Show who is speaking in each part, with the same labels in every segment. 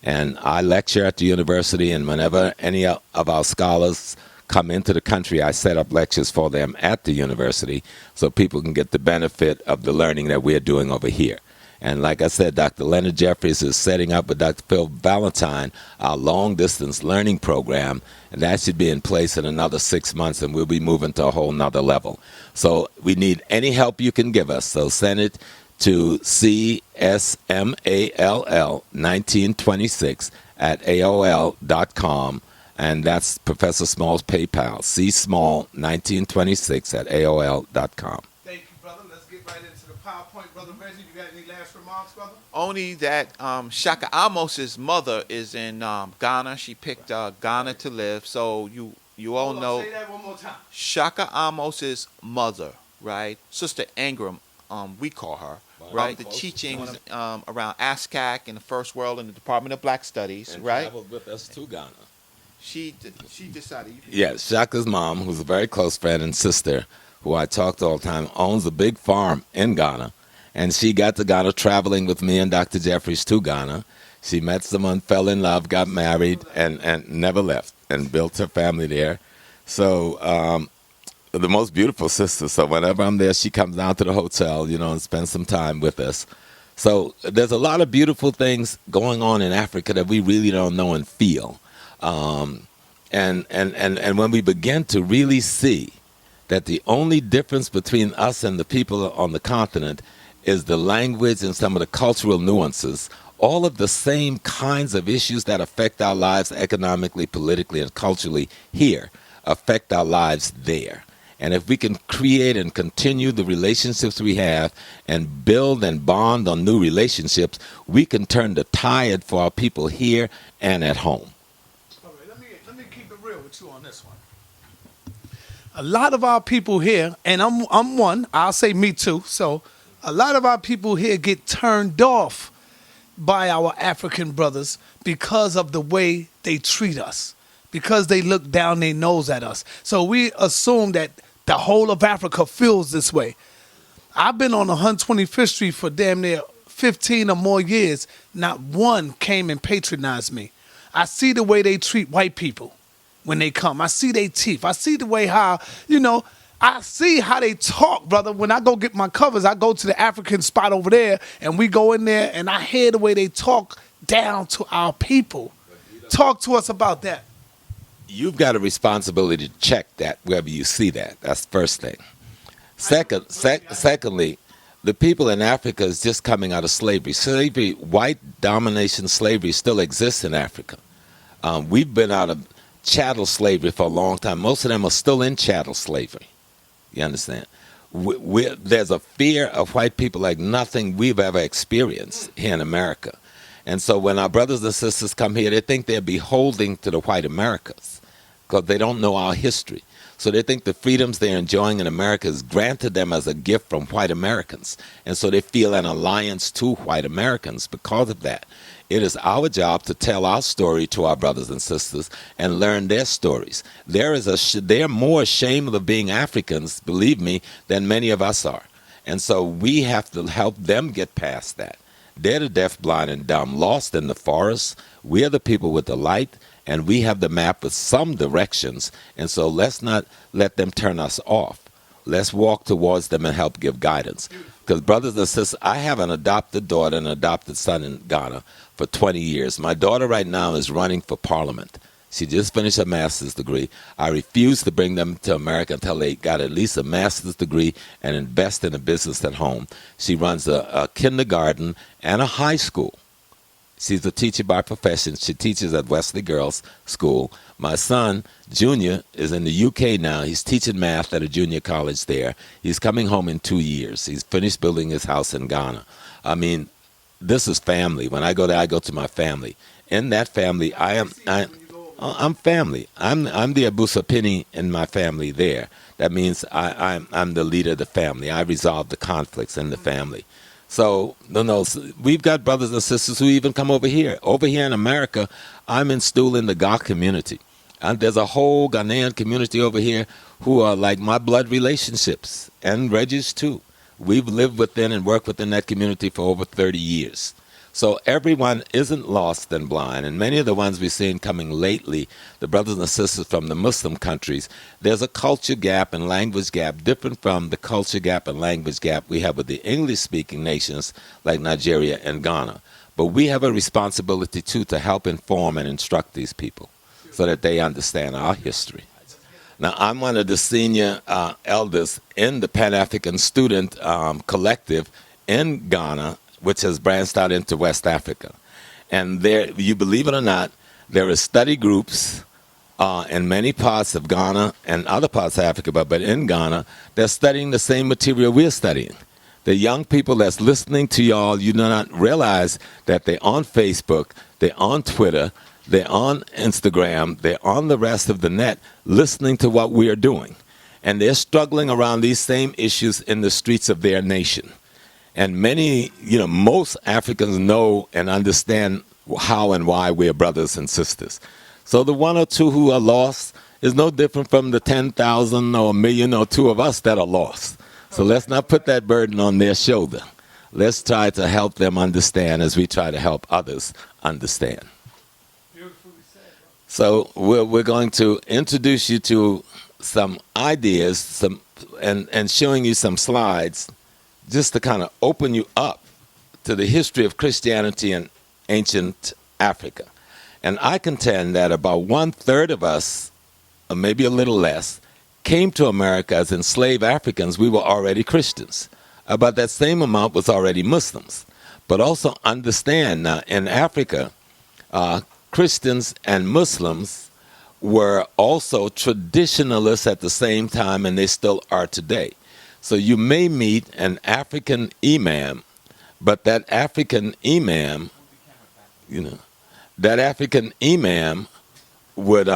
Speaker 1: And I lecture at the university, and whenever any of our scholars come into the country, I set up lectures for them at the university so people can get the benefit of the learning that we're doing over here. And like I said, Dr. Leonard Jeffries is setting up with Dr. Phil Valentine our long-distance learning program, and that should be in place in another 6 months, and we'll be moving to a whole nother level. So we need any help you can give us. So send it to csmall1926 at aol.com, and that's Professor Small's PayPal, csmall1926 at aol.com.
Speaker 2: Thank you, brother. Let's get right into the PowerPoint. Brother Reggie, you got any last remarks, brother?
Speaker 3: Only that Shaka Amos's mother is in Ghana. She picked Ghana to live. So you all know.
Speaker 2: Say that one more time.
Speaker 3: Shaka Amos's mother, right? Sister Ingram, we call her, right? The teachings around ASCAC in the First World and the Department of Black Studies,
Speaker 1: And
Speaker 3: right?
Speaker 1: traveled with us to Ghana.
Speaker 3: She decided.
Speaker 1: Yes, Shaka's mom, who's a very close friend and sister, who I talk to all the time, owns a big farm in Ghana. And she got to Ghana traveling with me and Dr. Jeffries to Ghana. She met someone, fell in love, got married, and never left, and built her family there. So the most beautiful sister. So whenever I'm there, she comes down to the hotel, and spends some time with us. So there's a lot of beautiful things going on in Africa that we really don't know and feel. And when we begin to really see that the only difference between us and the people on the continent is the language and some of the cultural nuances, all of the same kinds of issues that affect our lives economically, politically, and culturally here affect our lives there. And if we can create and continue the relationships we have and build and bond on new relationships, we can turn the tide for our people here and at home.
Speaker 2: All right, let me keep it real with you on this one. A lot of our people here, and I'm one, I'll say me too, so a lot of our people here get turned off by our African brothers because of the way they treat us, because they look down their nose at us. So we assume that the whole of Africa feels this way. I've been on 125th Street for damn near 15 or more years. Not one came and patronized me. I see the way they treat white people when they come. I see their teeth. I see the way how, I see how they talk, brother. When I go get my covers, I go to the African spot over there, and we go in there, and I hear the way they talk down to our people. Talk to us about that.
Speaker 1: You've got a responsibility to check that wherever you see that. That's the first thing. Secondly, the people in Africa is just coming out of slavery. Slavery, white domination slavery still exists in Africa. We've been out of chattel slavery for a long time. Most of them are still in chattel slavery. You understand? There's a fear of white people like nothing we've ever experienced here in America. And so when our brothers and sisters come here, they think they're beholding to the white Americas because they don't know our history. So they think the freedoms they're enjoying in America is granted them as a gift from white Americans. And so they feel an alliance to white Americans because of that. It is our job to tell our story to our brothers and sisters and learn their stories. They're more ashamed of being Africans, believe me, than many of us are. And so we have to help them get past that. They're the deaf, blind, and dumb, lost in the forest. We're the people with the light, and we have the map with some directions. And so let's not let them turn us off. Let's walk towards them and help give guidance. Because brothers and sisters, I have an adopted daughter and an adopted son in Ghana for 20 years. My daughter right now is running for parliament. She just finished her master's degree. I refuse to bring them to America until they got at least a master's degree and invest in a business at home. She runs a kindergarten and a high school. She's a teacher by profession. She teaches at Wesley Girls School. My son, Junior, is in the UK now. He's teaching math at a junior college there. He's coming home in 2 years. He's finished building his house in Ghana. I mean, this is family. When I go there, I go to my family. In that family, I'm family. I'm the Abusapini in my family there. That means I'm the leader of the family. I resolve the conflicts in the family. So, we've got brothers and sisters who even come over here. Over here in America, I'm instilling the Ga community. And there's a whole Ghanaian community over here who are like my blood relationships, and Reggie's too. We've lived within and worked within that community for over 30 years. So everyone isn't lost and blind. And many of the ones we've seen coming lately, the brothers and sisters from the Muslim countries, there's a culture gap and language gap different from the culture gap and language gap we have with the English-speaking nations like Nigeria and Ghana. But we have a responsibility, too, to help inform and instruct these people so that they understand our history. Now, I'm one of the senior elders in the Pan-African Student Collective in Ghana, which has branched out into West Africa. And there, you believe it or not, there are study groups in many parts of Ghana and other parts of Africa, but in Ghana, they're studying the same material we're studying. The young people that's listening to y'all, you do not realize that they're on Facebook, they're on Twitter, they're on Instagram, they're on the rest of the net listening to what we are doing. And they're struggling around these same issues in the streets of their nation. And many, most Africans know and understand how and why we're brothers and sisters. So the one or two who are lost is no different from the 10,000 or a million or two of us that are lost. So let's not put that burden on their shoulder. Let's try to help them understand as we try to help others understand. So we're going to introduce you to some ideas and showing you some slides just to kind of open you up to the history of Christianity in ancient Africa. And I contend that about 1/3 of us, or maybe a little less, came to America as enslaved Africans. We were already Christians. About that same amount was already Muslims. But also understand now, in Africa, Christians and Muslims were also traditionalists at the same time, and they still are today. So you may meet an African imam, but that African imam, would,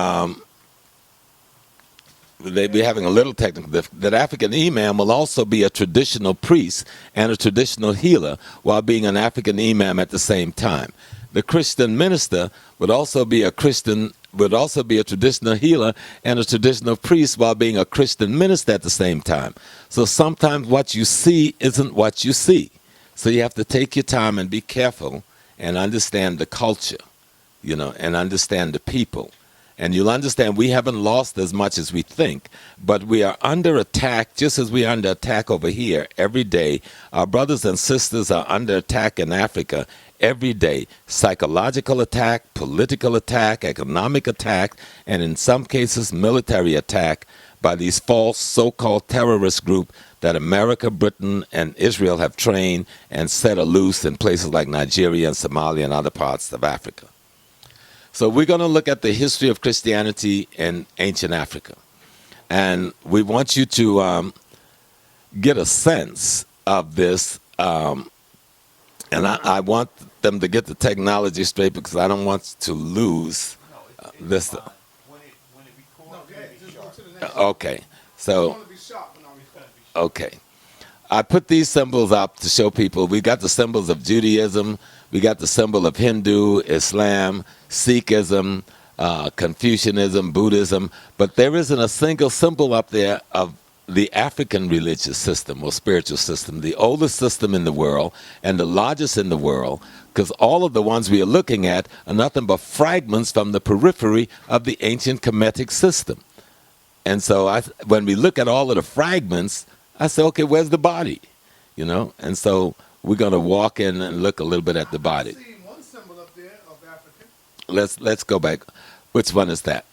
Speaker 1: they'd be having a little technical difficulty. That African imam will also be a traditional priest and a traditional healer while being an African imam at the same time. The Christian minister would also be a traditional healer and a traditional priest while being a Christian minister at the same time. So sometimes what you see isn't what you see. So you have to take your time and be careful and understand the culture, and understand the people. And you'll understand we haven't lost as much as we think, but we are under attack just as we are under attack over here every day. Our brothers and sisters are under attack in Africa every day. Psychological attack, political attack, economic attack, and in some cases military attack by these false so-called terrorist groups that America, Britain, and Israel have trained and set loose in places like Nigeria and Somalia and other parts of Africa. So we're going to look at the history of Christianity in ancient Africa. And we want you to get a sense of this. And I want them to get the technology straight because I don't want to lose this. Okay. So, okay. I put these symbols up to show people. We got the symbols of Judaism. We got the symbol of Hindu, Islam, Sikhism, Confucianism, Buddhism. But there isn't a single symbol up there of the African religious system or spiritual system, the oldest system in the world and the largest in the world, because all of the ones we are looking at are nothing but fragments from the periphery of the ancient Kemetic system. And so when we look at all of the fragments, I say, okay, where's the body? And so we're going to walk in and look a little bit at the body.
Speaker 2: I see one symbol up there of African.
Speaker 1: Let's go back. Which one is that?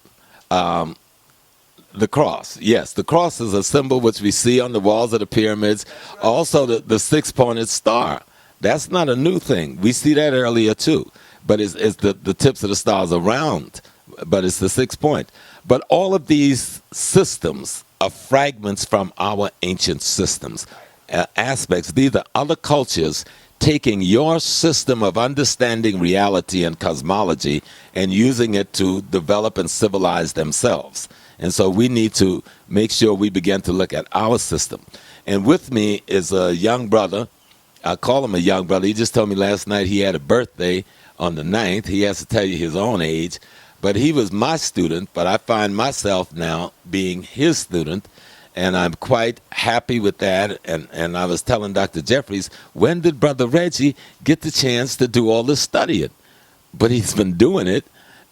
Speaker 1: The cross. Yes, the cross is a symbol which we see on the walls of the pyramids. Right. Also, the six-pointed star. That's not a new thing. We see that earlier, too. But it's the tips of the stars around, but it's the 6 point. But all of these systems are fragments from our ancient systems, aspects. These are other cultures taking your system of understanding reality and cosmology and using it to develop and civilize themselves. And so we need to make sure we begin to look at our system. And with me is a young brother. I call him a young brother. He just told me last night he had a birthday on the 9th. He has to tell you his own age. But he was my student, but I find myself now being his student. And I'm quite happy with that. And I was telling Dr. Jeffries, when did Brother Reggie get the chance to do all this studying? But he's been doing it.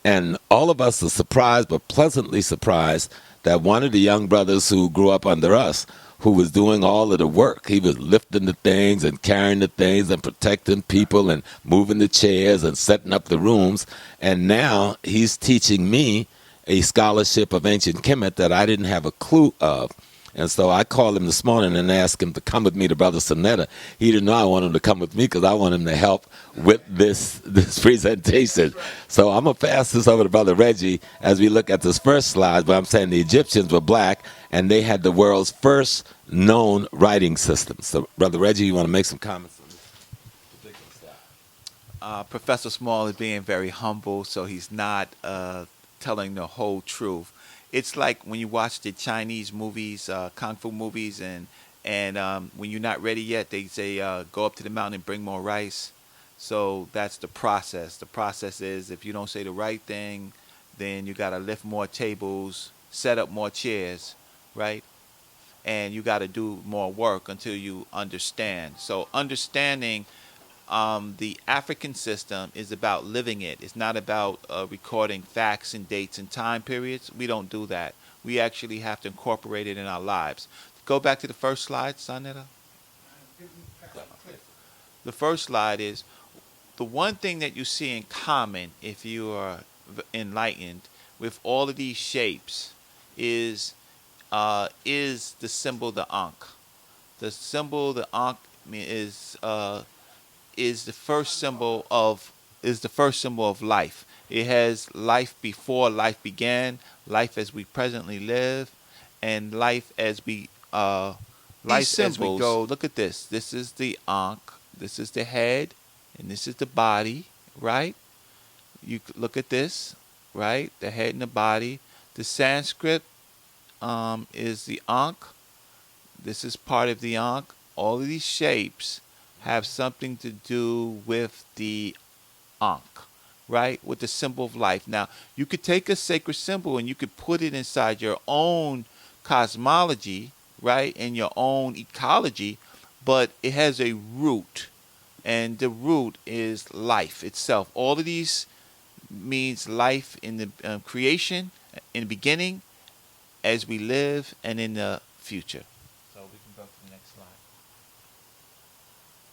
Speaker 1: And all of us are surprised, but pleasantly surprised, that one of the young brothers who grew up under us, who was doing all of the work, he was lifting the things and carrying the things and protecting people and moving the chairs and setting up the rooms. And now he's teaching me a scholarship of ancient Kemet that I didn't have a clue of. And so I called him this morning and asked him to come with me to Brother Sonetta. He didn't know I wanted him to come with me because I want him to help with this presentation. So I'm going to pass this over to Brother Reggie as we look at this first slide. But I'm saying the Egyptians were black, and they had the world's first known writing system. So, Brother Reggie, you want to make some comments on this particular slide?
Speaker 3: Professor Small is being very humble, so he's not telling the whole truth. It's like when you watch the Chinese movies, kung fu movies, and when you're not ready yet, they say go up to the mountain and bring more rice. So that's the process. The process is if you don't say the right thing, then you got to lift more tables, set up more chairs, right? And you got to do more work until you understand. So understanding the African system is about living it. It's not about recording facts and dates and time periods. We don't do that. We actually have to incorporate it in our lives. Go back to the first slide, Sonetta. The first slide is the one thing that you see in common if you are enlightened with all of these shapes is the symbol the Ankh. The symbol the Ankh is the first symbol of life. It has life before life began, life as we presently live, and life as we go. Look at this. This is the Ankh. This is the head, and this is the body. Right? You look at this. Right? The head and the body. The Sanskrit is the Ankh. This is part of the Ankh. All of these shapes have something to do with the Ankh, right? With the symbol of life. Now, you could take a sacred symbol and you could put it inside your own cosmology, right? In your own ecology, but it has a root, and the root is life itself. All of these means life in the creation, in the beginning, as we live, and in the future. So we can go to the next slide.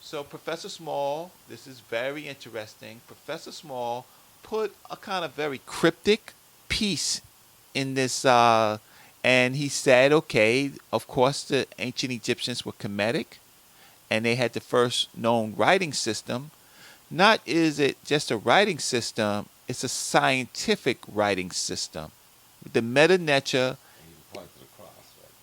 Speaker 3: So Professor Small, this is very interesting. Professor Small put a kind of very cryptic piece in this, and he said, okay, of course the ancient Egyptians were Kemetic, and they had the first known writing system. Not is it just a writing system, it's a scientific writing system. The Meta Necha,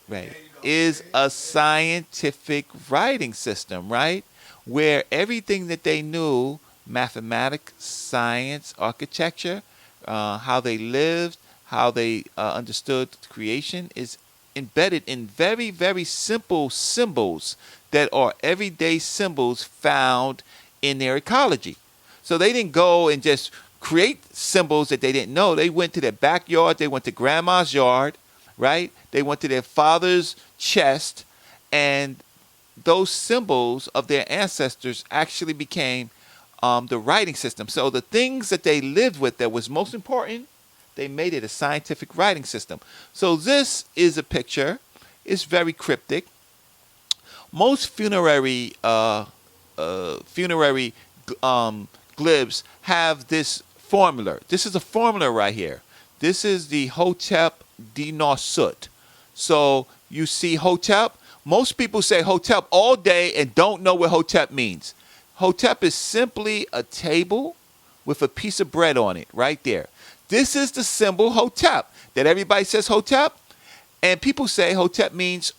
Speaker 3: right, is a scientific writing system, right? Where everything that they knew, mathematics, science, architecture, how they lived, how they understood creation, is embedded in very, very simple symbols that are everyday symbols found in their ecology. So they didn't go and just create symbols that they didn't know. They went to their backyard, they went to grandma's yard, right? They went to their father's chest, and those symbols of their ancestors actually became the writing system. So the things that they lived with that was most important, they made it a scientific writing system. So this is a picture. It's very cryptic. Most funerary glibs have this formula. This is a formula right here. This is the Hotep Dinasut. So you see Hotep. Most people say Hotep all day and don't know what Hotep means. Hotep is simply a table with a piece of bread on it right there. This is the symbol Hotep that everybody says Hotep, and people say Hotep means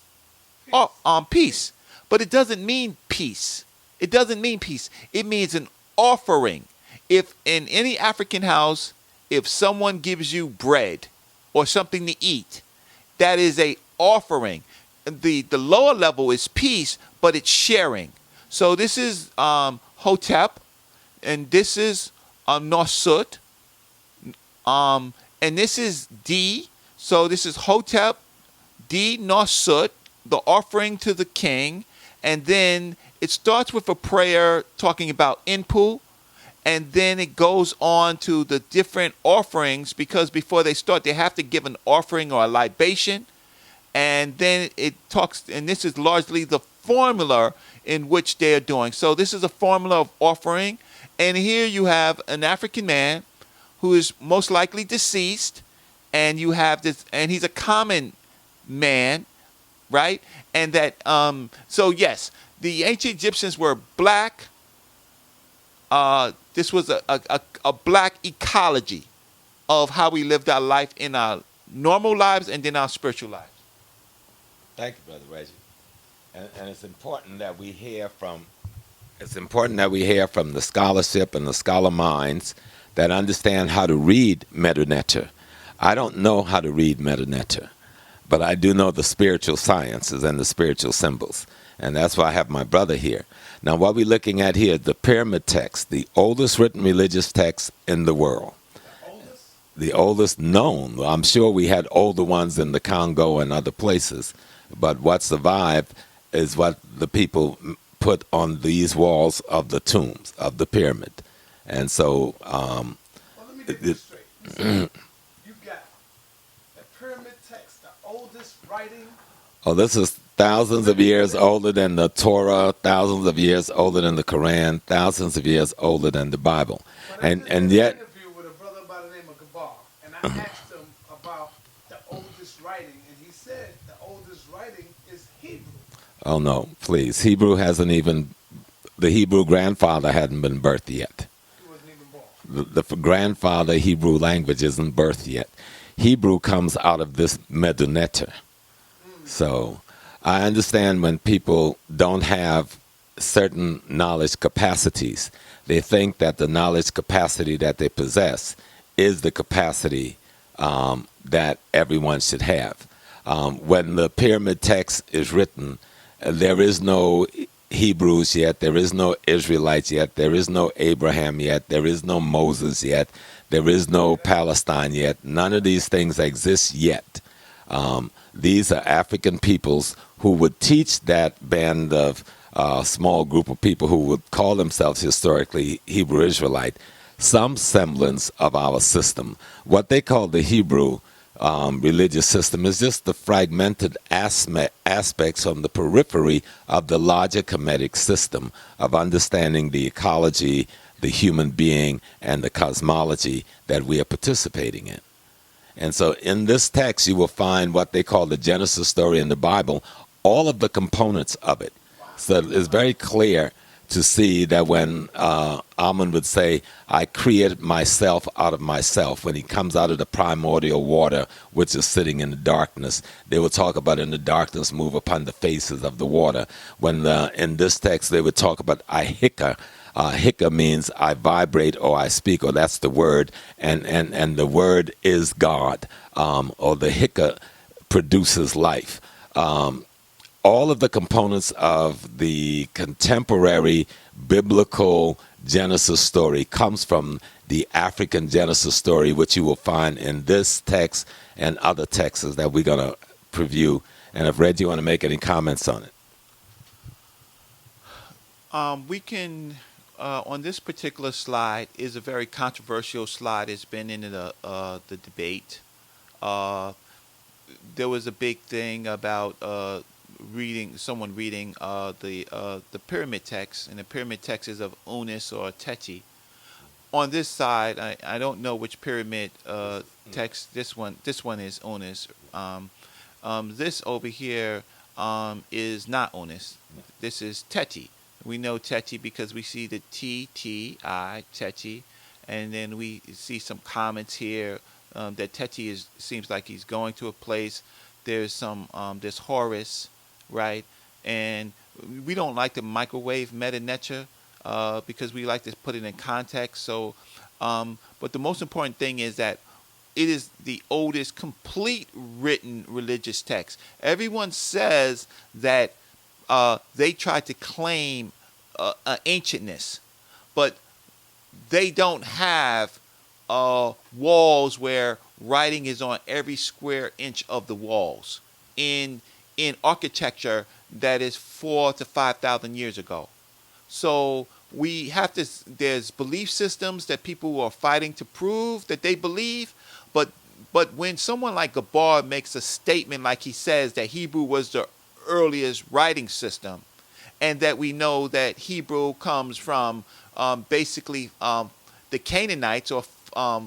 Speaker 3: peace. But it doesn't mean peace. It doesn't mean peace. It means an offering. If in any African house, if someone gives you bread or something to eat, that is a offering. The lower level is peace, but it's sharing. So this is Hotep, and this is Nosut, and this is D. So this is Hotep, D Nosut, the offering to the king, and then it starts with a prayer talking about Inpu, and then it goes on to the different offerings because before they start, they have to give an offering or a libation, and then it talks, and this is largely the formula in which they are doing. So this is a formula of offering, and here you have an African man who is most likely deceased, and you have this, and he's a common man, right? And that, so yes, the ancient Egyptians were black. This was a black ecology of how we lived our life in our normal lives and then our spiritual lives.
Speaker 1: Thank you, Brother Reggie. And it's important that we hear from the scholarship and the scholar minds that understand how to read Medu Neter. I don't know how to read Medu Neter, but I do know the spiritual sciences and the spiritual symbols. And that's why I have my brother here. Now, what we're looking at here is the pyramid text, the oldest written religious text in the world. The oldest known. I'm sure we had older ones in the Congo and other places, but what survived is what the people put on these walls of the tombs, of the pyramid. And so...
Speaker 2: well, let me get this straight. You got the pyramid text, the oldest writing.
Speaker 1: Oh, this is thousands of years older than the Torah, thousands of years older than the Quran, thousands of years older than the Bible. And yet...
Speaker 2: interview with a brother by the name of Gabar, and I asked him about the oldest writing, and he said the oldest writing is Hebrew.
Speaker 1: Oh, no, please. Hebrew hasn't even... The Hebrew grandfather hadn't been birthed yet.
Speaker 2: He wasn't even born.
Speaker 1: The grandfather Hebrew language isn't birthed yet. Hebrew comes out of this Medu Neter. So I understand when people don't have certain knowledge capacities, they think that the knowledge capacity that they possess is the capacity that everyone should have. When the pyramid text is written, there is no Hebrews yet, there is no Israelites yet, there is no Abraham yet, there is no Moses yet, there is no Palestine yet. None of these things exist yet. These are African peoples who would teach that band of small group of people who would call themselves historically Hebrew Israelite some semblance of our system. What they call the Hebrew religious system is just the fragmented aspects on the periphery of the larger Kemetic system of understanding the ecology, the human being, and the cosmology that we are participating in. And so in this text, you will find what they call the Genesis story in the Bible, all of the components of it. So it's very clear to see that when Amun would say, I created myself out of myself, when he comes out of the primordial water, which is sitting in the darkness, they would talk about in the darkness move upon the faces of the water. When in this text, they would talk about Ahika. Hika means I vibrate or I speak, or that's the word, and the word is God, or the Hika produces life. All of the components of the contemporary biblical Genesis story comes from the African Genesis story, which you will find in this text and other texts that we're going to preview. And if Reggie, you want to make any comments on it?
Speaker 3: We can, on this particular slide, is a very controversial slide. It's been in the debate. There was a big thing about someone reading the pyramid text, and the pyramid text is of Unis or Teti. On this side, I don't know which pyramid text. This one is Unis. This over here is not Unis. This is Teti. We know Teti because we see the T-T-I, Teti, and then we see some comments here that Teti seems like he's going to a place. There's there's Horus, right? And we don't like to microwave Medu Neter because we like to put it in context. So, but the most important thing is that it is the oldest complete written religious text. Everyone says that they try to claim ancientness, but they don't have walls where writing is on every square inch of the walls. in architecture that is 4 to 5,000 years ago. So we have to. There's belief systems that people are fighting to prove that they believe, but when someone like Gabar makes a statement like he says that Hebrew was the earliest writing system, and that we know that Hebrew comes from basically the Canaanites or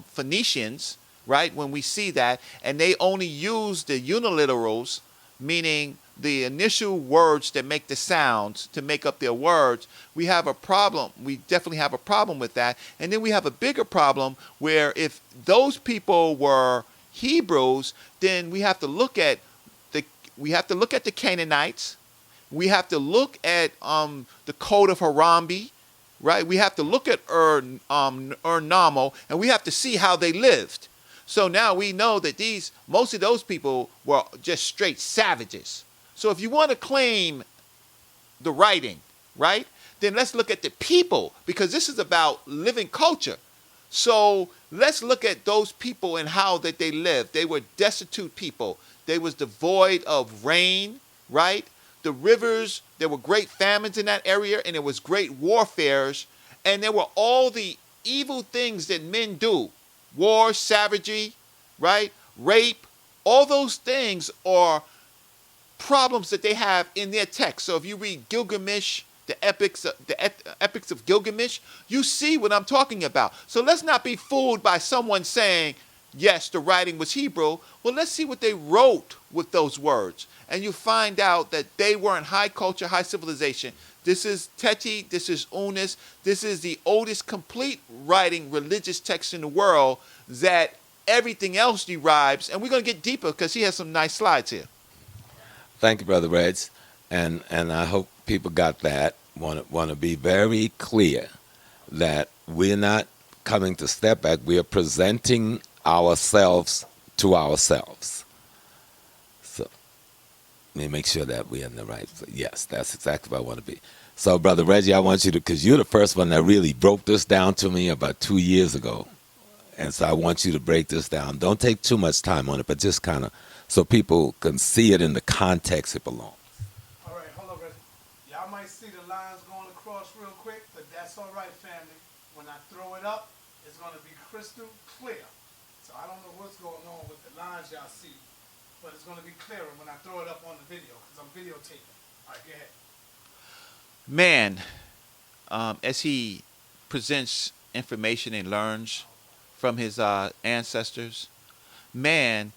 Speaker 3: Phoenicians, right? When we see that, and they only use the uniliterals, meaning the initial words that make the sounds to make up their words, we have a problem. We definitely have a problem with that. And then we have a bigger problem where if those people were Hebrews, then we have to look at the Canaanites. We have to look at the Code of Hammurabi, right? We have to look at Namo, and we have to see how they lived. So now we know that most of those people were just straight savages. So if you want to claim the writing, right, then let's look at the people, because this is about living culture. So let's look at those people and how that they lived. They were destitute people. They was devoid of rain, right? The rivers, there were great famines in that area, and there was great warfares, and there were all the evil things that men do. War, savagery, right? Rape, all those things are problems that they have in their text. So if you read Gilgamesh, the epics of Gilgamesh, you see what I'm talking about. So let's not be fooled by someone saying, yes, the writing was Hebrew. Well, let's see what they wrote with those words. And you find out that they were in high culture, high civilization. This is Teti, this is Unis, this is the oldest complete writing religious text in the world that everything else derives. And we're going to get deeper because he has some nice slides here.
Speaker 1: Thank you, Brother Reg. And I hope people got that. Want to be very clear that we're not coming to step back. We are presenting ourselves to ourselves. So let me make sure that we're in the right place. Yes, that's exactly what I want to be. So, Brother Reggie, I want you to, because you're the first one that really broke this down to me about 2 years ago. And so I want you to break this down. Don't take too much time on it, but just kind of so people can see it in the context it belongs.
Speaker 2: All right, hold on, Reggie. Y'all might see the lines going across real quick, but that's all right, family. When I throw it up, it's going to be crystal clear. So I don't know what's going on with the lines y'all see, but it's going to be clearer when I throw it up on the video because I'm videotaping. All right, go ahead.
Speaker 3: Man, as he presents information and learns from his ancestors, man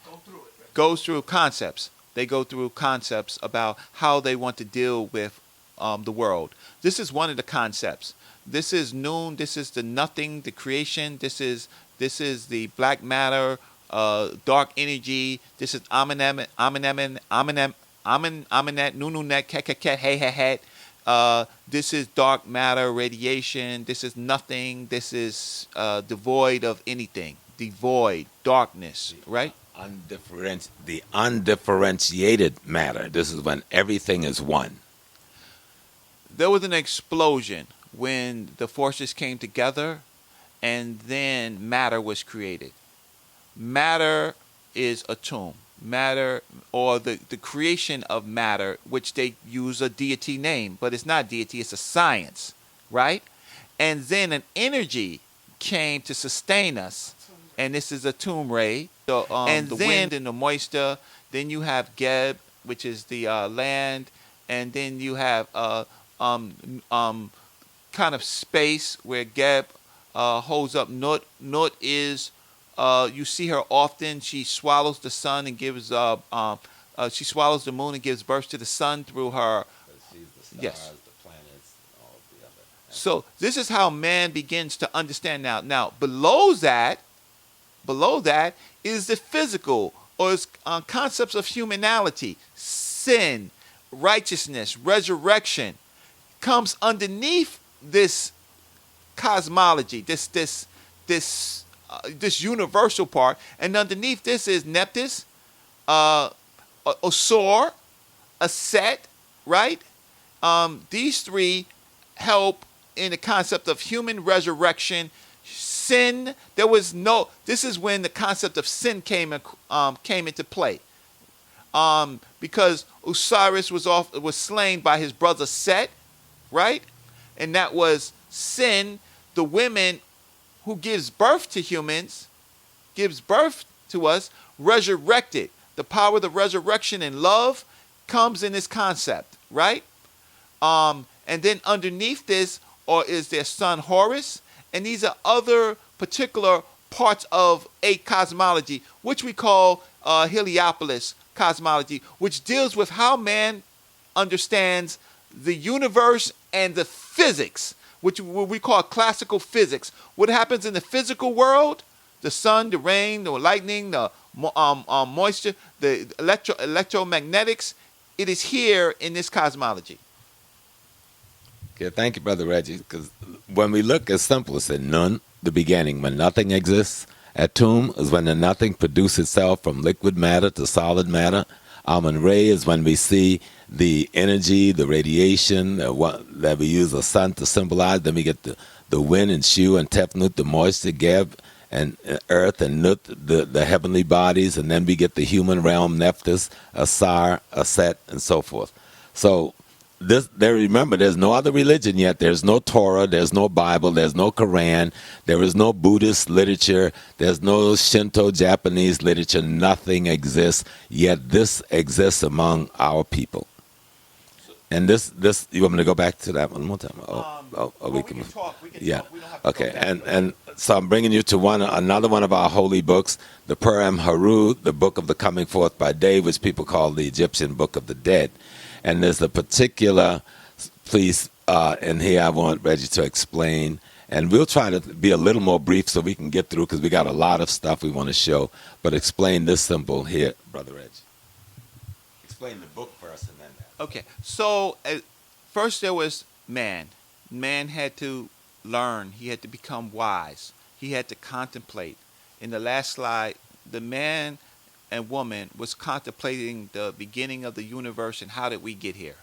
Speaker 3: goes through concepts. They go through concepts about how they want to deal with the world. This is one of the concepts. This is noon. This is the nothing, the creation. This is the black matter, dark energy. This is Amenet, Nununet, Kekaket, Hey. This is dark matter, radiation. This is nothing. This is devoid of anything. Devoid, darkness, right?
Speaker 1: The undifferentiated matter. This is when everything is one.
Speaker 3: There was an explosion when the forces came together, and then matter was created. Matter is a tomb. Matter, or the creation of matter, which they use a deity name, but it's not deity, it's a science, right? And then an energy came to sustain us, and this is a tomb ray. So, and the wind and the moisture. Then you have Geb, which is the land, and then you have kind of space where Geb holds up Nut. Nut is you see her often. She swallows the sun and gives she swallows the moon and gives birth to the sun through her.
Speaker 1: She's the stars,
Speaker 3: yes.
Speaker 1: The planets, all the other.
Speaker 3: So this is how man begins to understand now. Now below that is the physical, or is concepts of humanality, sin, righteousness, resurrection, comes underneath this cosmology, this universal part, and underneath this is Nephthys, Osor, Aset, right? These three help in the concept of human resurrection. Sin, this is when the concept of sin came into play. because Osiris was slain by his brother Set, right? And that was sin. The women who gives birth to humans, gives birth to us, resurrected. The power of the resurrection and love comes in this concept, right? And then underneath this is their son Horus, and these are other particular parts of a cosmology, which we call Heliopolis cosmology, which deals with how man understands the universe and the physics, which we call classical physics. What happens in the physical world, the sun, the rain, the lightning, the moisture, the electromagnetics, it is here in this cosmology.
Speaker 1: Okay, thank you, Brother Reggie. Because when we look, it's simple. It's in Nun, the beginning, when nothing exists. Atum is when the nothing produces itself from liquid matter to solid matter. Amun Re is when we see the energy, the radiation that we use the sun to symbolize. Then we get the wind and Shu and Tefnut, the moisture, Geb, and earth and Nut, the heavenly bodies. And then we get the human realm, Nephthys, Asar, Aset, and so forth. So remember, there's no other religion yet. There's no Torah, there's no Bible, there's no Quran, there is no Buddhist literature, there's no Shinto Japanese literature. Nothing exists, yet this exists among our people. And this, you want me to go back to that one more time?
Speaker 3: We can talk.
Speaker 1: Yeah.
Speaker 3: We don't have to
Speaker 1: Okay.
Speaker 3: go back.
Speaker 1: And so I'm bringing you to another one of our holy books, the Purim Haru, the book of the coming forth by day, which people call the Egyptian book of the dead. And there's a particular, please, and here I want Reggie to explain. And we'll try to be a little more brief so we can get through, because we got a lot of stuff we want to show. But explain this symbol here, Brother Reggie. Explain the book first and then that.
Speaker 3: Okay, so first there was man. Man had to learn. He had to become wise. He had to contemplate. In the last slide, the man and woman was contemplating the beginning of the universe and how did we get here,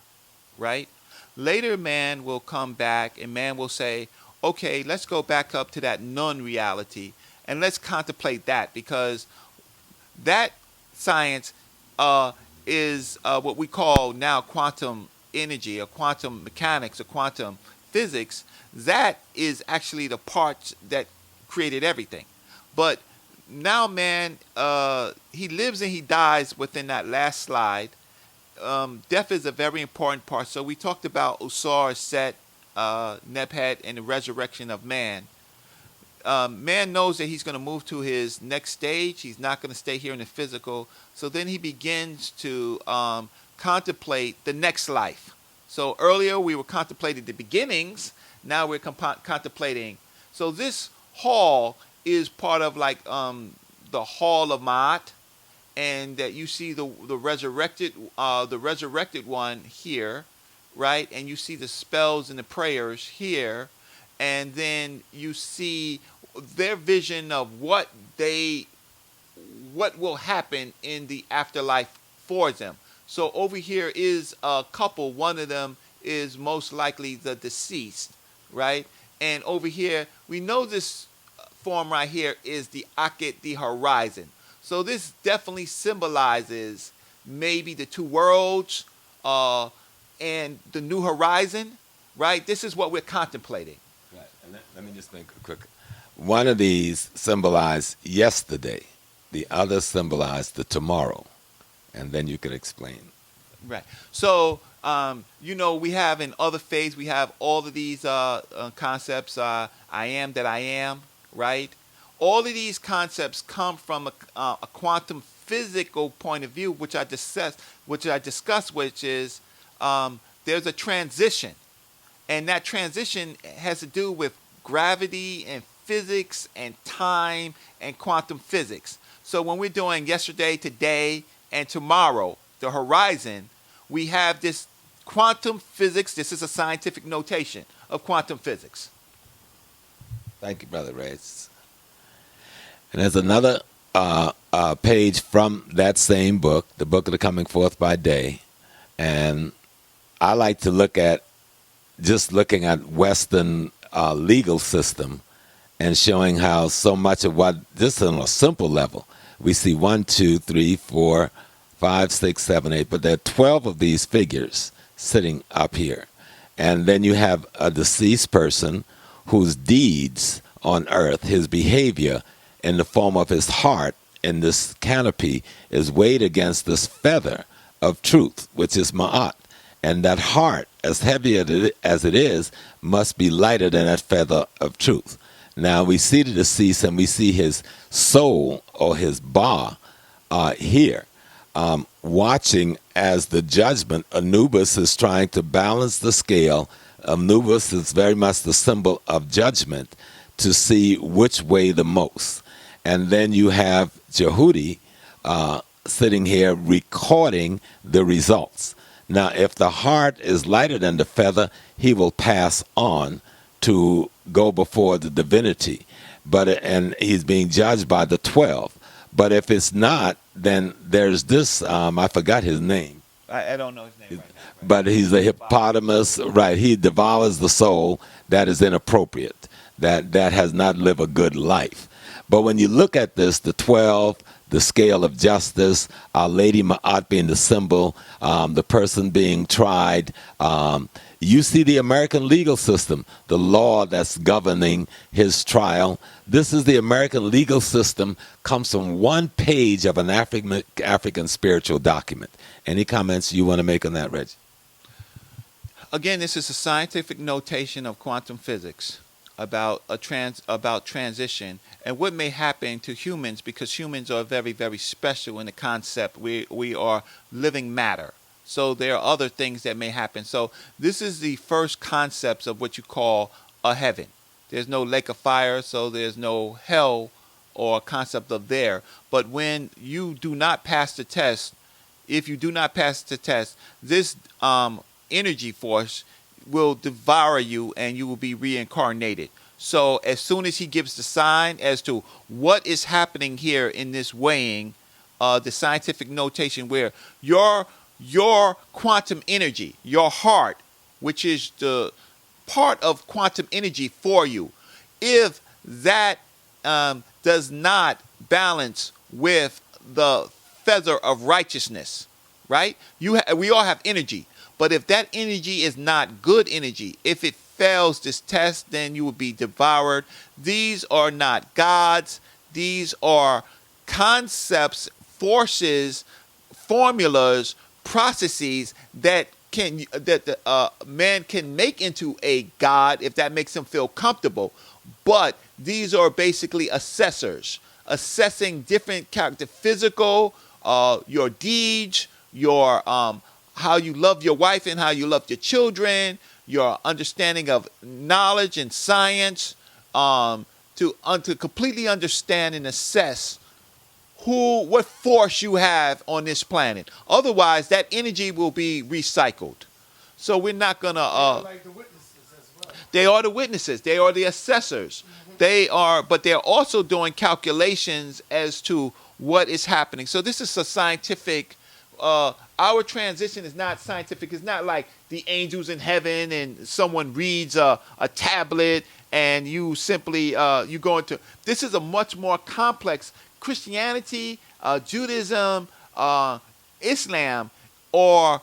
Speaker 3: right? Later, man will come back and man will say, okay, let's go back up to that Nun reality and let's contemplate that, because that science is what we call now quantum energy or quantum mechanics or quantum physics. That is actually the part that created everything. But now man, he lives and he dies within that last slide. Death is a very important part. So we talked about Osiris, Set, Nebhet, and the resurrection of man. Man knows that he's going to move to his next stage. He's not going to stay here in the physical. So then he begins to contemplate the next life. So earlier we were contemplating the beginnings. Now we're contemplating. So this hall is part of like the Hall of Ma'at, and that you see the resurrected one here, right? And you see the spells and the prayers here, and then you see their vision of what will happen in the afterlife for them. So over here is a couple. One of them is most likely the deceased, right? And over here, we know this form right here is the Akhet, the horizon. So this definitely symbolizes maybe the two worlds and the new horizon, right? This is what we're contemplating.
Speaker 1: Right. And let me just think quick. One of these symbolized yesterday. The other symbolized the tomorrow. And then you could explain.
Speaker 3: Right. So, we have in other faiths, we have all of these concepts, I am that I am, right? All of these concepts come from a quantum physical point of view, which I discussed, which is there's a transition. And that transition has to do with gravity and physics and time and quantum physics. So when we're doing yesterday, today, and tomorrow, the horizon, we have this quantum physics. This is a scientific notation of quantum physics.
Speaker 1: Thank you, Brother Ray. And there's another page from that same book, the Book of the Coming Forth by Day. And I like to looking at Western legal system and showing how so much of what, just on a simple level, we see 1, 2, 3, 4, 5, 5, 6, 7, 8. But there are 12 of these figures sitting up here. And then you have a deceased person whose deeds on earth, his behavior in the form of his heart in this canopy is weighed against this feather of truth, which is Ma'at. And that heart, as heavy as it is, must be lighter than that feather of truth. Now we see the deceased and we see his soul or his ba here, watching as the judgment. Anubis is trying to balance the scale. Anubis is very much the symbol of judgment to see which way the most. And then you have Jehudi sitting here recording the results. Now, if the heart is lighter than the feather, he will pass on to go before the divinity. And he's being judged by the 12. But if it's not, then there's this, I forgot his name.
Speaker 3: I don't know his name right now.
Speaker 1: But he's a hippopotamus, right? He devours the soul that is inappropriate, that has not lived a good life. But when you look at this, the 12, the scale of justice, Our Lady Ma'at being the symbol, the person being tried, you see the American legal system, the law that's governing his trial. This is the American legal system, comes from one page of an African spiritual document. Any comments you want to make on that, Reggie?
Speaker 3: Again, this is a scientific notation of quantum physics about transition and what may happen to humans, because humans are very, very special in the concept. We are living matter. So there are other things that may happen. So this is the first concepts of what you call a heaven. There's no lake of fire, so there's no hell or concept of there. But when you do not pass the test, if you do not pass the test, this energy force will devour you and you will be reincarnated. So as soon as he gives the sign as to what is happening here in this weighing, the scientific notation where your quantum energy, your heart, which is the part of quantum energy for you, if that does not balance with the feather of righteousness, right? We all have energy. But if that energy is not good energy, if it fails this test, then you will be devoured. These are not gods. These are concepts, forces, formulas, processes that man can make into a god if that makes him feel comfortable. But these are basically assessors, assessing different character, physical, your deeds, your how you love your wife and how you love your children, your understanding of knowledge and science, to completely understand and assess what force you have on this planet. Otherwise, that energy will be recycled. So we're not gonna.
Speaker 2: Like the witnesses as well.
Speaker 3: They are the witnesses. They are the assessors. But they're also doing calculations as to what is happening. So this is a scientific. Our transition is not scientific. It's not like the angels in heaven and someone reads a tablet and you simply you go into. This is a much more complex. Christianity, Judaism, Islam, or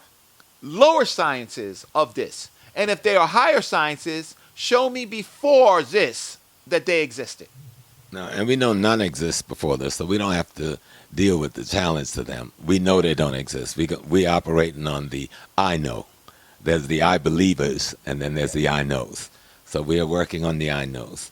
Speaker 3: lower sciences of this. And if they are higher sciences, show me before this that they existed.
Speaker 1: No, and we know none exist before this, so we don't have to deal with the challenge to them. We know they don't exist. We operating on the I know. There's the I believers, and then there's the I knows. So we are working on the I knows.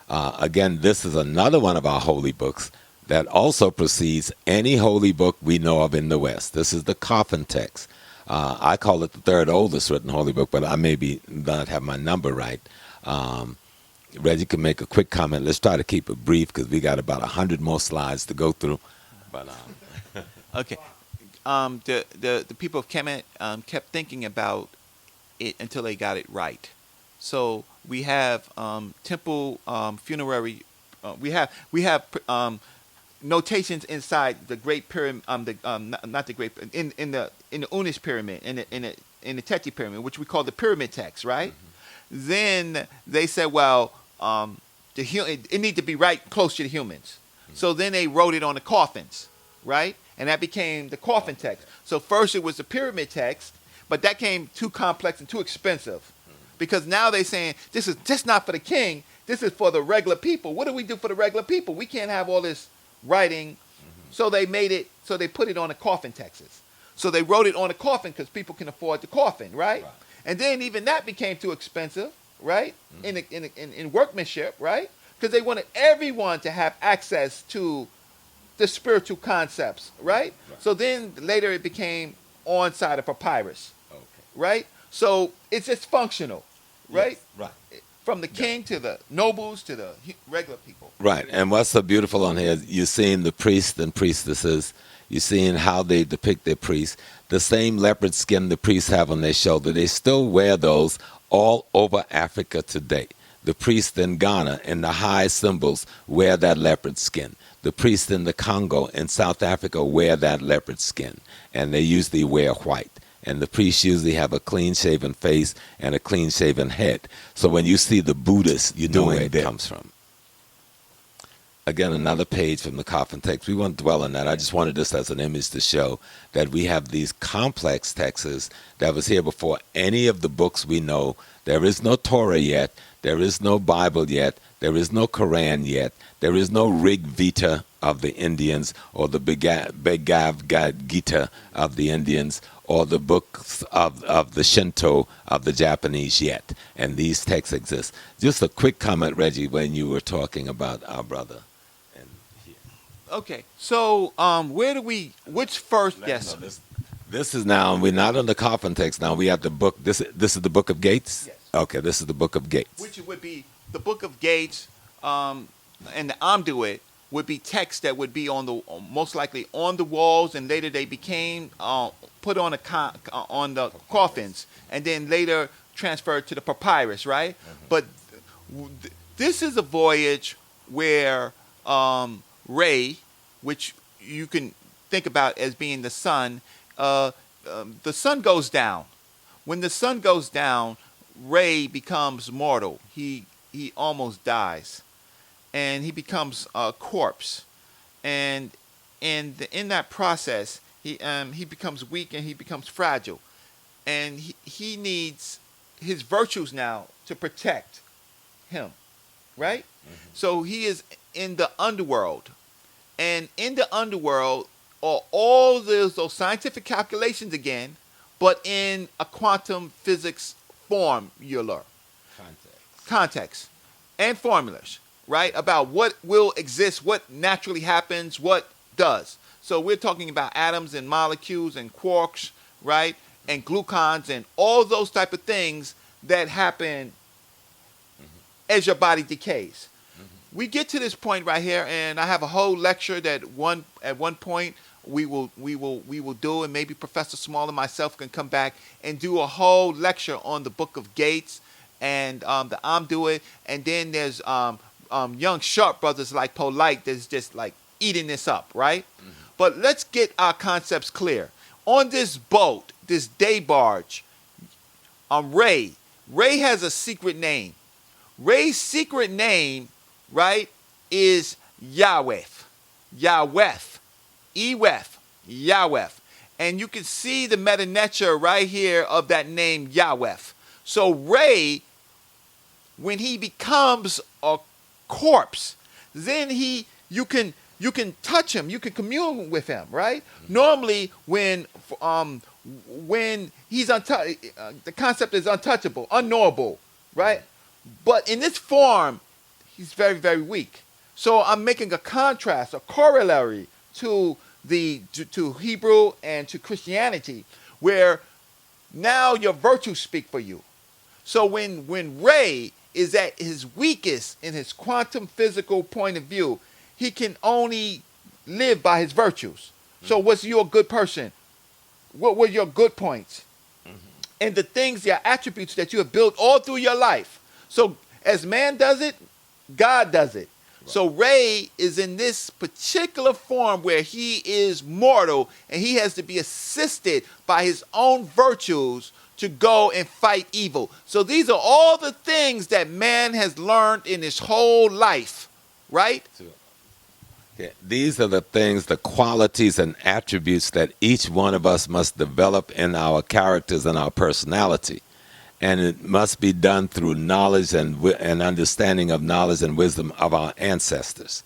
Speaker 1: Again, this is another one of our holy books that also precedes any holy book we know of in the West. This is the coffin text. I call it the third oldest written holy book, but I maybe not have my number right. Reggie can make a quick comment. Let's try to keep it brief because we got about 100 more slides to go through. But
Speaker 3: okay, the people of Kemet kept thinking about it until they got it right. So we have temple funerary. We have notations inside the Great Pyramid. Not the Great in the Unis Pyramid in the Teti Pyramid, which we call the Pyramid text, right? Mm-hmm. Then they said, well, it need to be right close to the humans. Mm-hmm. So then they wrote it on the coffins, right? and that became the coffin text. So first it was the pyramid text, but that came too complex and too expensive. Because now they're saying, this is just not for the king, this is for the regular people. What do we do for the regular people? We can't have all this writing. So they put it on the coffin texts. So they wrote it on the coffin because people can afford the coffin, right? And then even that became too expensive, right? In workmanship, right? Because they wanted everyone to have access to the spiritual concepts, right? So then later it became on side of papyrus, right? So it's just functional, right?
Speaker 1: Yes, right.
Speaker 3: From the king to the nobles to the regular people.
Speaker 1: Right. And what's so beautiful on here, you're seeing the priests and priestesses. You're seeing how they depict their priests. The same leopard skin the priests have on their shoulder, they still wear those all over Africa today. The priests in Ghana and the high symbols wear that leopard skin. The priests in the Congo and South Africa wear that leopard skin, and they usually wear white. And the priests usually have a clean-shaven face and a clean-shaven head. So when you see the Buddhists, you know where it comes from. Again, another page from the coffin text. We won't dwell on that. I just wanted this as an image to show that we have these complex texts that was here before any of the books we know. There is no Torah yet. There is no Bible yet. There is no Quran yet. There is no Rig Veda of the Indians or the Bhagavad Gita of the Indians or the books of the Shinto of the Japanese yet. And these texts exist. Just a quick comment, Reggie, when you were talking about our brother.
Speaker 3: Okay, so which first, yes.
Speaker 1: No, this is now, we're not on the coffin text now. We have the book, this is the Book of Gates?
Speaker 3: Yes.
Speaker 1: Okay, this is the Book of Gates.
Speaker 3: Which would be the Book of Gates, and the Amduit would be text that would be on the most likely on the walls, and later they became put on on the coffins, and then later transferred to the papyrus, right? But this is a voyage where Ray, which you can think about as being the sun goes down. When the sun goes down, Ray becomes mortal. He almost dies, and he becomes a corpse. And in that process, he becomes weak and he becomes fragile, and he needs his virtues now to protect him, right? So he is in the underworld, and in the underworld are all those scientific calculations again, but in a quantum physics formula, context, and formulas, right? About what will exist, what naturally happens, what does. So we're talking about atoms and molecules and quarks, right? And glucons and all those type of things that happen as your body decays. We get to this point right here, and I have a whole lecture that at one point we will do, and maybe Professor Small and myself can come back and do a whole lecture on the Book of Gates and the Amduit, and then there's young sharp brothers like Polite that's just like eating this up, right? But let's get our concepts clear. On this boat, this day barge, Ray has a secret name. Ray's secret name, right, is Yahweh. Yahweh. Yahweh. And you can see the metanetra right here of that name Yahweh. So Ray, when he becomes a corpse, then you can touch him, you can commune with him, right? Normally when he's the concept is untouchable, unknowable, right? But in this form, he's very, very weak. So I'm making a contrast, a corollary to Hebrew and to Christianity, where now your virtues speak for you. So when Ray is at his weakest in his quantum physical point of view, he can only live by his virtues. So what's your good person? What were your good points? And the things, your attributes that you have built all through your life. So as man does it, God does it. Right. So Ray is in this particular form where he is mortal, and he has to be assisted by his own virtues to go and fight evil. So these are all the things that man has learned in his whole life, right?
Speaker 1: Okay. These are the things, the qualities and attributes that each one of us must develop in our characters and our personality. And it must be done through knowledge and understanding of knowledge and wisdom of our ancestors.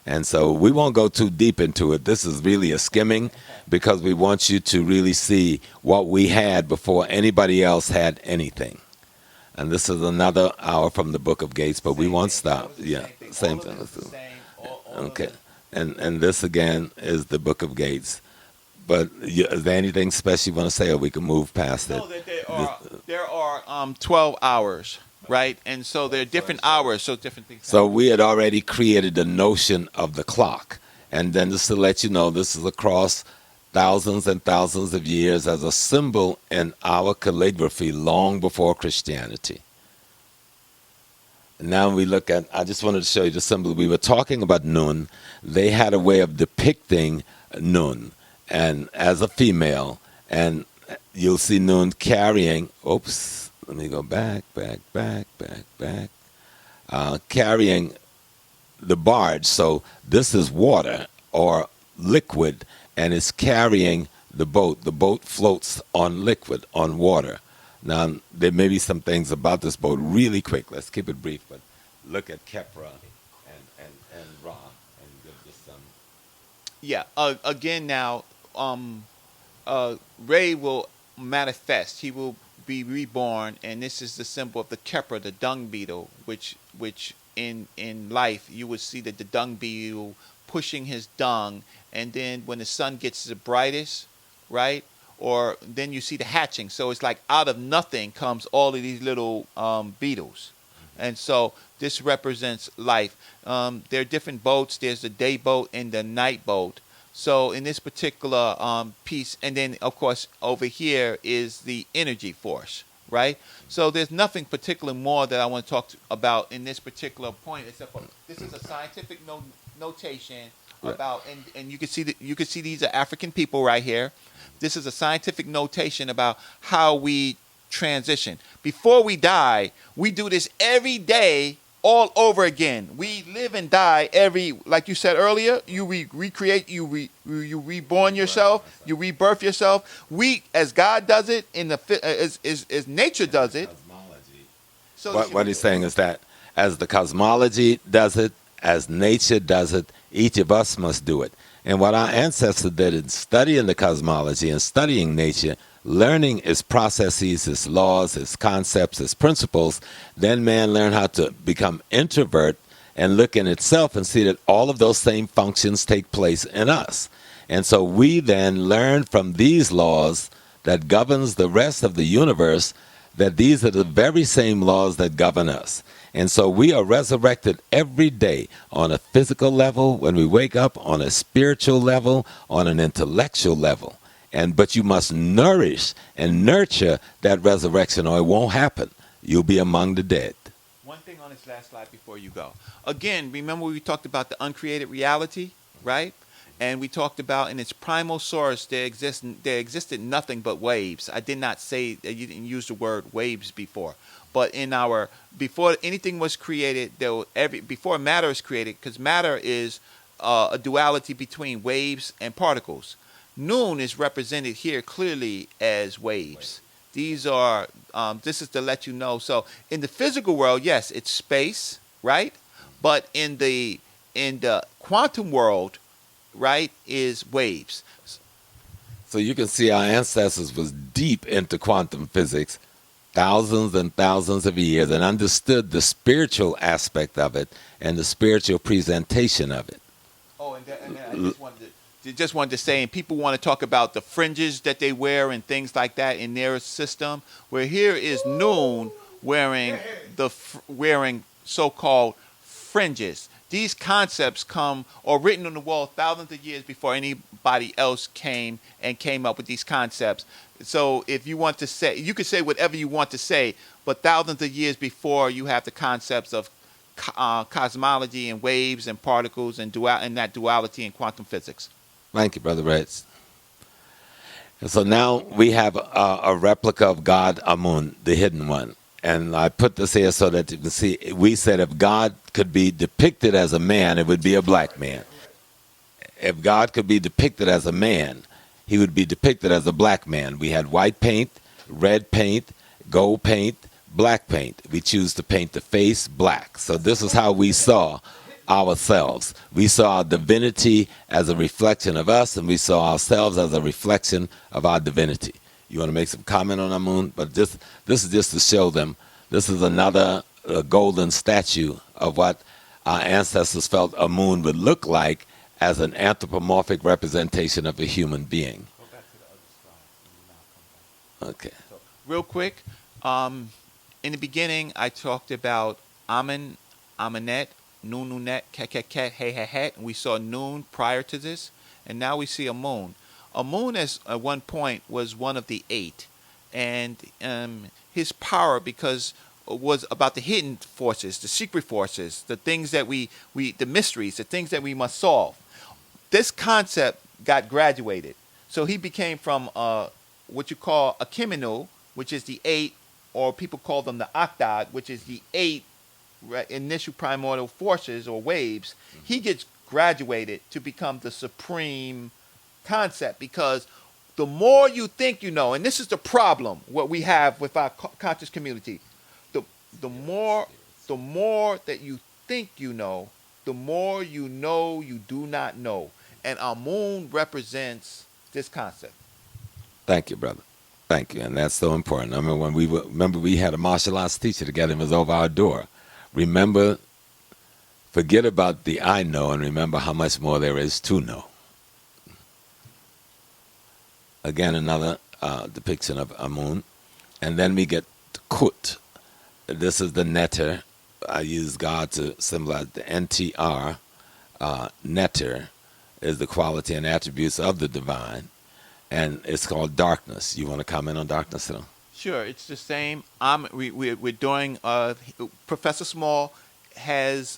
Speaker 1: And so we won't go too deep into it. This is really a skimming because we want you to really see what we had before anybody else had anything. And this is another hour from the Book of Gates, but we won't stop. Yeah, same thing. Okay. And this again is the Book of Gates. But is there anything special you want to say, or we can move past it?
Speaker 3: No, there are 12 hours, right? And so there are different hours, so different things.
Speaker 1: So we had already created the notion of the clock. And then just to let you know, this is across thousands and thousands of years as a symbol in our calligraphy long before Christianity. Now we look at, I just wanted to show you the symbol. We were talking about Nun. They had a way of depicting Nun and as a female, and you'll see Nun carrying, oops, let me go back, carrying the barge. So this is water or liquid, and it's carrying the boat. The boat floats on liquid, on water. Now, there may be some things about this boat really quick. Let's keep it brief, but look at Kepra and Ra and give this some.
Speaker 3: Yeah, again now, Ray will manifest. He will be reborn, and this is the symbol of the Kepra, the dung beetle, which in life you would see that the dung beetle pushing his dung, and then when the sun gets the brightest, right? Or then you see the hatching. So it's like out of nothing comes all of these little beetles. And so this represents life. There are different boats. There's the day boat and the night boat. So in this particular piece, and then of course over here is the energy force, right? So there's nothing particular more that I want to talk about in this particular point, except for this is a scientific notation about, and you can see that you can see these are African people right here. This is a scientific notation about how we transition. Before we die, we do this every day all over again. We live and die like you said earlier, you recreate, you reborn yourself, you rebirth yourself. We, as God does it, as nature does it.
Speaker 1: So what he's saying is that as the cosmology does it, as nature does it, each of us must do it. And what our ancestors did in studying the cosmology and studying nature, learning its processes, its laws, its concepts, its principles, then man learned how to become introvert and look in itself and see that all of those same functions take place in us. And so we then learn from these laws that governs the rest of the universe that these are the very same laws that govern us. And so we are resurrected every day on a physical level, when we wake up, on a spiritual level, on an intellectual level. But you must nourish and nurture that resurrection or it won't happen. You'll be among the dead.
Speaker 3: One thing on this last slide before you go. Again, remember we talked about the uncreated reality, right? And we talked about in its primal source there existed nothing but waves. I did not say that you didn't use the word waves before. But before anything was created, before matter is created, because matter is a duality between waves and particles. Noon is represented here clearly as waves. These are, this is to let you know. So in the physical world, yes, it's space, right? But in the quantum world, right, is waves.
Speaker 1: So you can see our ancestors was deep into quantum physics, thousands and thousands of years, and understood the spiritual aspect of it and the spiritual presentation of it.
Speaker 3: Oh, and I just wanted to say, and people want to talk about the fringes that they wear and things like that in their system, where here is Noon wearing so-called fringes. These concepts come or written on the wall thousands of years before anybody else came up with these concepts. So if you want to say, you could say whatever you want to say, but thousands of years before you have the concepts of cosmology and waves and particles and that duality in quantum physics.
Speaker 1: Thank you, Brother Reds. And so now we have a replica of God Amun, the hidden one. And I put this here so that you can see, we said if God could be depicted as a man, it would be a black man. if God could be depicted as a man, he would be depicted as a black man. We had white paint, red paint, gold paint, black paint. We choose to paint the face black. So this is how we saw ourselves. We saw our divinity as a reflection of us, and we saw ourselves as a reflection of our divinity. You want to make some comment on Amun? But this is just to show them. This is another golden statue of what our ancestors felt Amun would look like as an anthropomorphic representation of a human being.
Speaker 3: Go back to the other slide.
Speaker 1: Okay.
Speaker 3: So, real quick, in the beginning, I talked about Amun, Amunet, Nun, Nunet, Ket, Hey, Het. And we saw Nun prior to this, and now we see Amun. Amun, at one point, was one of the 8, and his power, because was about the hidden forces, the secret forces, the things that we the mysteries, the things that we must solve. This concept got graduated. So he became from what you call a Kiminu, which is the 8, or people call them the Octad, which is the 8 initial primordial forces or waves. He gets graduated to become the supreme concept, because the more you think you know, and this is the problem what we have with our conscious community, the more that you think you know, the more you know you do not know. And Amun represents this concept.
Speaker 1: Thank you, brother. Thank you, and that's so important. I mean, when we had a martial arts teacher together, it was over our door. Remember, forget about the I know, and remember how much more there is to know. Again, another depiction of Amun. And then we get Kut. This is the netter. I use God to symbolize the NTR. Netter is the quality and attributes of the divine. And it's called darkness. You want to comment on darkness, though?
Speaker 3: Sure, it's the same. We're doing, Professor Small has,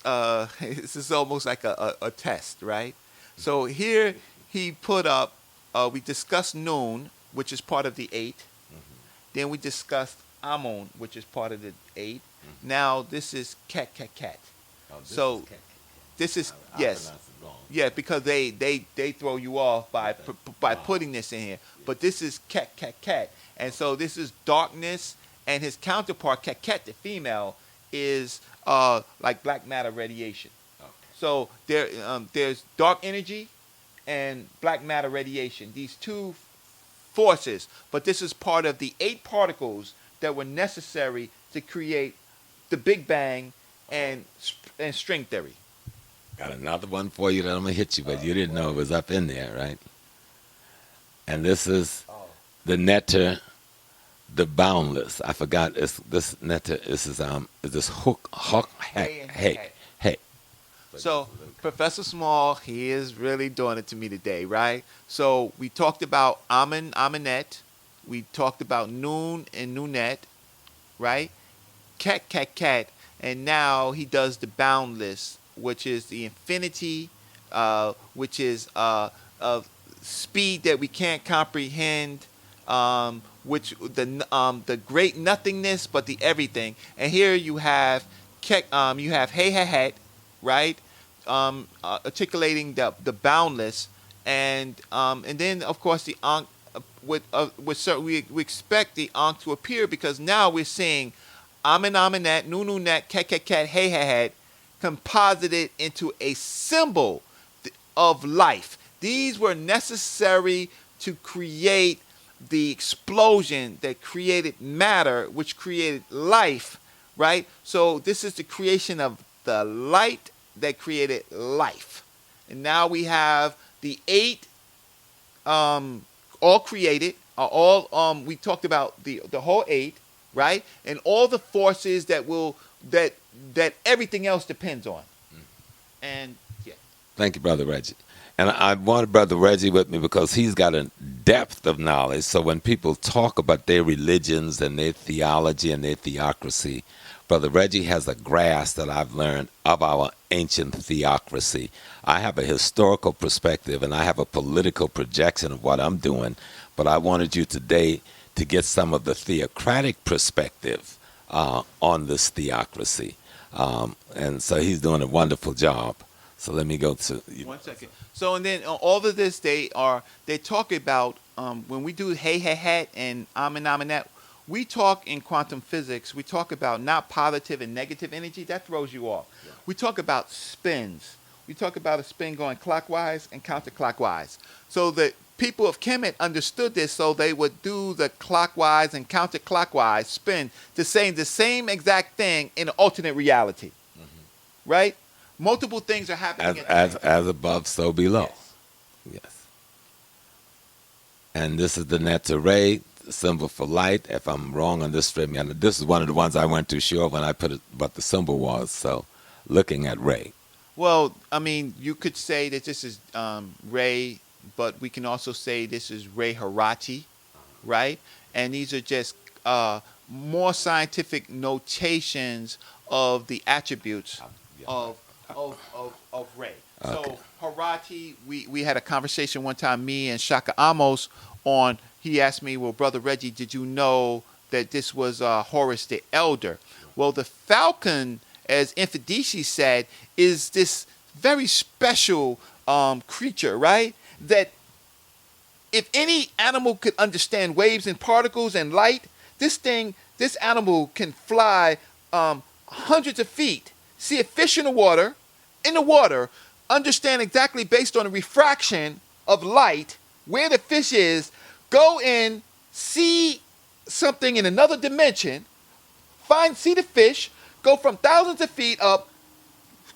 Speaker 3: this is almost like a test, right? So here he put up, we discussed Nun, which is part of the 8. Mm-hmm. Then we discussed Amun, which is part of the 8. Mm-hmm. Now this is Ket.
Speaker 1: Oh,
Speaker 3: so this is, yes. Yeah, because they throw you off by putting this in here. But this is Ket. And so this is darkness, and his counterpart, Ket, the female, is like black matter radiation. Okay. So there's dark energy and black matter radiation, these two forces. But this is part of the 8 particles that were necessary to create the Big Bang and string theory.
Speaker 1: Got another one for you that I'm going to hit you, but you didn't know it was up in there, right? And this is the netter, the boundless. I forgot this netter. This is hook, hey.
Speaker 3: So Professor Small, he is really doing it to me today, right? So we talked about Amun, Amunet. We talked about Nun and Nunet, right? Ket. And now he does the boundless, which is the infinity, which is speed that we can't comprehend, which the great nothingness, but the everything. And here you have Hey Het, right? Articulating the boundless, and then of course the Ankh. We expect the Ankh to appear, because now we're seeing Amun, Amunet, Nun, Nunet, Ket, Hey Het, composited into a symbol of life. These were necessary to create the explosion that created matter, which created life, right? So this is the creation of the light that created life. And now we have the 8 all created, we talked about the whole 8, right? And all the forces that everything else depends on. And yeah.
Speaker 1: Thank you, Brother Reggie. And I wanted Brother Reggie with me because he's got a depth of knowledge. So when people talk about their religions and their theology and their theocracy, Brother Reggie has a grasp that I've learned of our ancient theocracy. I have a historical perspective and I have a political projection of what I'm doing, but I wanted you today to get some of the theocratic perspective on this theocracy. And so he's doing a wonderful job. So let me go to
Speaker 3: 1 second. So and then all of this they talk about when we do hey hey hey and and that, we talk in quantum physics. We talk about not positive and negative energy that throws you off. Yeah. We talk about spins. We talk about a spin going clockwise and counterclockwise. So the people of Kemet understood this, so they would do the clockwise and counterclockwise spin to say the same exact thing in an alternate reality, right? Multiple things are happening
Speaker 1: as above, so below.
Speaker 3: Yes.
Speaker 1: Yes. And this is the Netere, the symbol for light. If I'm wrong on this, straight me out. This is one of the ones I weren't too sure when I put it, what the symbol was. So, looking at Ray.
Speaker 3: Well, I mean, you could say that this is Ray, but we can also say this is Ray Harati, right? And these are just more scientific notations of the attributes of Ray.
Speaker 1: Okay.
Speaker 3: So Harati, we had a conversation one time, me and Shaka Amos, on, he asked me, well, Brother Reggie, did you know that this was Horus the Elder? Well, the falcon, as Infidisi said, is this very special creature, right? That if any animal could understand waves and particles and light, this animal can fly hundreds of feet, see a fish in the water, understand exactly based on the refraction of light where the fish is, go in, see something in another dimension, see the fish, go from thousands of feet up,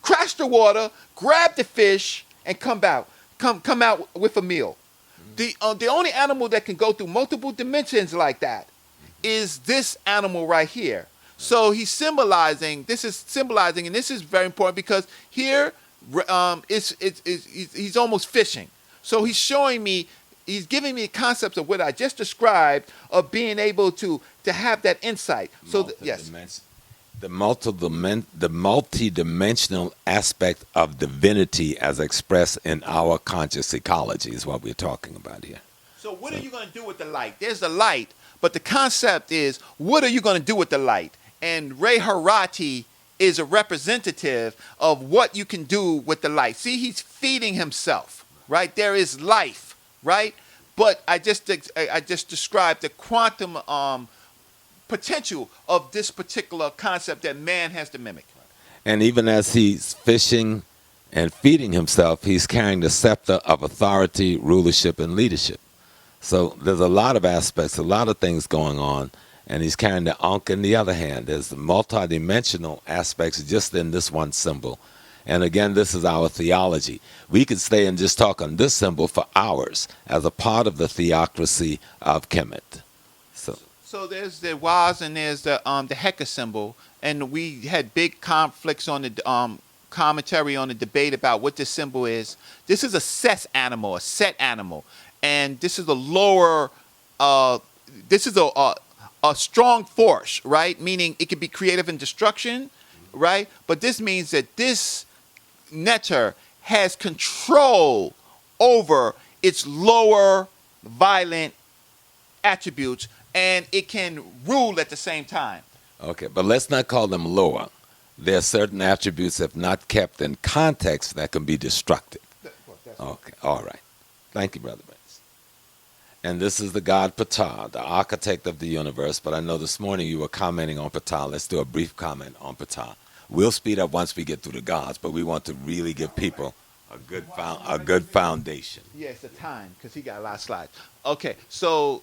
Speaker 3: crash the water, grab the fish, and come out with a meal. The only animal that can go through multiple dimensions like that is this animal right here. So he's symbolizing, and this is very important because here he's almost fishing. So he's showing me, he's giving me concepts of what I just described, of being able to have that insight. So yes.
Speaker 1: The multi-dimensional aspect of divinity as expressed in our conscious ecology is what we're talking about here.
Speaker 3: So what are you going to do with the light? There's the light, but the concept is, what are you going to do with the light? And Ray Harati is a representative of what you can do with the light. See, he's feeding himself, right? There is life, right? But I just described the quantum potential of this particular concept that man has to mimic.
Speaker 1: And even as he's fishing and feeding himself, he's carrying the scepter of authority, rulership, and leadership. So there's a lot of aspects, a lot of things going on, and he's carrying the Ankh in the other hand. There's the multidimensional aspects just in this one symbol. And again, this is our theology. We could stay and just talk on this symbol for hours as a part of the theocracy of Kemet.
Speaker 3: So there's the Waz and there's the Heka symbol, and we had big conflicts on the commentary on the debate about what this symbol is. This is a set animal, and this is a lower. This is a strong force, right? Meaning it can be creative in destruction, right? But this means that this netter has control over its lower violent attributes, and it can rule at the same time.
Speaker 1: Okay, but let's not call them lower. There are certain attributes, if not kept in context, that can be destructive. Okay, all right. Thank you, Brother Bates. And this is the god Ptah, the architect of the universe, but I know this morning you were commenting on Ptah. Let's do a brief comment on Ptah. We'll speed up once we get through the gods, but we want to really give people a good foundation.
Speaker 3: Yeah, it's the time, because he got a lot of slides. Okay, so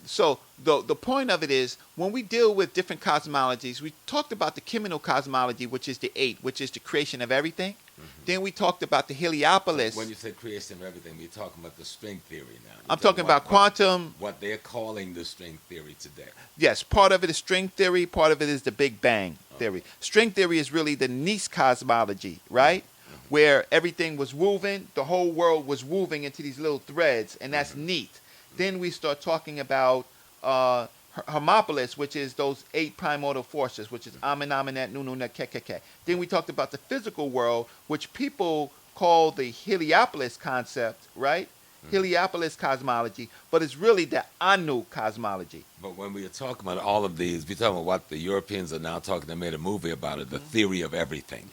Speaker 3: so the point of it is, when we deal with different cosmologies, we talked about the Cheminal cosmology, which is the 8, which is the creation of everything. Mm-hmm. Then we talked about the Heliopolis.
Speaker 1: When you say creation of everything, we're talking about the string theory now.
Speaker 3: I'm talking about quantum.
Speaker 1: What they're calling the string theory today.
Speaker 3: Yes, part of it is string theory, part of it is the Big Bang theory. String theory is really the Nice cosmology, right? Mm-hmm. Where everything was woven, the whole world was woven into these little threads, and that's neat. Then we start talking about Hermopolis, which is those 8 primordial forces, which is Amen, Amenet, Nununet, Kekeke. Then we talked about the physical world, which people call the Heliopolis concept, right? Heliopolis cosmology, but it's really the Anu cosmology.
Speaker 1: But when we are talking about all of these, we're talking about what the Europeans are now talking. They made a movie about it, the theory of everything.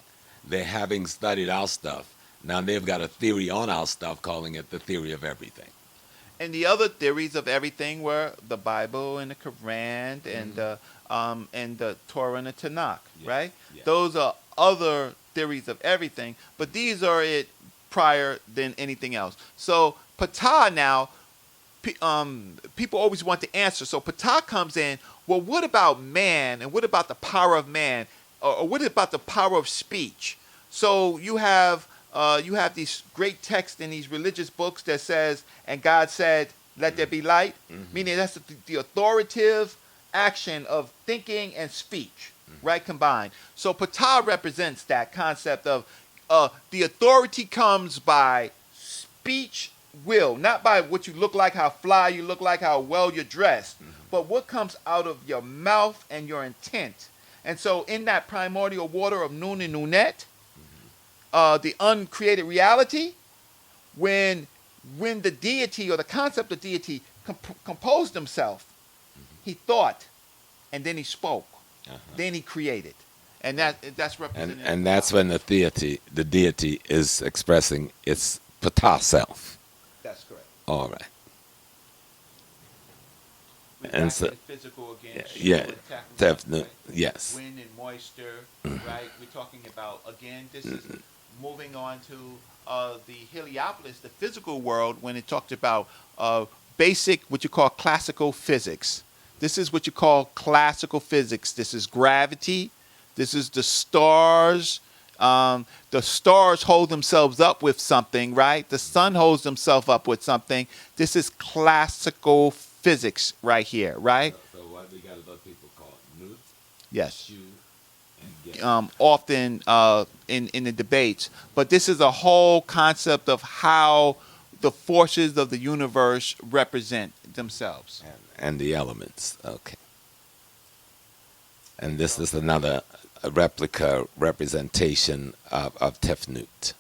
Speaker 1: They having studied our stuff. Now they've got a theory on our stuff, calling it the theory of everything.
Speaker 3: And the other theories of everything were the Bible and the Quran and the Torah and the Tanakh,
Speaker 1: Yes,
Speaker 3: right?
Speaker 1: yes.
Speaker 3: Those are other theories of everything, but these are it prior than anything else. So Ptah now, people always want the answer. So Ptah comes in. Well, what about man, and what about the power of man, or what about the power of speech? So you have these great texts in these religious books that says, and God said, "Let there be light," meaning that's the authoritative action of thinking and speech, right, combined. So Ptah represents that concept of the authority comes by speech, will, not by what you look like, how fly you look like, how well you're dressed, but what comes out of your mouth and your intent. And so in that primordial water of Nun and Nunet, the uncreated reality, when the deity or the concept of deity composed himself, he thought, and then he spoke, then he created, and that's represented.
Speaker 1: And that's when the deity is expressing its Ptah self.
Speaker 3: That's correct.
Speaker 1: All right.
Speaker 3: We're
Speaker 1: And
Speaker 3: back
Speaker 1: so-
Speaker 3: in the physical again.
Speaker 1: Yeah,
Speaker 3: Sure, attacking
Speaker 1: definitely.
Speaker 3: right?
Speaker 1: Yes.
Speaker 3: Wind and moisture, right? We're talking about, again, this is moving on to the Heliopolis, the physical world, when it talked about basic, what you call classical physics. This is what you call classical physics. This is gravity. This is the stars. The stars hold themselves up with something, right? The sun holds himself up with something. This is classical physics right here, right?
Speaker 1: So what we got about people call Newt,
Speaker 3: Yes.
Speaker 1: Shu, and Geb.
Speaker 3: Often in the debates. But this is a whole concept of how the forces of the universe represent themselves.
Speaker 1: And the elements. Okay. And this is another representation of Tefnut.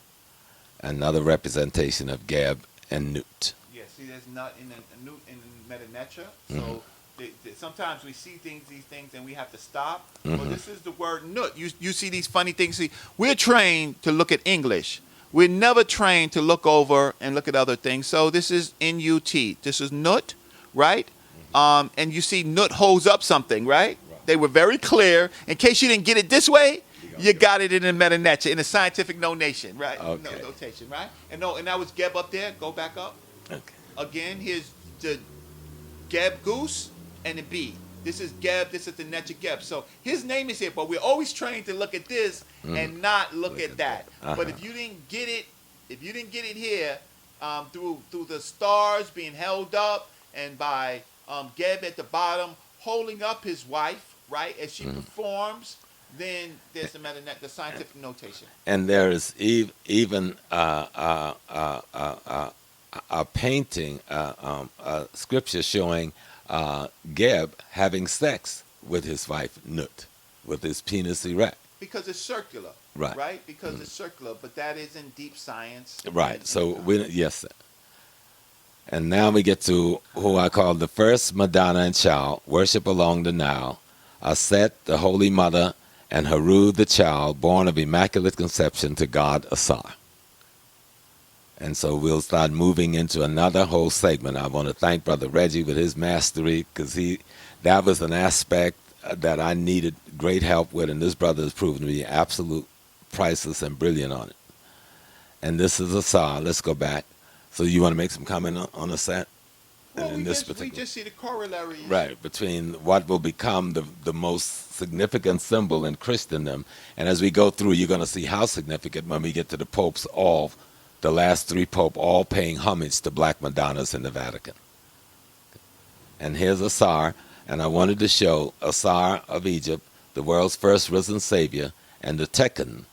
Speaker 1: Another representation of Geb and Nut.
Speaker 3: Yeah, see, there's not in Meta Netra. So sometimes we see these things, and we have to stop. Well, this is the word nut. You see these funny things. See, we're trained to look at English. We're never trained to look over and look at other things. So this is N-U-T. This is nut, right? And you see nut holds up something, right? They were very clear. In case you didn't get it this way, you got it in the Meta Netra, in the scientific notation, right?
Speaker 1: Okay.
Speaker 3: Notation, right? And that was Geb up there. Go back up.
Speaker 1: Okay.
Speaker 3: Again, here's the Geb goose and the bee. This is Geb, this is the Netra Geb. So his name is here, but we're always trained to look at this and not look at that. But if you didn't get it, here through the stars being held up and by Geb at the bottom holding up his wife, right, as she performs, then there's the scientific notation.
Speaker 1: And there is even a painting, a scripture showing Geb having sex with his wife Nut, with his penis erect.
Speaker 3: Because it's circular,
Speaker 1: Right.
Speaker 3: Because it's circular, but that is in deep science.
Speaker 1: Right. So yes, sir. And now we get to who I call the first Madonna and child, worship along the Nile, Aset, the Holy Mother, and Haru, the child, born of Immaculate Conception to God Asar. And so we'll start moving into another whole segment. I want to thank Brother Reggie with his mastery, because that was an aspect that I needed great help with, and this brother has proven to be absolute priceless and brilliant on it. And this is Asar. Let's go back. So you want to make some comment on the set?
Speaker 3: Well,
Speaker 1: And
Speaker 3: we
Speaker 1: in this
Speaker 3: just
Speaker 1: particular,
Speaker 3: see the corollary.
Speaker 1: right, between what will become the most significant symbol in Christendom. And as we go through, you're going to see how significant when we get to the popes, the last three pope, all paying homage to Black Madonnas in the Vatican. And here's Asar, and I wanted to show Asar of Egypt, the world's first risen savior, and the Tekken,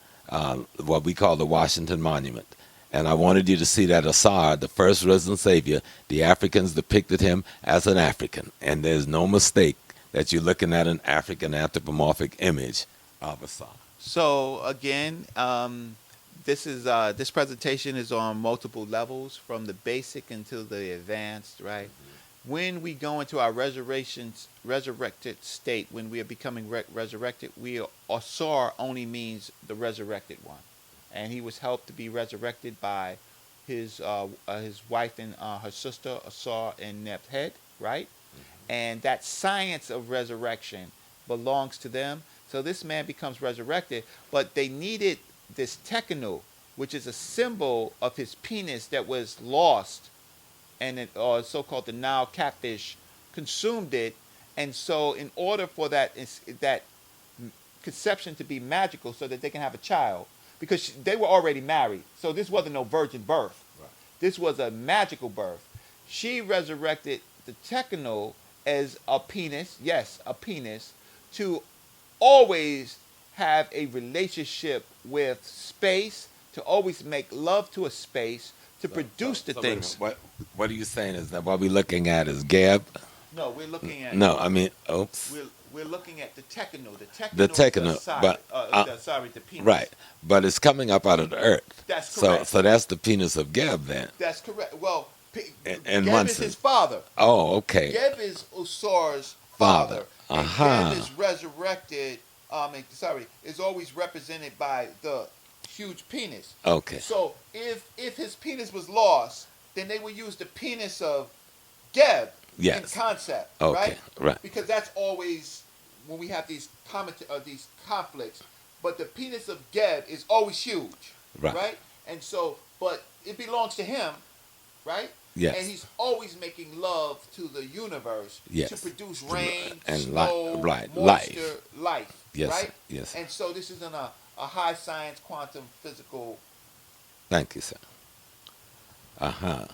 Speaker 1: what we call the Washington Monument. And I wanted you to see that Asar, the first risen savior, the Africans depicted him as an African. And there's no mistake that you're looking at an African anthropomorphic image of Asar.
Speaker 3: So again, this presentation is on multiple levels, from the basic until the advanced, right? when we go into our resurrected state, when we are becoming resurrected, Asar only means the resurrected one, and he was helped to be resurrected by his wife and her sister Asar and Nephhed, right? And that science of resurrection belongs to them. So this man becomes resurrected, but they needed this tekenu, which is a symbol of his penis that was lost, and it, or so-called the Nile catfish consumed it. And so in order for that conception to be magical so that they can have a child, because they were already married, so this wasn't no virgin birth. Right. This was a magical birth. She resurrected the tekenu as a penis, yes, a penis, to always have a relationship with space, to always make love to a space, to produce the things.
Speaker 1: What are you saying is that what we're looking at is Geb?
Speaker 3: No, we're looking at.
Speaker 1: No, I mean, oops.
Speaker 3: We're looking at the tekenu.
Speaker 1: The tekenu, but
Speaker 3: the penis.
Speaker 1: Right, but it's coming up out of the earth.
Speaker 3: That's correct.
Speaker 1: So that's the penis of Geb then.
Speaker 3: That's correct. Well,
Speaker 1: and
Speaker 3: Geb is his father.
Speaker 1: Oh, okay.
Speaker 3: Geb is Asar's father.
Speaker 1: Uh-huh.
Speaker 3: Geb is resurrected. Is always represented by the huge penis.
Speaker 1: Okay.
Speaker 3: So if his penis was lost, then they would use the penis of Geb in concept,
Speaker 1: okay. Right?
Speaker 3: Because that's always when we have these conflicts. But the penis of Geb is always huge, right? And so, but it belongs to him, right?
Speaker 1: Yes.
Speaker 3: And he's always making love to the universe to produce rain,
Speaker 1: and
Speaker 3: snow,
Speaker 1: moisture,
Speaker 3: life.
Speaker 1: Yes.
Speaker 3: Right?
Speaker 1: Yes.
Speaker 3: And so this is in a high science, quantum, physical.
Speaker 1: Thank you, sir. Uh-huh.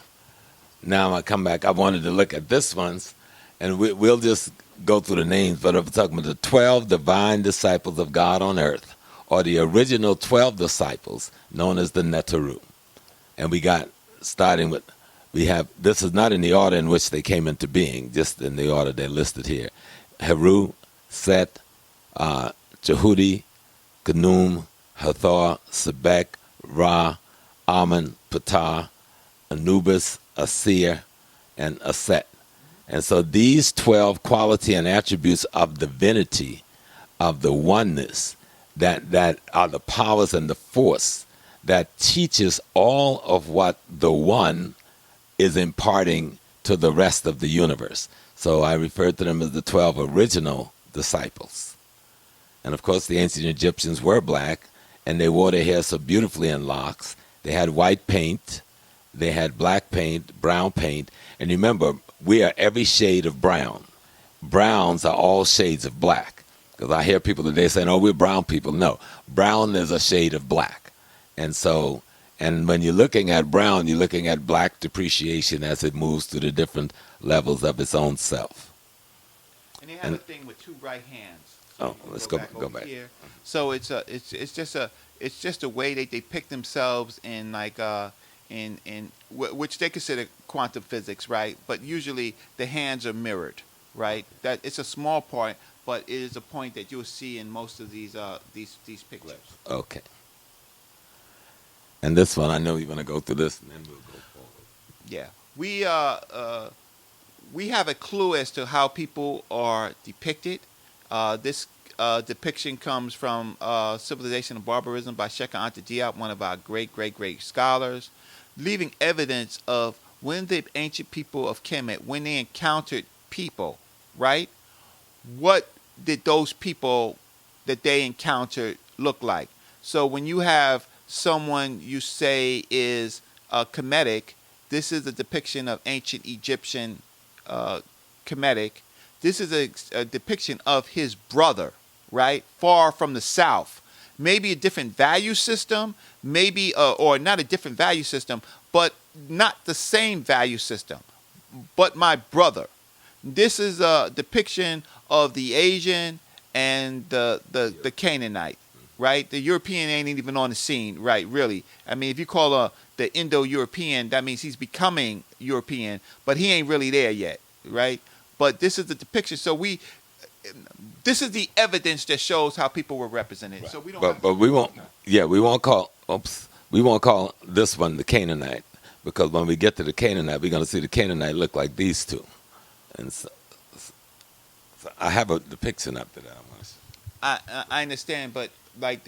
Speaker 1: Now I'm going to come back. I wanted to look at this one's, and we'll just go through the names, but I'm talking about the 12 divine disciples of God on earth, or the original 12 disciples, known as the Netaru. And we got, starting with, this is not in the order in which they came into being, just in the order they're listed here. Heru, Set, Jehudi, Ganum, Hathor, Sebek, Ra, Ammon, Ptah, Anubis, Asir, and Aset. And so these 12 quality and attributes of divinity, of the oneness, that are the powers and the force that teaches all of what the one is imparting to the rest of the universe. So I refer to them as the 12 original disciples. And of course, the ancient Egyptians were black, and they wore their hair so beautifully in locks. They had white paint, they had black paint, brown paint. And remember, we are every shade of brown. Browns are all shades of black. Because I hear people today saying, oh, we're brown people. No, brown is a shade of black. And so, and when you're looking at brown, you're looking at black depreciation as it moves through the different levels of its own self.
Speaker 3: And they have a thing with two right hands.
Speaker 1: So let's go back.
Speaker 3: Here. So it's just a way they depict themselves in which they consider quantum physics, right? But usually the hands are mirrored, right? That it's a small point, but it is a point that you'll see in most of these pictures.
Speaker 1: Okay. And this one, I know you're going to go through this, and then we'll go forward.
Speaker 3: Yeah, we have a clue as to how people are depicted. This depiction comes from Civilization and Barbarism by Sheikh Anta Diop, one of our great scholars, leaving evidence of when the ancient people of Kemet, when they encountered people, right? What did those people that they encountered look like? So when you have someone you say is Kemetic, this is a depiction of ancient Egyptian Kemetic. This is a depiction of his brother, right? Far from the south. Maybe a different value system, maybe, or not a different value system, but not the same value system, but my brother. This is a depiction of the Asian and the Canaanite, right? The European ain't even on the scene, right, really. I mean, if you call the Indo-European, that means he's becoming European, but he ain't really there yet, right? But this is the depiction. So this is the evidence that shows how people were represented. Right. So we don't. But
Speaker 1: we won't. Yeah, we won't call. We won't call this one the Canaanite, because when we get to the Canaanite, we're going to see the Canaanite look like these two. And so I have a depiction up to that. I want to.
Speaker 3: I understand, but like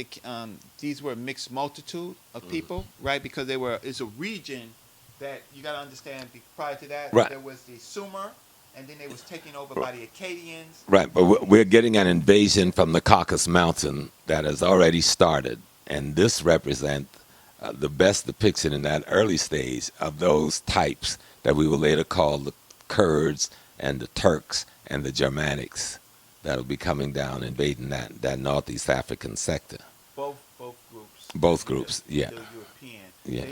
Speaker 3: these were a mixed multitude of people, right? Because it's a region that you got to understand. Prior to that,
Speaker 1: Right.
Speaker 3: there was the Sumer, and then they was taken over by the Akkadians.
Speaker 1: Right, but we're getting an invasion from the Caucasus Mountain that has already started, and this represents the best depiction in that early stage of those types that we will later call the Kurds and the Turks and the Germanics that'll be coming down, invading that Northeast African sector.
Speaker 3: Both groups.
Speaker 1: Both groups, yeah.
Speaker 3: Still European.
Speaker 1: Yeah.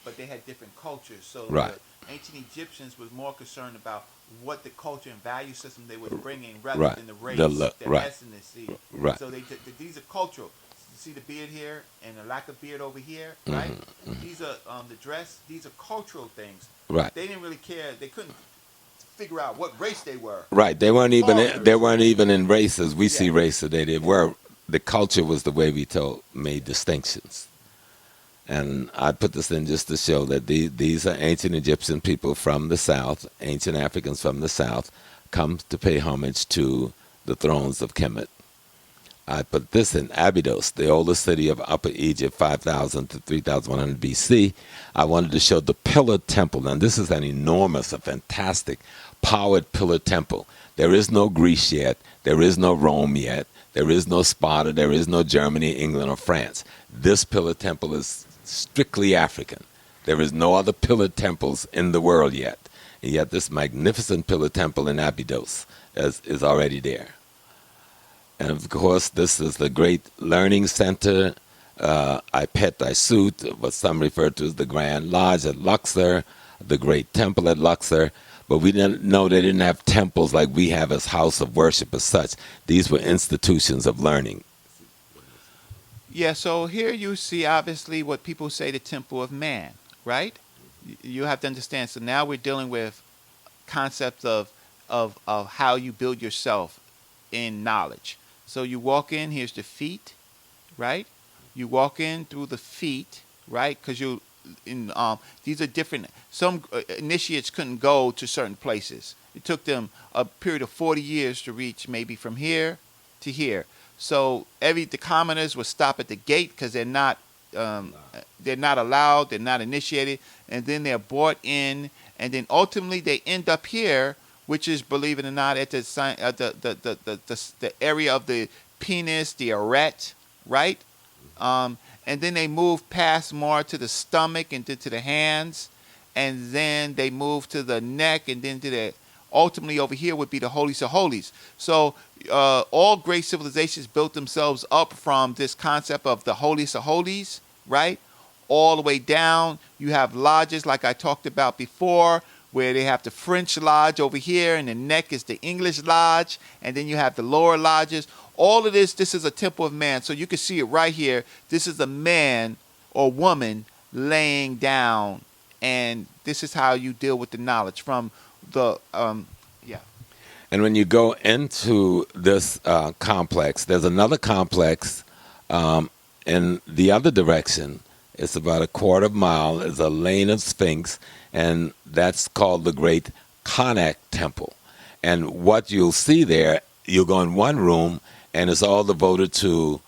Speaker 3: But they had different cultures. So
Speaker 1: Right.
Speaker 3: the ancient Egyptians was more concerned about what the culture and value system they were bringing rather
Speaker 1: Right.
Speaker 3: than the race,
Speaker 1: Right.
Speaker 3: ethnicity.
Speaker 1: Right.
Speaker 3: So these are cultural. You see the beard here and the lack of beard over here, right? These are the dress. These are cultural things.
Speaker 1: Right.
Speaker 3: They didn't really care. They couldn't figure out what race they were.
Speaker 1: Right. They weren't even
Speaker 3: Foreigners.
Speaker 1: they weren't even in races. We see
Speaker 3: Yeah.
Speaker 1: race today. They were the culture was the way we made distinctions. And I put this in just to show that these are ancient Egyptian people from the south, ancient Africans from the south, come to pay homage to the thrones of Kemet. I put this in Abydos, the oldest city of Upper Egypt, 5,000 to 3,100 BC. I wanted to show the pillar temple. Now, this is an enormous, a fantastic, powered pillar temple. There is no Greece yet. There is no Rome yet. There is no Sparta. There is no Germany, England, or France. This pillar temple is strictly African. There is no other pillar temples in the world yet. And yet this magnificent pillar temple in Abydos is already there. And of course, this is the great learning center, Ipet Isut, what some refer to as the Grand Lodge at Luxor, the great temple at Luxor. But we didn't know they didn't have temples like we have as house of worship as such. These were institutions of learning.
Speaker 3: Yeah, so here you see obviously what people say the temple of man, right? You have to understand. So now we're dealing with concepts of how you build yourself in knowledge. So you walk in, here's the feet, right? You walk in through the feet, right? Because these are different. Some initiates couldn't go to certain places. It took them a period of 40 years to reach maybe from here to here. So the commoners would stop at the gate because they're not allowed, they're not initiated, and then they're brought in, and then ultimately they end up here, which is, believe it or not, at the area of the penis, the arete, right? And then they move past more to the stomach and then to the hands, and then they move to the neck, and then to the ultimately over here would be the holies of holies. So all great civilizations built themselves up from this concept of the holies of holies, right? All the way down, you have lodges like I talked about before, where they have the French lodge over here, and the neck is the English lodge, and then you have the lower lodges. All of this is a temple of man. So you can see it right here. This is a man or woman laying down, and this is how you deal with the knowledge from the,
Speaker 1: And when you go into this complex, there's another complex in the other direction. It's about a quarter of a mile. It's a lane of Sphinx, and that's called the Great Karnak Temple. And what you'll see there, you'll go in one room, and it's all devoted to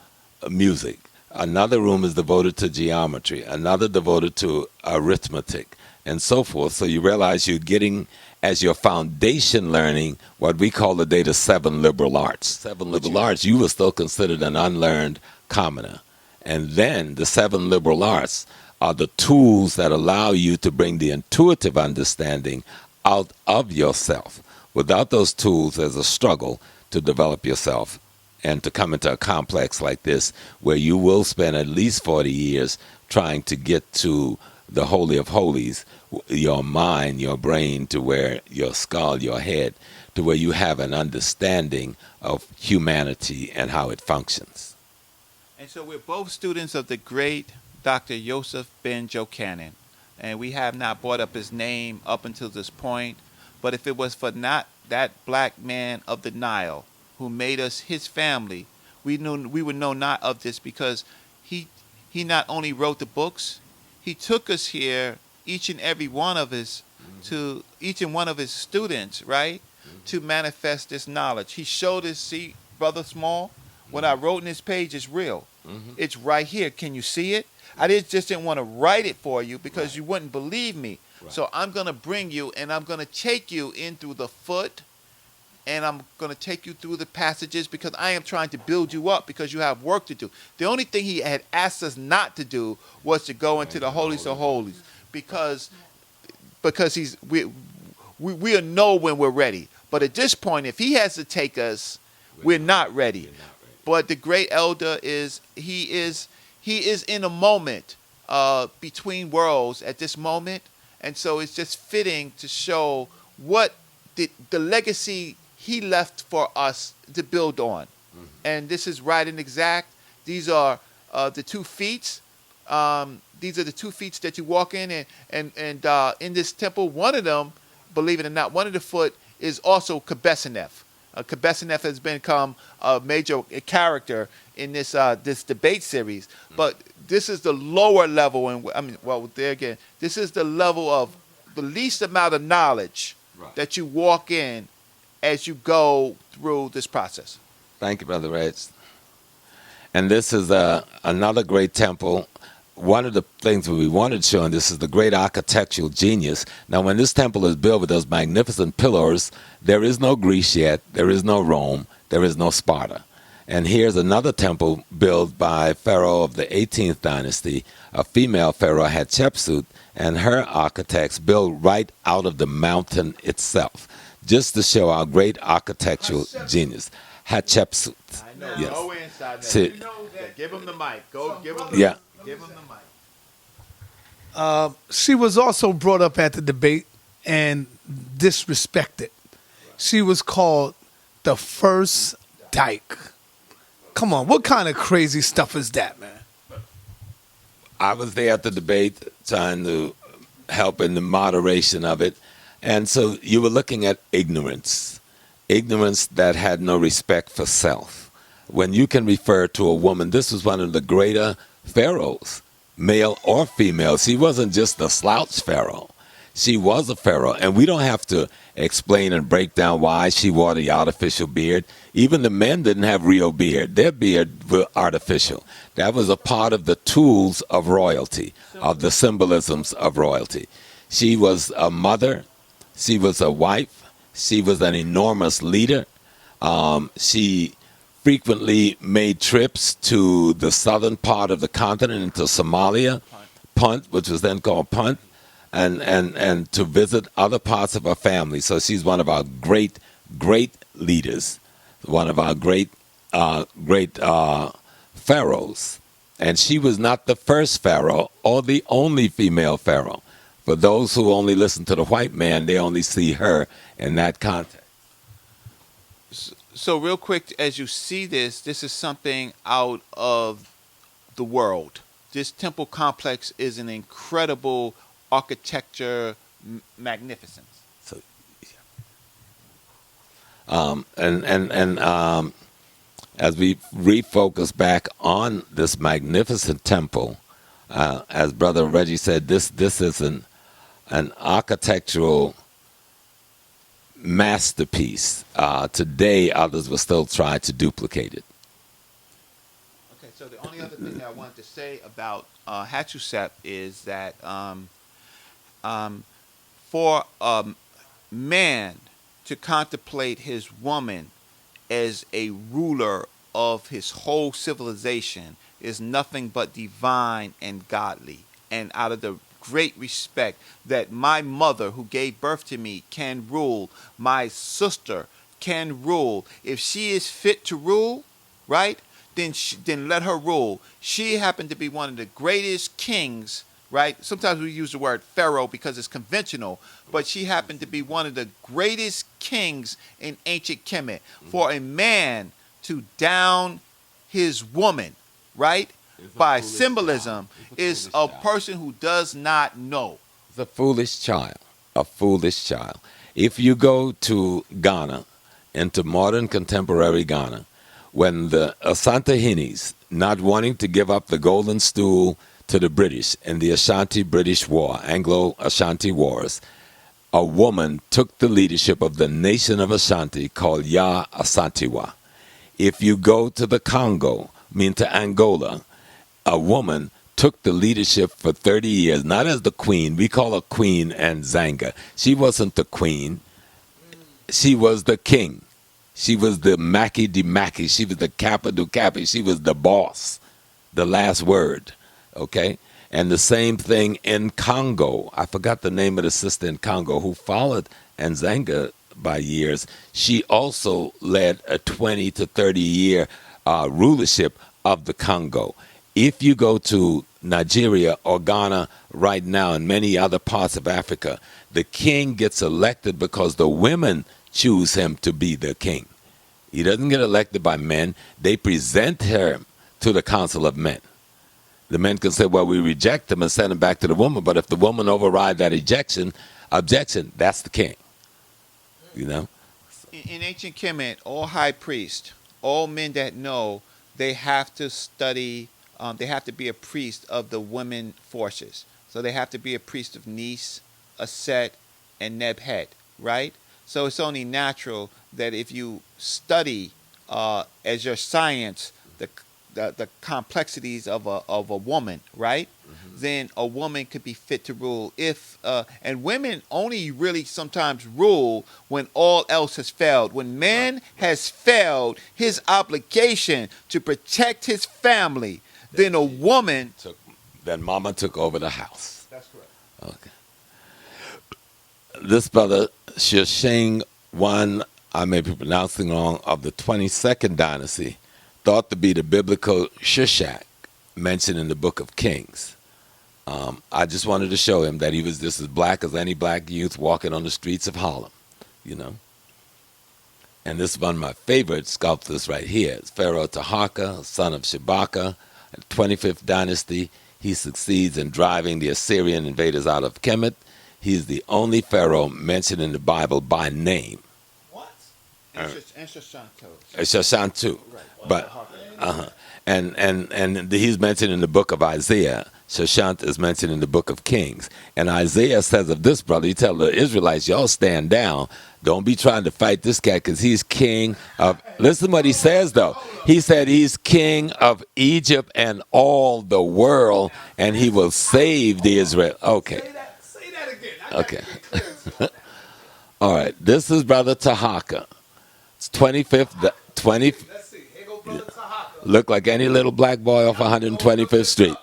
Speaker 1: music. Another room is devoted to geometry. Another devoted to arithmetic, and so forth. So you realize you're getting, as your foundation learning, what we call today the 7 liberal arts. 7 liberal arts, you were still considered an unlearned commoner. And then the 7 liberal arts are the tools that allow you to bring the intuitive understanding out of yourself. Without those tools, there's a struggle to develop yourself and to come into a complex like this where you will spend at least 40 years trying to get to the Holy of Holies, your mind, your brain, to where your skull, your head, to where you have an understanding of humanity and how it functions.
Speaker 3: And so we're both students of the great Dr. Yosef Ben Jochanan, and we have not brought up his name up until this point. But if it was for not that black man of the Nile who made us his family, we would know not of this, because he not only wrote the books, he took us here, each and every one of us, to each and one of his students, right? to manifest this knowledge. He showed us, see, Brother Small, what I wrote in this page is real. It's right here. Can you see it? I just didn't want to write it for you because you wouldn't believe me. So I'm going to bring you, and I'm going to take you in through the foot, and I'm going to take you through the passages because I am trying to build you up because you have work to do. The only thing he had asked us not to do was to go into the holies of holies because we know when we're ready. But at this point, if he has to take us, we're not ready. But the great elder he is in a moment between worlds at this moment. And so it's just fitting to show what the legacy he left for us to build on. And this is right and exact. These are the 2 feet. These are the 2 feet that you walk in. And in this temple, one of them, believe it or not, one of the foot is also Kabesaneth. Kabesaneth has become a major character in this debate series. But this is the lower level, and there again, this is the level of the least amount of knowledge that you walk in as you go through this process.
Speaker 1: Thank you, Brother Reg. And this is another great temple. One of the things that we wanted to show, and this is the great architectural genius. Now, when this temple is built with those magnificent pillars, there is no Greece yet, there is no Rome, there is no Sparta. And here's another temple built by Pharaoh of the 18th dynasty, a female Pharaoh, Hatshepsut, and her architects built right out of the mountain itself, just to show our great architectural genius. Hatshepsut.
Speaker 3: I know.
Speaker 1: Yes.
Speaker 3: Go inside there.
Speaker 1: See,
Speaker 3: Give him the mic. Give him the mic.
Speaker 2: She was also brought up at the debate and disrespected. She was called the first dyke. Come on, what kind of crazy stuff is that, man?
Speaker 1: I was there at the debate trying to help in the moderation of it. And so you were looking at ignorance that had no respect for self. When you can refer to a woman, this was one of the greater pharaohs, male or female. She wasn't just a slouch pharaoh. She was a pharaoh. And we don't have to explain and break down why she wore the artificial beard. Even the men didn't have real beard. Their beard was artificial. That was a part of the tools of royalty, of the symbolisms of royalty. She was a mother. She was a wife. She was an enormous leader. She frequently made trips to the southern part of the continent, into Somalia, Punt, which was then called Punt, and to visit other parts of her family. So she's one of our great leaders, one of our great pharaohs. And she was not the first pharaoh or the only female pharaoh. For those who only listen to the white man, they only see her in that context.
Speaker 3: So real quick, as you see this is something out of the world. This temple complex is an incredible architecture magnificence.
Speaker 1: So, as we refocus back on this magnificent temple, as Brother Reggie said, this is an architectural masterpiece. Today, others will still try to duplicate it.
Speaker 3: Okay, so the only other thing that I wanted to say about Hatshepsut is that for a man to contemplate his woman as a ruler of his whole civilization is nothing but divine and godly. And out of the great respect that my mother who gave birth to me can rule, my sister can rule. If she is fit to rule, right, then let her rule. She happened to be one of the greatest kings, right? Sometimes we use the word pharaoh because it's conventional, but she happened to be one of the greatest kings in ancient Kemet. For a man to down his woman, right, by symbolism, is a person who does not know.
Speaker 1: It's a foolish child. A foolish child. If you go to Ghana, into modern contemporary Ghana, when the Asantehinis, not wanting to give up the golden stool to the British in the Ashanti-British War, Anglo-Ashanti Wars, a woman took the leadership of the nation of Ashanti called Ya Asantewa. If you go to the Congo, to Angola, a woman took the leadership for 30 years, not as the queen. We call her Queen Nzanga. She wasn't the queen. She was the king. She was the Maki di Maki. She was the Kappa du Kappa. She was the boss, the last word, okay? And the same thing in Congo. I forgot the name of the sister in Congo who followed Nzanga by years. She also led a 20 to 30-year rulership of the Congo. If you go to Nigeria or Ghana right now and many other parts of Africa, the king gets elected because the women choose him to be the king. He doesn't get elected by men. They present him to the council of men. The men can say, well, we reject him and send him back to the woman. But if the woman override that objection, that's the king. You know?
Speaker 3: In ancient Kemet, all high priests, all men that know, they have to study, they have to be a priest of the women forces. So they have to be a priest of Nis, Aset, and Nebhet, right? So it's only natural that if you study as your science the complexities of a woman, right? Mm-hmm. Then a woman could be fit to rule. And women only really sometimes rule when all else has failed. When man has failed his obligation to protect his family, then a woman.
Speaker 1: Then mama took over the house.
Speaker 3: That's correct.
Speaker 1: Okay. This brother, Shishing one, I may be pronouncing wrong, of the 22nd dynasty, thought to be the biblical Shishak mentioned in the Book of Kings. I just wanted to show him that he was just as black as any black youth walking on the streets of Harlem, you know. And this is one of my favorite sculptors right here. It's Pharaoh Taharka, son of Shebaka, 25th dynasty. He succeeds in driving the Assyrian invaders out of Kemet. He's the only pharaoh mentioned in the Bible by name.
Speaker 3: What? And Shashantu.
Speaker 1: Shashantu.
Speaker 3: Right.
Speaker 1: But, and he's mentioned in the book of Isaiah. Shashant is mentioned in the book of Kings. And Isaiah says of this brother, he tells the Israelites, y'all stand down. Don't be trying to fight this guy because he's king of, listen to what he says though. He said he's king of Egypt and all the world, and he will save the Israel. Okay.
Speaker 2: Say that again.
Speaker 1: Okay. All right. This is Brother Taharka. It's 25th. 20.
Speaker 2: Let's see. Here go Brother Taharka.
Speaker 1: Look like any little black boy off 125th Street.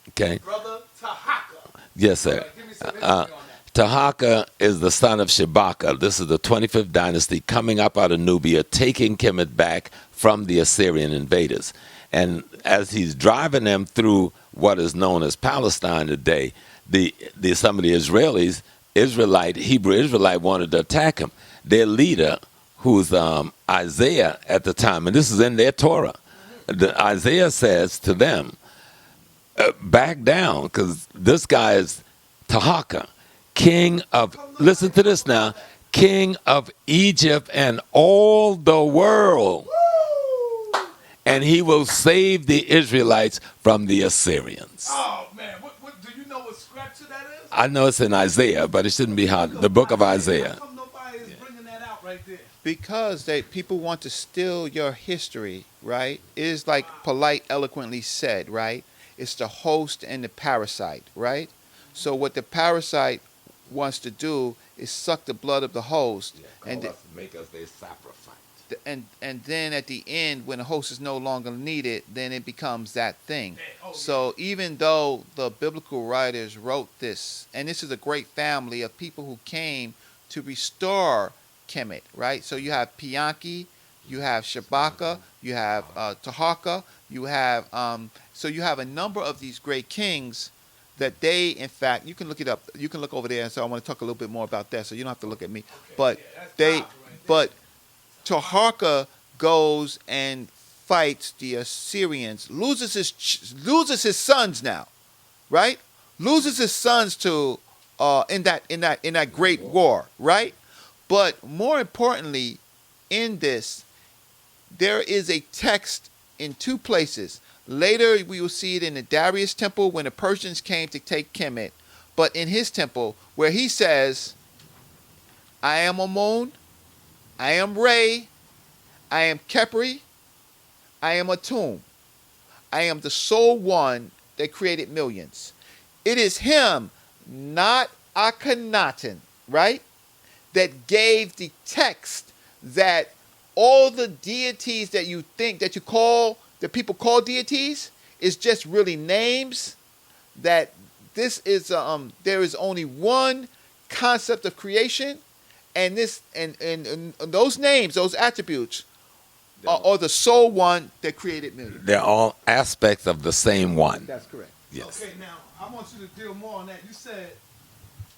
Speaker 1: Okay.
Speaker 2: Brother Taharka.
Speaker 1: Yes, sir.
Speaker 2: Right, give me some history on that.
Speaker 1: Taharka is the son of Shebaka. This is the 25th dynasty coming up out of Nubia, taking Kemet back from the Assyrian invaders. And as he's driving them through what is known as Palestine today, some of the Hebrew Israelite wanted to attack him. Their leader, who's Isaiah at the time, and this is in their Torah, Isaiah says to them, back down, because this guy is Taharka, king of, listen to this now, king of Egypt and all the world. And he will save the Israelites from the Assyrians.
Speaker 2: Oh, man. What do you know what scripture that is?
Speaker 1: I know it's in Isaiah, but it shouldn't be hard. The book of Isaiah.
Speaker 2: How come nobody is bringing that out right there?
Speaker 3: Because people want to steal your history, right? It is like polite, eloquently said, right? It's the host and the parasite, right? So what the parasite wants to do is suck the blood of the host and
Speaker 1: make us their sacrifice.
Speaker 3: And then at the end, when the host is no longer needed, then it becomes that thing. So even though the biblical writers wrote this, and this is a great family of people who came to restore Kemet, right? So you have Pianki, you have Shebaka, you have Taharka, you have so you have a number of these great kings that they, in fact, you can look it up. You can look over there, and so I want to talk a little bit more about that. So you don't have to look at me, but Taharka goes and fights the Assyrians, loses his sons now, right? Loses his sons to in that great war, right? But more importantly, in this, there is a text in two places. Later, we will see it in the Darius temple when the Persians came to take Kemet, but in his temple where he says, I am Amun, I am Re, I am Kepri, I am Atum. I am the sole one that created millions. It is him, not Akhenaten, right? That gave the text that all the deities that you think that you call that people call deities is just really names. That this is there is only one concept of creation, and this and those names, those attributes, are the sole one that created millions.
Speaker 1: They're all aspects of the same one.
Speaker 3: That's correct.
Speaker 1: Yes.
Speaker 2: Okay, now I want you to deal more on that. You said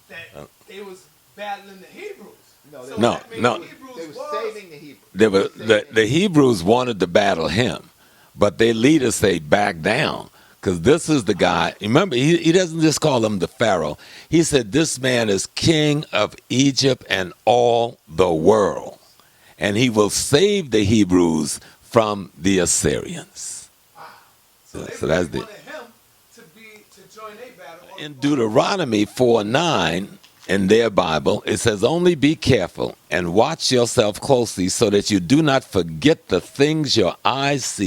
Speaker 2: that they was battling the Hebrews.
Speaker 3: No,
Speaker 2: So
Speaker 1: No,
Speaker 2: that means
Speaker 1: no.
Speaker 2: the Hebrews
Speaker 3: They were
Speaker 2: was-
Speaker 3: saving the Hebrews.
Speaker 1: They were, the Hebrews wanted to battle him, but their leaders say back down. Because this is the guy, remember, he doesn't just call him the Pharaoh. He said, this man is king of Egypt and all the world. And he will save the Hebrews from the Assyrians.
Speaker 2: So they
Speaker 1: So that's
Speaker 2: really
Speaker 1: the.
Speaker 2: wanted him to join their battle.
Speaker 1: In Deuteronomy 4:9 in their Bible, it says, only be careful and watch yourself closely so that you do not forget the things your eyes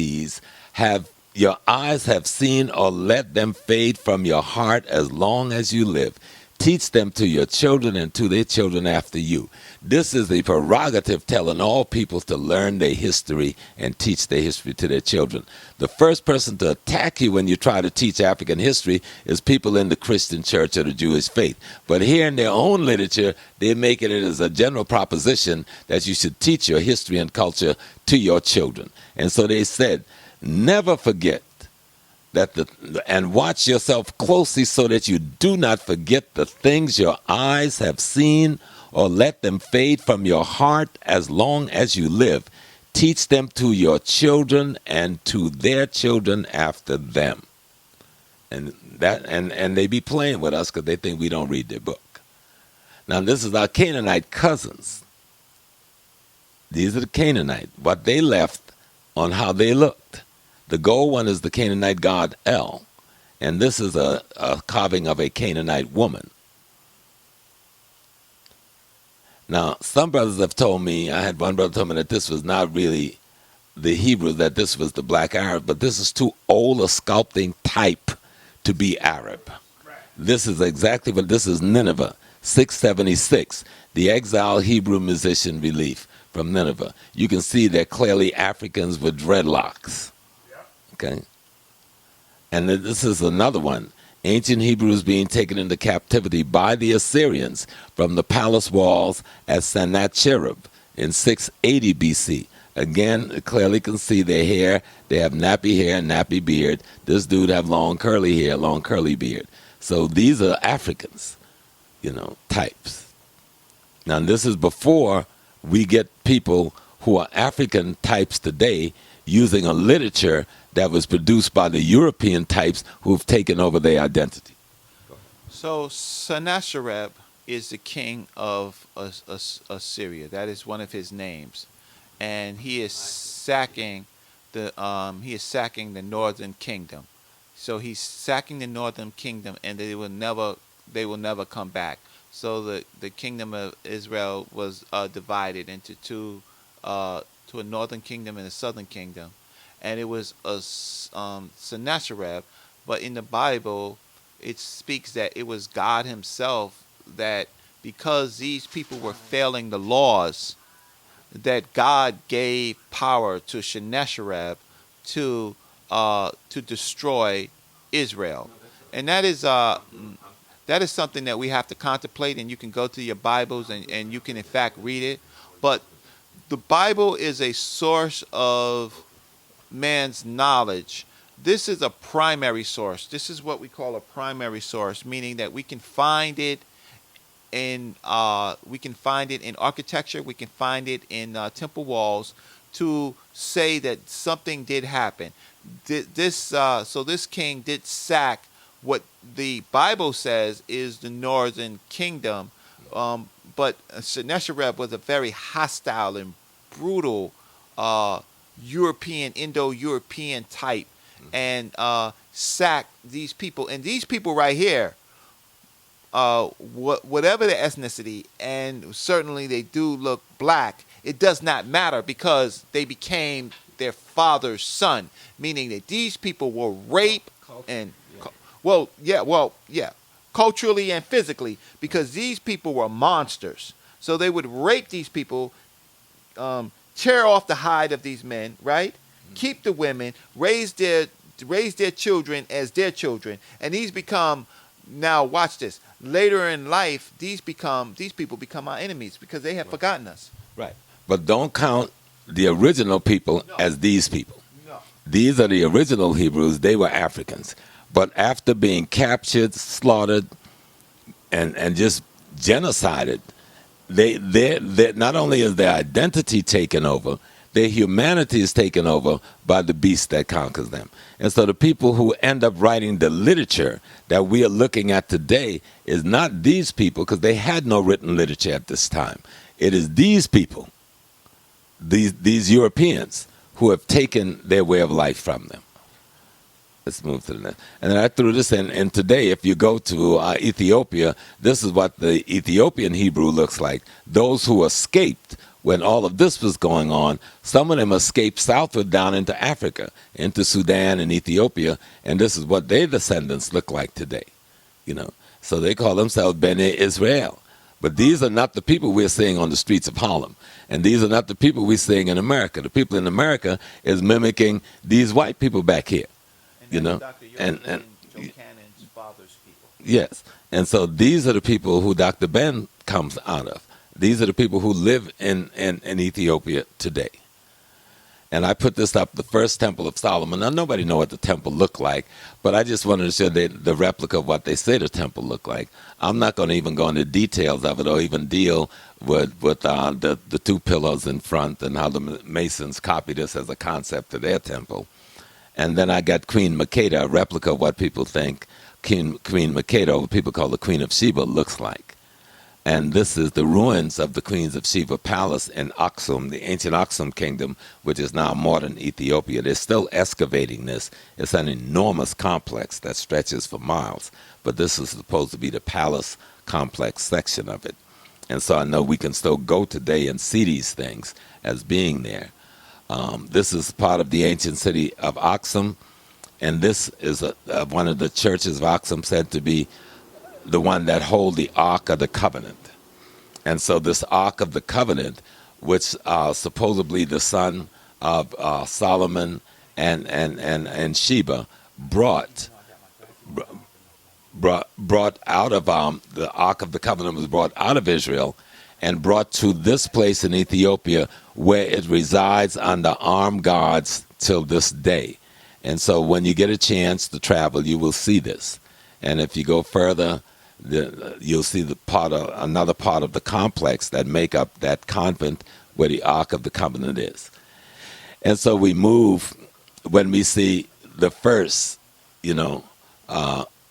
Speaker 1: have seen, or let them fade from your heart as long as you live. Teach them to your children and to their children after you. This is the prerogative telling all peoples to learn their history and teach their history to their children. The first person to attack you when you try to teach African history is people in the Christian church or the Jewish faith. But here in their own literature, they're making it as a general proposition that you should teach your history and culture to your children. And so they said, never forget and watch yourself closely so that you do not forget the things your eyes have seen, or let them fade from your heart as long as you live. Teach them to your children and to their children after them. And they be playing with us because they think we don't read their book. Now this is our Canaanite cousins. These are the Canaanite, what they left on how they looked. The gold one is the Canaanite god El, and this is a carving of a Canaanite woman. Now, some brothers have told me, I had one brother tell me that this was not really the Hebrews, that this was the black Arab, but this is too old a sculpting type to be Arab.
Speaker 2: Right.
Speaker 1: This is exactly what this is. Nineveh, 676, the exiled Hebrew musician relief from Nineveh. You can see they're clearly Africans with dreadlocks. Okay. And this is another one. Ancient Hebrews being taken into captivity by the Assyrians from the palace walls at Sennacherib in 680 BC. Again, clearly can see their hair. They have nappy hair, nappy beard. This dude have long curly hair, long curly beard. So these are Africans, types. Now this is before we get people who are African types today using a literature that was produced by the European types who've taken over their identity.
Speaker 3: So Sennacherib is the king of Assyria. That is one of his names, and he is sacking the northern kingdom. So he's sacking the northern kingdom, and they will never come back. So the kingdom of Israel was divided into two, to a northern kingdom and a southern kingdom. And it was a Sennacherib, but in the Bible, it speaks that it was God himself that, because these people were failing the laws, that God gave power to Sennacherib to destroy Israel. And that is something that we have to contemplate, and you can go to your Bibles and you can in fact read it. But the Bible is a source of man's knowledge. This is a primary source. This is what we call a primary source, meaning that we can find it in architecture. We can find it in temple walls to say that something did happen. So this king did sack what the Bible says is the northern kingdom, but Sennacherib was a very hostile and brutal Indo-European type, and sacked these people. And these people right here whatever their ethnicity, and certainly they do look black, it does not matter because they became their father's son, meaning that these people were raped and, culturally and physically, because these people were monsters. So they would rape these people, tear off the hide of these men, right? Keep the women, raise their children as their children, and these become, now watch this. Later in life, these people become our enemies because they have forgotten us.
Speaker 1: Right. But don't count the original people as these people.
Speaker 3: No.
Speaker 1: These are the original Hebrews. They were Africans. But after being captured, slaughtered, and just genocided, they not only is their identity taken over, their humanity is taken over by the beast that conquers them. And so the people who end up writing the literature that we are looking at today is not these people, because they had no written literature at this time. It is these people, these Europeans, who have taken their way of life from them. Let's move to the next. And then I threw this in. And today, if you go to Ethiopia, this is what the Ethiopian Hebrew looks like. Those who escaped when all of this was going on, some of them escaped southward down into Africa, into Sudan and Ethiopia, and this is what their descendants look like today. So they call themselves Bene Israel. But these are not the people we're seeing on the streets of Harlem. And these are not the people we're seeing in America. The people in America is mimicking these white people back here.
Speaker 3: Dr. and Joe Cannon's father's people.
Speaker 1: Yes. And so these are the people who Dr. Ben comes out of. These are the people who live in Ethiopia today. And I put this up, the first Temple of Solomon. Now, nobody knows what the temple looked like, but I just wanted to show the replica of what they say the temple looked like. I'm not going to even go into details of it or even deal with the two pillars in front and how the Masons copied this as a concept to their temple. And then I got Queen Makeda, a replica of what people think Queen Makeda, or what people call the Queen of Sheba, looks like. And this is the ruins of the Queens of Sheba Palace in Aksum, the ancient Aksum kingdom, which is now modern Ethiopia. They're still excavating this. It's an enormous complex that stretches for miles. But this is supposed to be the palace complex section of it. And so I know we can still go today and see these things as being there. This is part of the ancient city of Aksum, and this is one of the churches of Aksum said to be the one that hold the Ark of the Covenant. And so this Ark of the Covenant, which supposedly the son of Solomon and Sheba brought out of the Ark of the Covenant was brought out of Israel and brought to this place in Ethiopia, where it resides under armed guards till this day. And so when you get a chance to travel, you will see this. And if you go further, you'll see another part of the complex that make up that convent where the Ark of the Covenant is. And so we move when we see the first, we're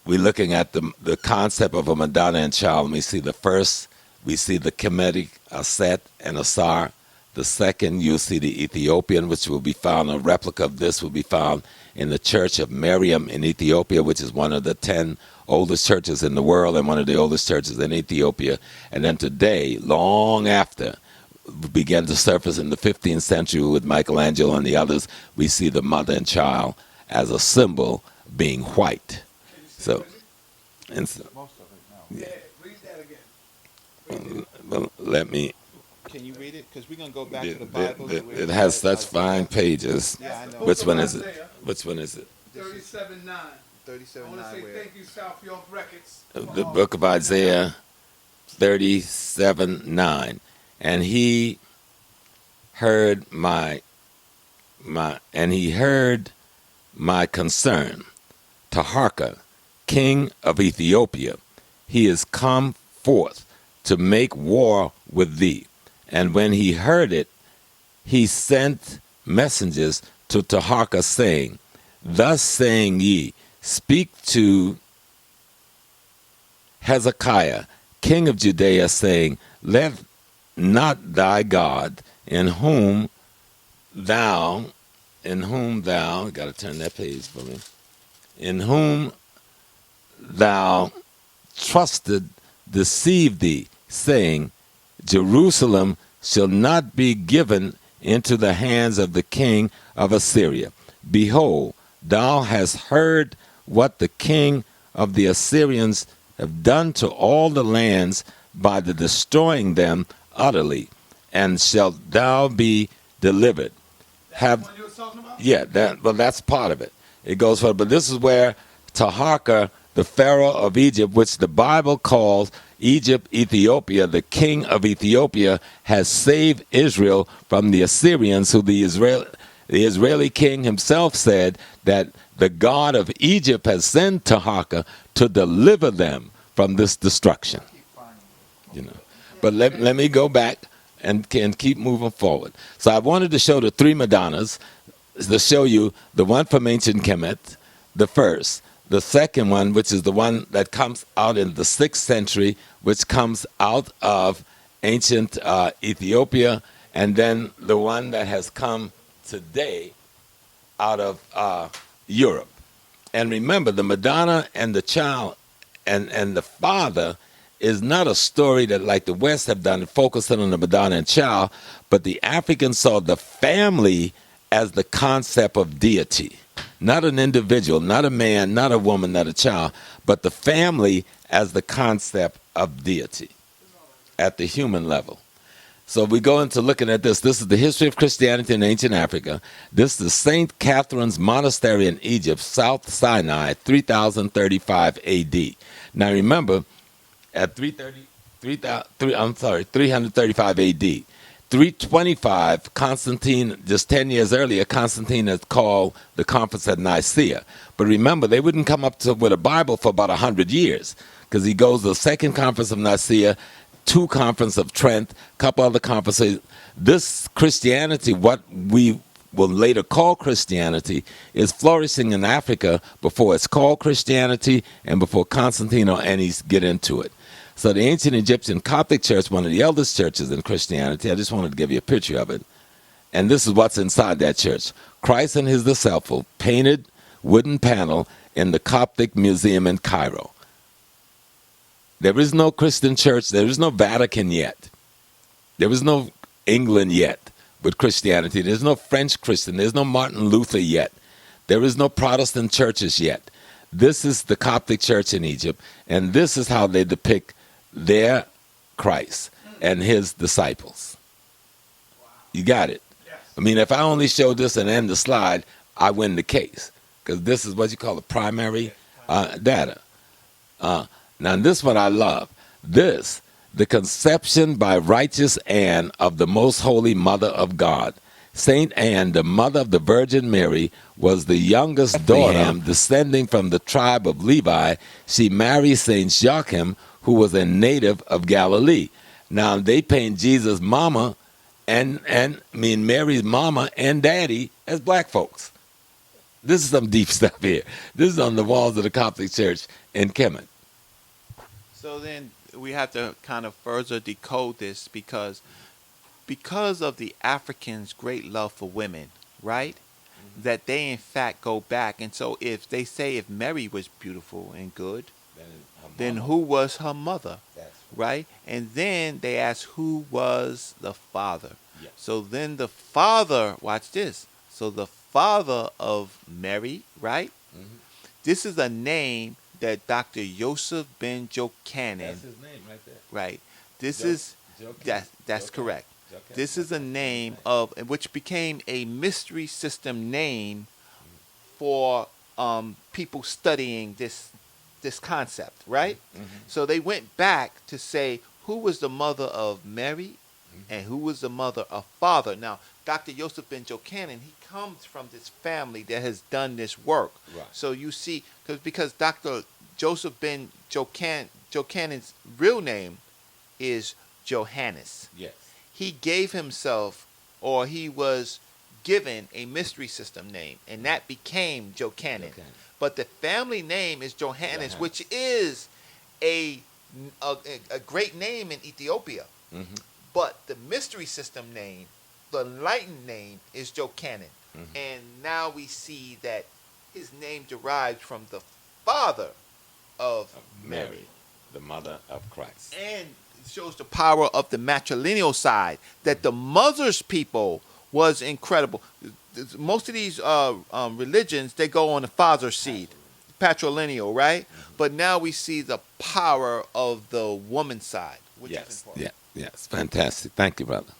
Speaker 1: looking at the concept of a Madonna and child, and we see the first. We see the Kemetic, a Set, and a Sar. The second, you'll see the Ethiopian, which will be found, a replica of this will be found in the Church of Miriam in Ethiopia, which is one of the 10 oldest churches in the world and one of the oldest churches in Ethiopia. And then today, long after, began to surface in the 15th century with Michelangelo and the others, we see the mother and child as a symbol being white. So, and so, yeah. Well, let me.
Speaker 3: Can you read it? Because we're going to go back to the Bible.
Speaker 1: It has such fine pages.
Speaker 3: Yeah, I know.
Speaker 1: Which one is it? Which one is it?
Speaker 2: 37:9.
Speaker 3: 37:9.
Speaker 2: I want to say thank you, South York Records.
Speaker 1: The book of Isaiah 37:9. And he heard my concern. Taharka, king of Ethiopia, he is come forth to make war with thee. And when he heard it, he sent messengers to Taharka, saying, Thus saying ye, speak to Hezekiah, king of Judea, saying, Let not thy God, in whom thou, got to turn that page for me, in whom thou trusted deceive thee, saying, Jerusalem shall not be given into the hands of the king of Assyria. Behold, thou hast heard what the king of the Assyrians have done to all the lands by the destroying them utterly, and shalt thou be delivered. Have
Speaker 2: What you was talking about?
Speaker 1: yeah, that's part of it. It goes for, but this is where Taharka, the Pharaoh of Egypt, which the Bible calls Egypt, Ethiopia, the king of Ethiopia, has saved Israel from the Assyrians, who the Israeli king himself said that the God of Egypt has sent Taharka to deliver them from this destruction. You know, but let me go back and keep moving forward. So I wanted to show the three Madonnas, to show you the one from ancient Kemet, the first, the second one, which is the one that comes out in the 6th century, which comes out of ancient Ethiopia, and then the one that has come today out of Europe. And remember, the Madonna and the child and the father is not a story that, like the West have done, focusing on the Madonna and child, but the Africans saw the family as the concept of deity. Not an individual, not a man, not a woman, not a child, but the family as the concept of deity at the human level. So we go into looking at this. This is the history of Christianity in ancient Africa. This is St. Catherine's Monastery in Egypt, South Sinai, 3035 A.D. Now remember, at 335 A.D., 325, Constantine, just 10 years earlier, Constantine had called the conference at Nicaea. But remember, they wouldn't come up with a Bible for about 100 years, because he goes to the second conference of Nicaea, two conference of Trent, a couple other conferences. This Christianity, what we will later call Christianity, is flourishing in Africa before it's called Christianity and before Constantine or Ennis get into it. So the ancient Egyptian Coptic Church, one of the eldest churches in Christianity, I just wanted to give you a picture of it. And this is what's inside that church. Christ and his disciple, painted wooden panel in the Coptic Museum in Cairo. There is no Christian church. There is no Vatican yet. There is no England yet with Christianity. There's no French Christian. There's no Martin Luther yet. There is no Protestant churches yet. This is the Coptic Church in Egypt, and this is how they depict their Christ and his disciples. You got it? I mean, if I only show this and end the slide, I win the case, because this is what you call the primary data. Now, this one I love. This, the conception by righteous Anne of the most holy Mother of God. Saint Anne, the mother of the Virgin Mary, was the youngest daughter, descending from the tribe of Levi. She married Saint Joachim, who was a native of Galilee. Now, they paint Jesus' mama and Mary's mama and daddy as black folks. This is some deep stuff here. This is on the walls of the Coptic Church in Kemet.
Speaker 3: So then we have to kind of further decode this because of the Africans' great love for women, right? Mm-hmm. That they in fact go back. And so if they say if Mary was beautiful and good, then who was her mother? That's right. And then they ask who was the father. Yes. So then the father, watch this. So the father of Mary, right? Mm-hmm. This is a name that Dr. Yosef Ben Jochanan.
Speaker 1: That's his name right there.
Speaker 3: Right. This is that's correct. Jochanan. This is a name of which became a mystery system name for people studying this concept, right? Mm-hmm. So they went back to say who was the mother of Mary and who was the mother of father. Now, Dr. Yosef Ben Jochanan, he comes from this family that has done this work. Right. So you see, because Dr. Joseph Ben Jochanan's real name is Johannes. Yes. He gave himself, or he was given a mystery system name, and that became Jochanan. But the family name is Johannes, which is a great name in Ethiopia. Mm-hmm. But the mystery system name, the enlightened name, is Jochanan. Mm-hmm. And now we see that his name derives from the father of Mary.
Speaker 1: The mother of Christ.
Speaker 3: And it shows the power of the matrilineal side, that the mother's people was incredible. Most of these religions, they go on the father's seed, patrilineal, right? But now we see the power of the woman's side, which is important.
Speaker 1: Yes, fantastic. Thank you, brother.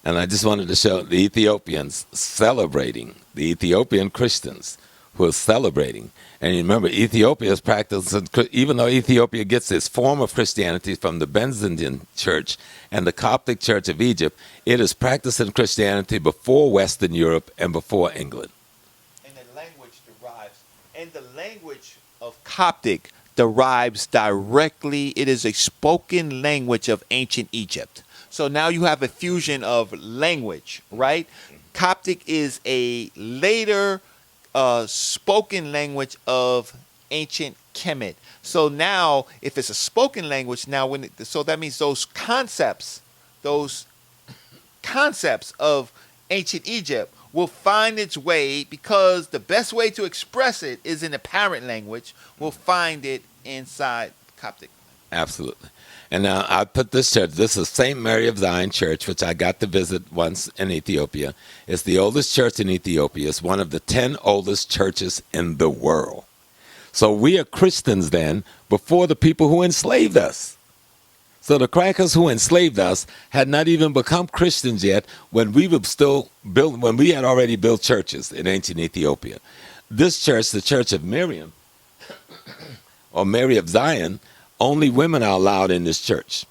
Speaker 1: And I just wanted to show the Ethiopians celebrating, the Ethiopian Christians who are celebrating. And you remember, Ethiopia is practicing, even though Ethiopia gets its form of Christianity from the Byzantine Church and the Coptic Church of Egypt, it is practicing Christianity before Western Europe and before England.
Speaker 3: And the language derives, and the language of Coptic derives directly, it is a spoken language of ancient Egypt. So now you have a fusion of language, right? Coptic is a later spoken language of ancient Kemet. So now, if it's a spoken language, now so that means those concepts of ancient Egypt will find its way, because the best way to express it is in a parent language. We'll find it inside Coptic.
Speaker 1: Absolutely. And now I put this church, this is St. Mary of Zion Church, which I got to visit once in Ethiopia. It's the oldest church in Ethiopia. It's one of the 10 oldest churches in the world. So we are Christians then before the people who enslaved us. So the crackers who enslaved us had not even become Christians yet when we had already built churches in ancient Ethiopia. This church, the Church of Miriam, or Mary of Zion, only women are allowed in this church.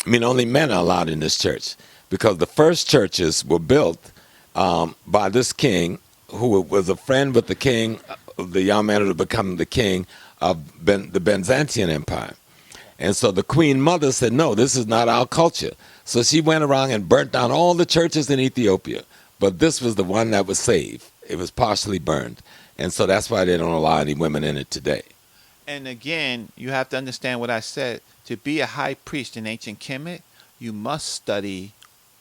Speaker 1: Only men are allowed in this church, because the first churches were built by this king who was a friend with the king, the young man who had become the king of the Byzantine Empire. And so the queen mother said, no, this is not our culture. So she went around and burnt down all the churches in Ethiopia. But this was the one that was saved. It was partially burned. And so that's why they don't allow any women in it today.
Speaker 3: And again, you have to understand what I said. To be a high priest in ancient Kemet, you must study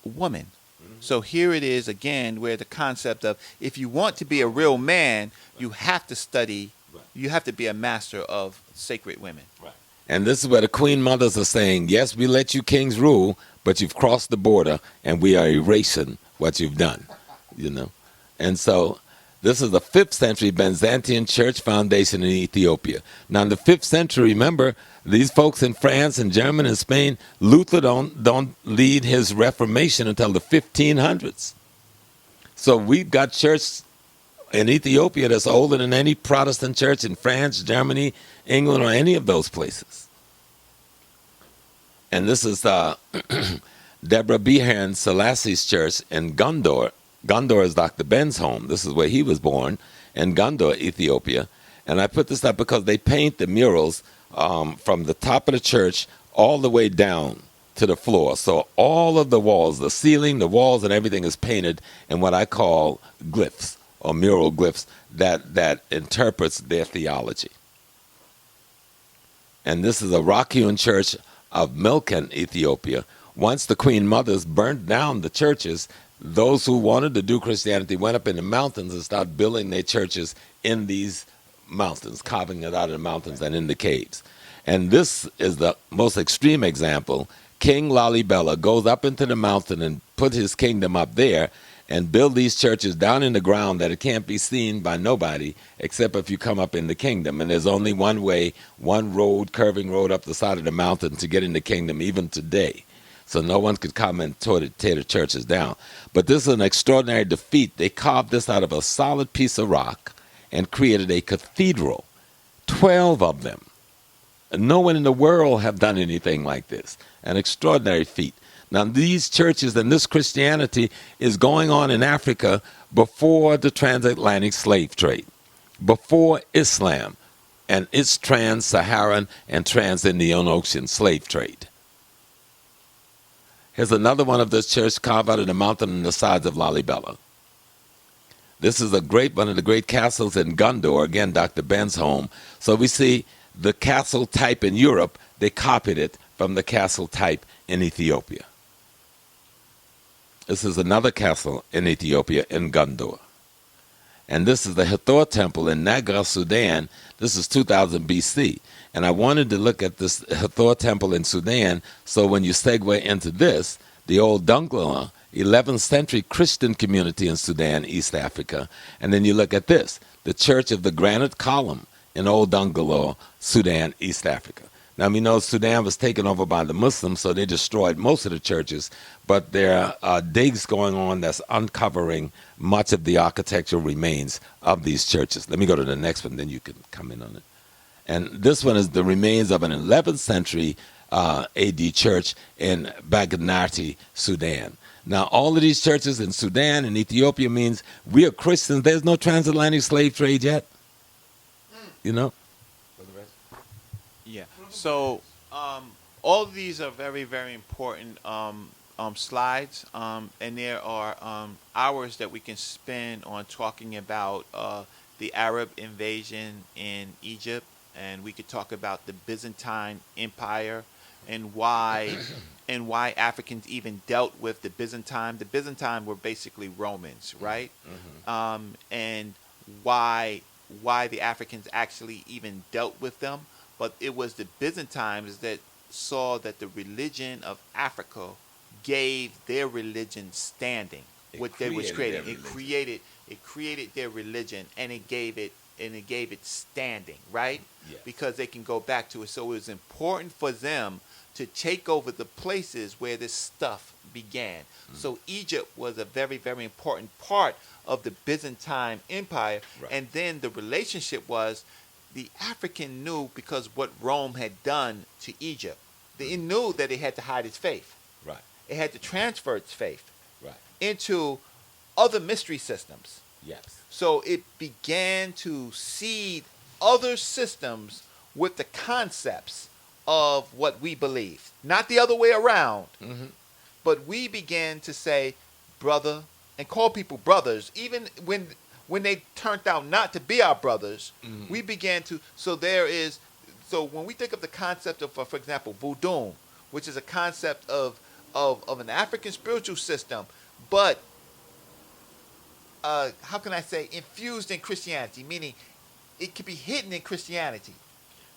Speaker 3: woman. Mm-hmm. So here it is again, where the concept of, if you want to be a real man, you have to study, you have to be a master of sacred women.
Speaker 1: Right. And this is where the queen mothers are saying, yes, we let you kings rule, but you've crossed the border and we are erasing what you've done. And so this is the 5th century Byzantine church foundation in Ethiopia. Now, in the 5th century, remember, these folks in France and Germany and Spain, Luther don't lead his Reformation until the 1500s. So we've got church in Ethiopia that's older than any Protestant church in France, Germany, England, or any of those places. And this is Deborah Behan Selassie's church in Gondor. Gondor is Dr. Ben's home. This is where he was born, in Gondor, Ethiopia. And I put this up because they paint the murals from the top of the church all the way down to the floor. So all of the walls, the ceiling, the walls, and everything is painted in what I call glyphs, or mural glyphs, that interprets their theology. And this is a rock-hewn church of Milken, Ethiopia. Once the queen mothers burnt down the churches, those who wanted to do Christianity went up in the mountains and started building their churches in these mountains, carving it out of the mountains and in the caves. And this is the most extreme example. King Lalibela goes up into the mountain and put his kingdom up there and build these churches down in the ground that it can't be seen by nobody except if you come up in the kingdom. And there's only one way, one road, curving road up the side of the mountain to get in the kingdom, even today. So no one could come and tear the churches down. But this is an extraordinary defeat. They carved this out of a solid piece of rock and created a cathedral, 12 of them. And no one in the world have done anything like this. An extraordinary feat. Now, these churches and this Christianity is going on in Africa before the transatlantic slave trade, before Islam and its trans-Saharan and trans-Indian Ocean slave trade. Here's another one of this church carved out of the mountain on the sides of Lalibela. This is one of the great castles in Gondor, again, Dr. Ben's home. So we see the castle type in Europe, they copied it from the castle type in Ethiopia. This is another castle in Ethiopia, in Gondor. And this is the Hathor Temple in Nagar, Sudan. This is 2000 BC. And I wanted to look at this Hathor Temple in Sudan, so when you segue into this, the old Dungla, 11th century Christian community in Sudan, East Africa, and then you look at this, the Church of the Granite Column in Old Dungla, Sudan, East Africa. Now, we know Sudan was taken over by the Muslims, so they destroyed most of the churches, but there are digs going on that's uncovering much of the architectural remains of these churches. Let me go to the next one, then you can come in on it. And this one is the remains of an 11th century AD church in Bagnati, Sudan. Now, all of these churches in Sudan and Ethiopia means we are Christians. There's no transatlantic slave trade yet. You know?
Speaker 3: Yeah. So all of these are very, very important slides, and there are hours that we can spend on talking about the Arab invasion in Egypt, and we could talk about the Byzantine Empire and why Africans even dealt with the Byzantine. The Byzantine were basically Romans, right? And why the Africans actually even dealt with them. But it was the Byzantines that saw that the religion of Africa gave their religion standing. What they was creating, it created their religion, and it gave it standing, right?
Speaker 1: Yes.
Speaker 3: Because they can go back to it. So it was important for them to take over the places where this stuff began. So Egypt was a very, very important part of the Byzantine Empire,
Speaker 1: Right.
Speaker 3: and then the relationship was the African knew because what Rome had done to Egypt. They knew that it had to hide its faith.
Speaker 1: Right,
Speaker 3: It had to transfer its faith
Speaker 1: right.
Speaker 3: into other mystery systems.
Speaker 1: Yes.
Speaker 3: So it began to seed other systems with the concepts of what we believe. Not the other way around, but we began to say brother and call people brothers, even when they turned out not to be our brothers. We began to, so when we think of the concept of, for example, voodoo, which is a concept of an African spiritual system, but how can I say, infused in Christianity, meaning it could be hidden in Christianity.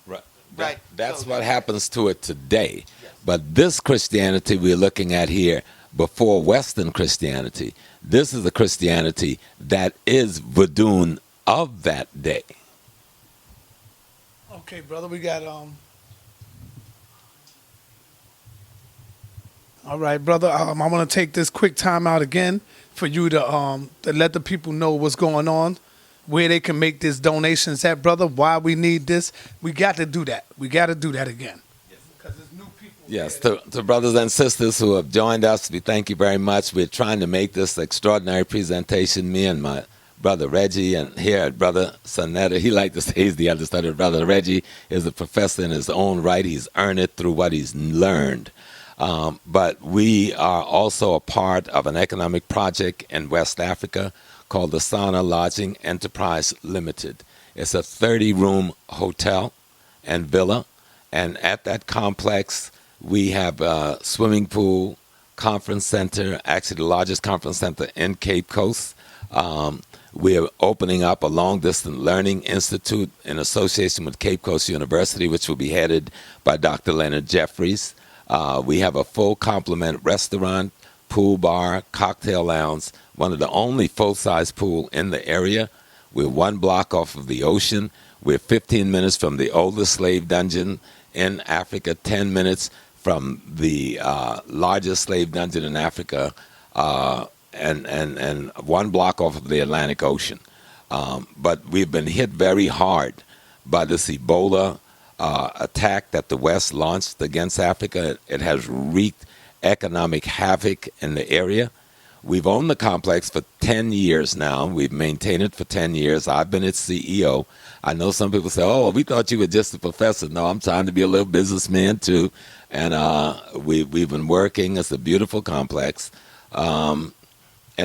Speaker 1: Right.
Speaker 3: Right.
Speaker 1: That's
Speaker 3: So-
Speaker 1: what happens to it today. Yes. But this Christianity we're looking at here, before Western Christianity, this is the Christianity that is voodoo of that day.
Speaker 2: Okay, brother, we got All right, brother. I want to take this quick time out again for you to let the people know what's going on, where they can make these donations at, brother. Why we need this? We got to do that. We got to do that again. Because there's new people.
Speaker 1: Yes, to brothers and sisters who have joined us, we thank you very much. We're trying to make this extraordinary presentation, me and my brother Reggie, and here Brother Sonetta, he liked to say he's the understudy. Brother Reggie is a professor in his own right. He's earned it through what he's learned. But we are also a part of an economic project in West Africa called the Sana Lodging Enterprise Limited. It's a 30-room hotel and villa, and at that complex we have a swimming pool, conference center, actually the largest conference center in Cape Coast. We're opening up a long-distance learning institute in association with Cape Coast University, which will be headed by Dr. Leonard Jeffries. We have a full complement restaurant, pool bar, cocktail lounge, one of the only full-size pool in the area. We're 1 block off of the ocean. We're 15 minutes from the oldest slave dungeon in Africa, 10 minutes from the largest slave dungeon in Africa, and 1 block off of the Atlantic Ocean. But we've been hit very hard by this Ebola attack that the West launched against Africa. It has wreaked economic havoc in the area. We've owned the complex for 10 years now. We've maintained it for 10 years. I've been its CEO. I know some people say, oh, we thought you were just a professor. No, I'm trying to be a little businessman too. And we've been working. It's a beautiful complex. And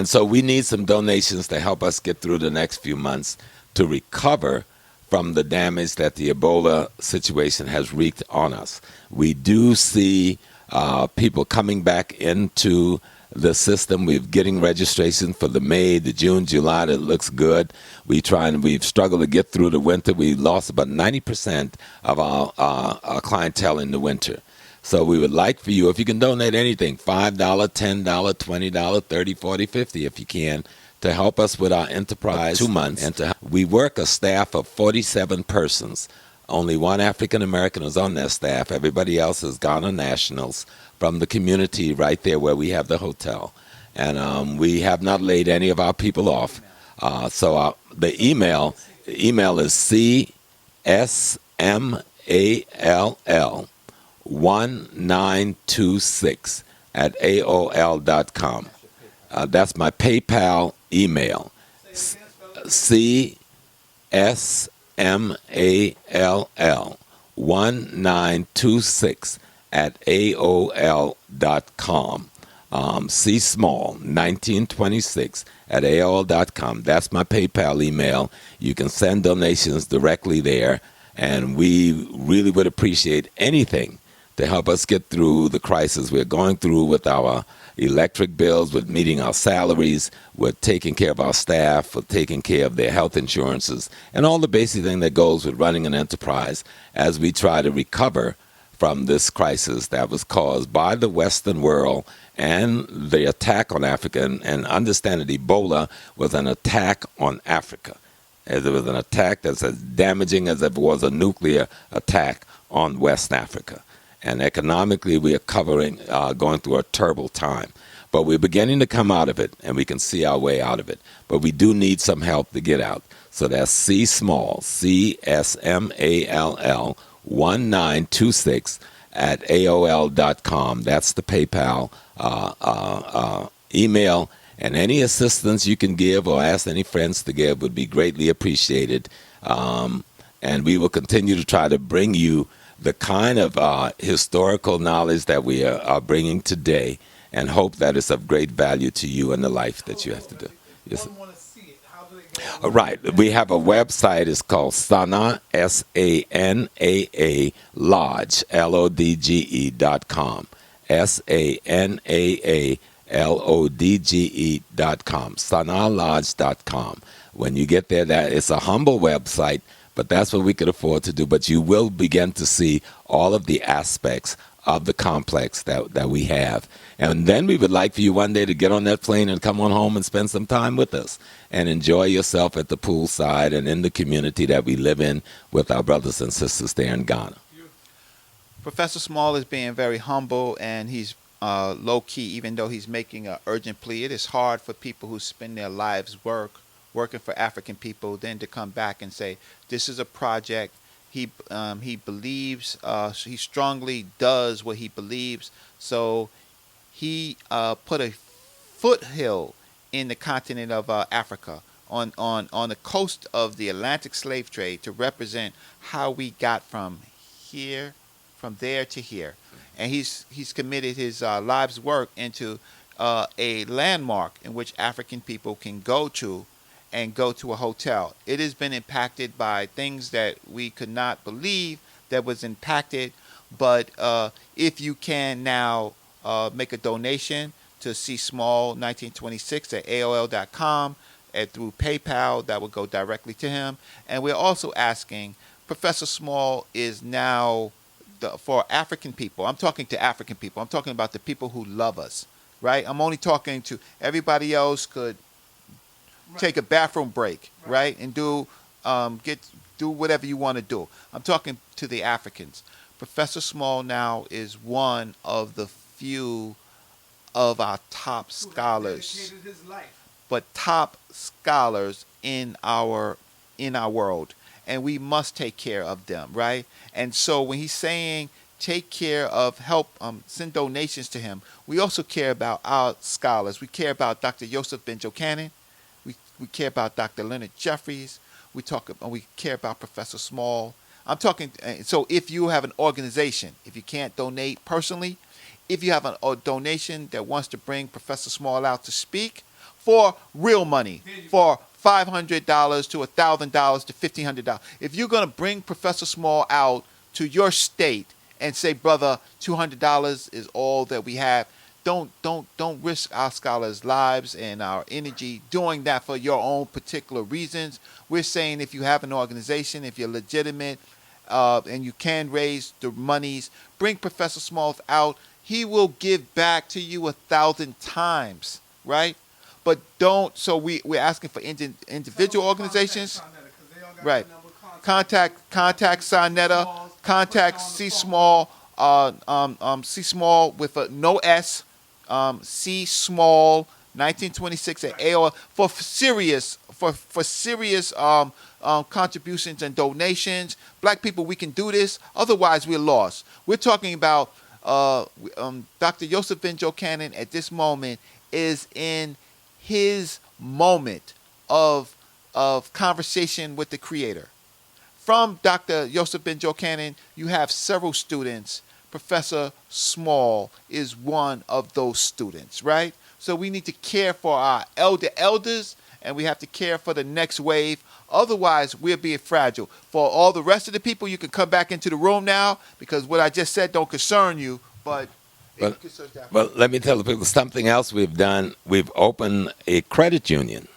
Speaker 1: so we need some donations to help us get through the next few months to recover from the damage that the Ebola situation has wreaked on us. We do see people coming back into the system. We're getting registration for the May, the June, July. That looks good. We've struggled to get through the winter. We lost about 90% of our clientele in the winter. So we would like for you, if you can donate anything, $5, $10, $20, $30, $40, $50, if you can, to help us with our enterprise 2 months. And we work a staff of 47 persons. Only one African American is on that staff. Everybody else is Ghana nationals from the community right there where we have the hotel. And we have not laid any of our people off. The email is csmall1926 at AOL.com. That's my PayPal email. csmall1926 at AOL.com. csmall1926 at AOL.com. That's my PayPal email. You can send donations directly there, and we really would appreciate anything to help us get through the crisis we're going through with our electric bills, with meeting our salaries, with taking care of our staff, with taking care of their health insurances, and all the basic thing that goes with running an enterprise as we try to recover from this crisis that was caused by the Western world and the attack on Africa. And understand that Ebola was an attack on Africa. As it was an attack that's as damaging as if it was a nuclear attack on West Africa. And economically, we are going through a terrible time. But we're beginning to come out of it, and we can see our way out of it. But we do need some help to get out. So that's CSMALL, CSMALL 1926 at AOL.com. That's the PayPal email. And any assistance you can give or ask any friends to give would be greatly appreciated. And we will continue to try to bring you the kind of historical knowledge that we are bringing today, and hope that it's of great value to you in the life that you have to do. Yes. Right. We have a website. It's called SANAA, SANAA Lodge, LODGE.com. SANAA LODGE.com. SANAALodge.com. When you get there, that it's a humble website, but that's what we could afford to do. But you will begin to see all of the aspects of the complex that we have. And then we would like for you one day to get on that plane and come on home and spend some time with us and enjoy yourself at the poolside and in the community that we live in with our brothers and sisters there in Ghana.
Speaker 3: Professor Small is being very humble, and he's low-key, even though he's making an urgent plea. It is hard for people who spend their lives working for African people, then to come back and say, this is a project. He believes, he strongly does what he believes. So he put a foothill in the continent of Africa, on the coast of the Atlantic slave trade, to represent how we got from there to here. And he's committed his life's work into a landmark in which African people can go to and go to a hotel. It has been impacted by things that we could not believe that was impacted. But if you can now make a donation to CSmall 1926 at AOL.com and through PayPal, that will go directly to him. And we're also asking, Professor Small is now for African people. I'm talking to African people. I'm talking about the people who love us, right? I'm only talking to everybody else could take a bathroom break, right? And do whatever you want to do. I'm talking to the Africans. Professor Small now is one of the few of our top scholars, but top scholars in our world, and we must take care of them, right? And so when he's saying take care of, help, send donations to him, we also care about our scholars. We care about Dr. Joseph Benjo-Cannon. We care about Dr. Leonard Jeffries. We care about Professor Small. I'm talking. So if you have an organization, if you can't donate personally, if you have a donation that wants to bring Professor Small out to speak for real money, for $500 to $1,000 to $1,500, if you're going to bring Professor Small out to your state and say, brother, $200 is all that we have, don't risk our scholars' lives and our energy doing that for your own particular reasons. We're saying if you have an organization, if you're legitimate, and you can raise the monies, bring Professor Smalls out. He will give back to you 1,000 times, right? But don't. So we're asking for individual organizations, right? Contact Sonetta, contact C Small, C Small with a no S, C Small 1926 at AOL for serious contributions and donations. Black people, we can do this. Otherwise, we're lost. We're talking about Dr. Joseph Ben Cannon at this moment is in his moment of conversation with the Creator. From Dr. Joseph Ben Cannon, you have several students. Professor Small is one of those students, right? So we need to care for our elders, and we have to care for the next wave. Otherwise, we're being fragile. For all the rest of the people, you can come back into the room now, because what I just said don't concern you, but it concerns that.
Speaker 1: Well, let me tell the people something else we've done. We've opened a credit union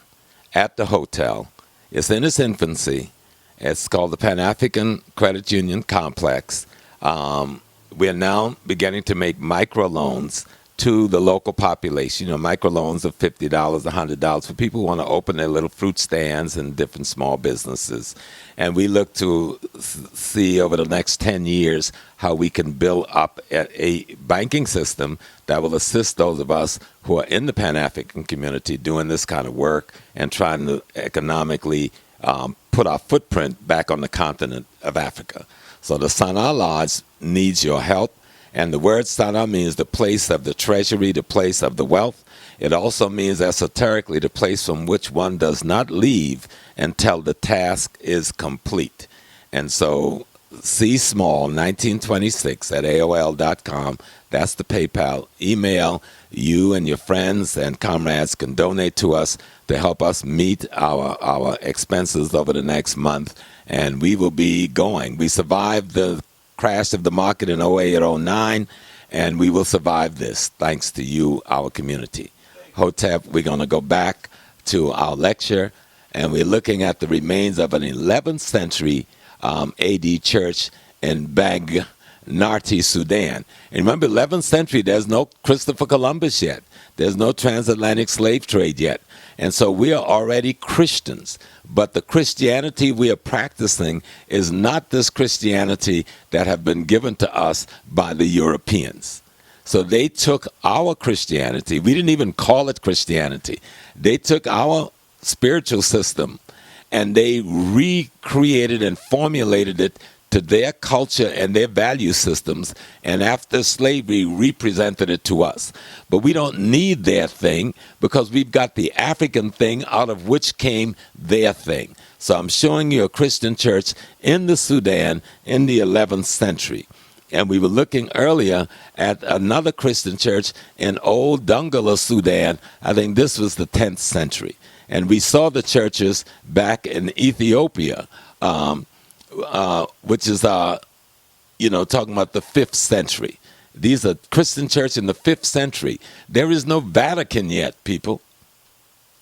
Speaker 1: at the hotel. It's in its infancy. It's called the Pan-African Credit Union Complex. We are now beginning to make microloans to the local population, microloans of $50, $100 for people who want to open their little fruit stands and different small businesses. And we look to see over the next 10 years how we can build up a banking system that will assist those of us who are in the Pan-African community doing this kind of work and trying to economically put our footprint back on the continent of Africa. So the Sana Lodge needs your help. And the word Sana means the place of the treasury, the place of the wealth. It also means esoterically the place from which one does not leave until the task is complete. And so C Small 1926 at AOL.com, that's the PayPal email. You and your friends and comrades can donate to us to help us meet our expenses over the next month. And we will be going. We survived the crash of the market in 08 and 09, and we will survive this thanks to you, our community. Hotep, we're going to go back to our lecture, and we're looking at the remains of an 11th century AD church in Bagnarti, Sudan. And remember, 11th century, there's no Christopher Columbus yet. There's no transatlantic slave trade yet. And so we are already Christians. But the Christianity we are practicing is not this Christianity that have been given to us by the Europeans. So they took our Christianity. We didn't even call it Christianity. They took our spiritual system and they recreated and formulated it to their culture and their value systems, and after slavery represented it to us. But we don't need their thing because we've got the African thing out of which came their thing. So I'm showing you a Christian church in the Sudan in the 11th century. And we were looking earlier at another Christian church in Old Dungala, Sudan. I think this was the 10th century. And we saw the churches back in Ethiopia, which is, talking about the 5th century. These are Christian church in the 5th century. There is no Vatican yet, people.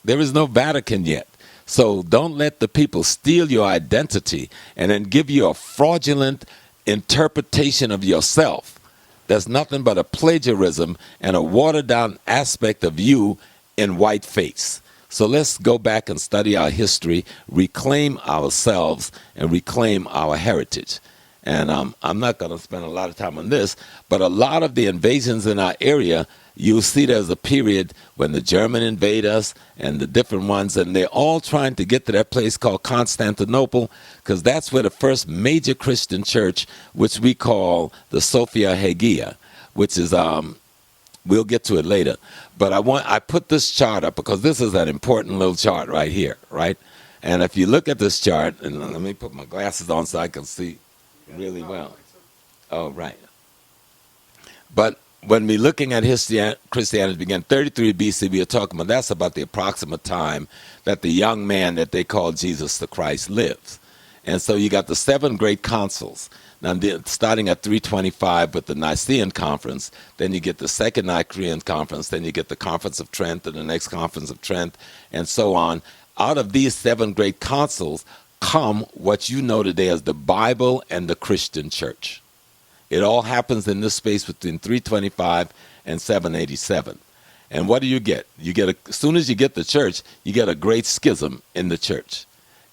Speaker 1: There is no Vatican yet. So don't let the people steal your identity and then give you a fraudulent interpretation of yourself. There's nothing but a plagiarism and a watered-down aspect of you in white face. So let's go back and study our history, reclaim ourselves, and reclaim our heritage. And I'm not going to spend a lot of time on this, but a lot of the invasions in our area, you'll see there's a period when the German invade us and the different ones, and they're all trying to get to that place called Constantinople, because that's where the first major Christian church, which we call the Sophia Hagia, which is we'll get to it later. But I put this chart up because this is an important little chart right here, right? And if you look at this chart, and let me put my glasses on so I can see really well. Oh, right. But when we're looking at Christianity began 33 BC, we are talking about that's about the approximate time that the young man that they call Jesus the Christ lives. And so you got the 7 great councils. Now, starting at 325 with the Nicene Conference, then you get the Second Nicene Conference, then you get the Conference of Trent and the next Conference of Trent, and so on. Out of these 7 great councils come what you know today as the Bible and the Christian church. It all happens in this space between 325 and 787. And what do you get? As soon as you get the church, you get a great schism in the church.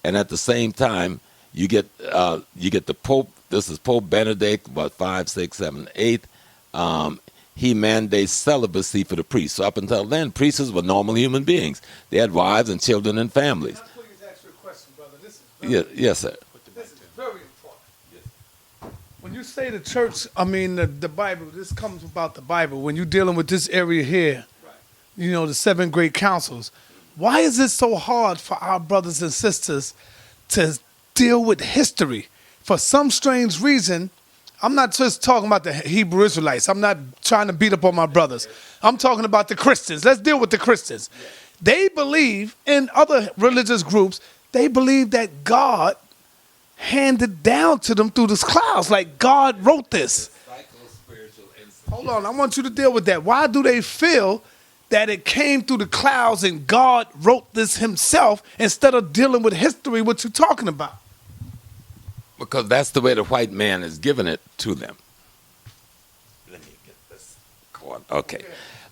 Speaker 1: And at the same time, you get the Pope. This is Pope Benedict, 5, 6, 7, 8. He mandates celibacy for the priests. So up until then, priests were normal human beings. They had wives and children and families.
Speaker 2: Can I please ask you a question, brother?
Speaker 1: Yes, sir.
Speaker 2: This is very important. Yes. When you say the church, I mean the Bible, this comes about the Bible. When you're dealing with this area here, you know, the 7 great councils, why is it so hard for our brothers and sisters to deal with history? For some strange reason, I'm not just talking about the Hebrew Israelites. I'm not trying to beat up on my brothers. I'm talking about the Christians. Let's deal with the Christians. They believe, in other religious groups, they believe that God handed down to them through the clouds, like God wrote this. Hold on, I want you to deal with that. Why do they feel that it came through the clouds and God wrote this himself instead of dealing with history, what you're talking about?
Speaker 1: Because that's the way the white man has given it to them. Let me get this cord. Okay.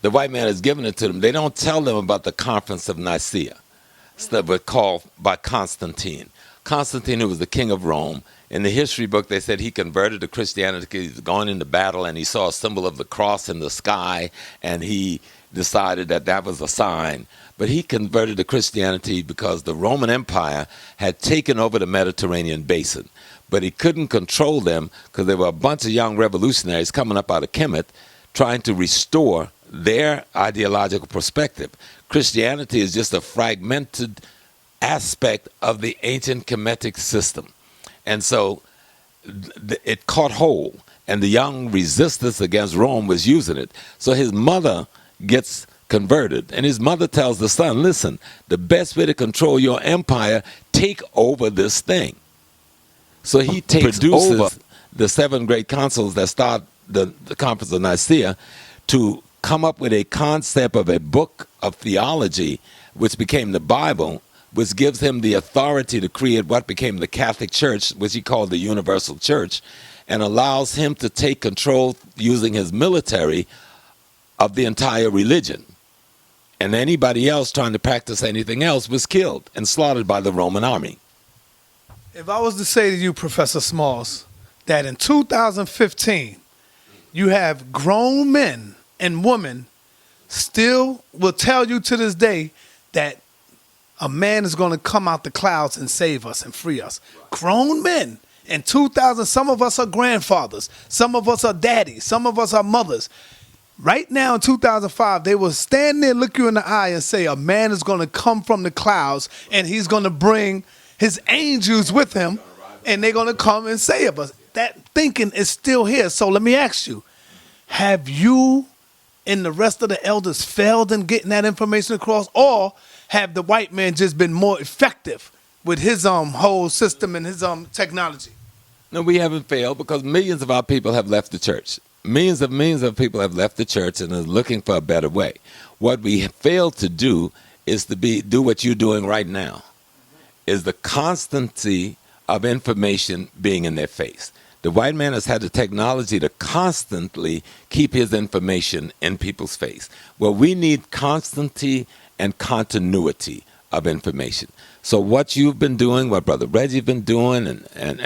Speaker 1: The white man has given it to them. They don't tell them about the Conference of Nicaea. That was called by Constantine. Constantine, who was the king of Rome, in the history book, they said he converted to Christianity. He was going into battle, and he saw a symbol of the cross in the sky, and he decided that that was a sign. But he converted to Christianity because the Roman Empire had taken over the Mediterranean basin. But he couldn't control them because there were a bunch of young revolutionaries coming up out of Kemet trying to restore their ideological perspective. Christianity is just a fragmented aspect of the ancient Kemetic system. And so it caught hold, and the young resistance against Rome was using it. So his mother gets converted, and his mother tells the son, listen, the best way to control your empire, take over this thing. So he produces the 7 great councils that start the Conference of Nicaea to come up with a concept of a book of theology, which became the Bible, which gives him the authority to create what became the Catholic Church, which he called the Universal Church, and allows him to take control using his military of the entire religion. And anybody else trying to practice anything else was killed and slaughtered by the Roman army.
Speaker 2: If I was to say to you, Professor Smalls, that in 2015, you have grown men and women still will tell you to this day that a man is going to come out the clouds and save us and free us. Grown men. In 2000, some of us are grandfathers. Some of us are daddies. Some of us are mothers. Right now in 2005, they will stand there, look you in the eye and say, a man is going to come from the clouds and he's going to bring his angels with him and they're going to come and save us. That thinking is still here. So let me ask you, have you and the rest of the elders failed in getting that information across, or have the white man just been more effective with his whole system and his technology?
Speaker 1: No, we haven't failed because millions of our people have left the church. Millions of people have left the church and are looking for a better way. What we have failed to do is to do what you're doing right now, is the constancy of information being in their face. The white man has had the technology to constantly keep his information in people's face. Well, we need constancy and continuity of information. So what you've been doing, what Brother Reggie's been doing, and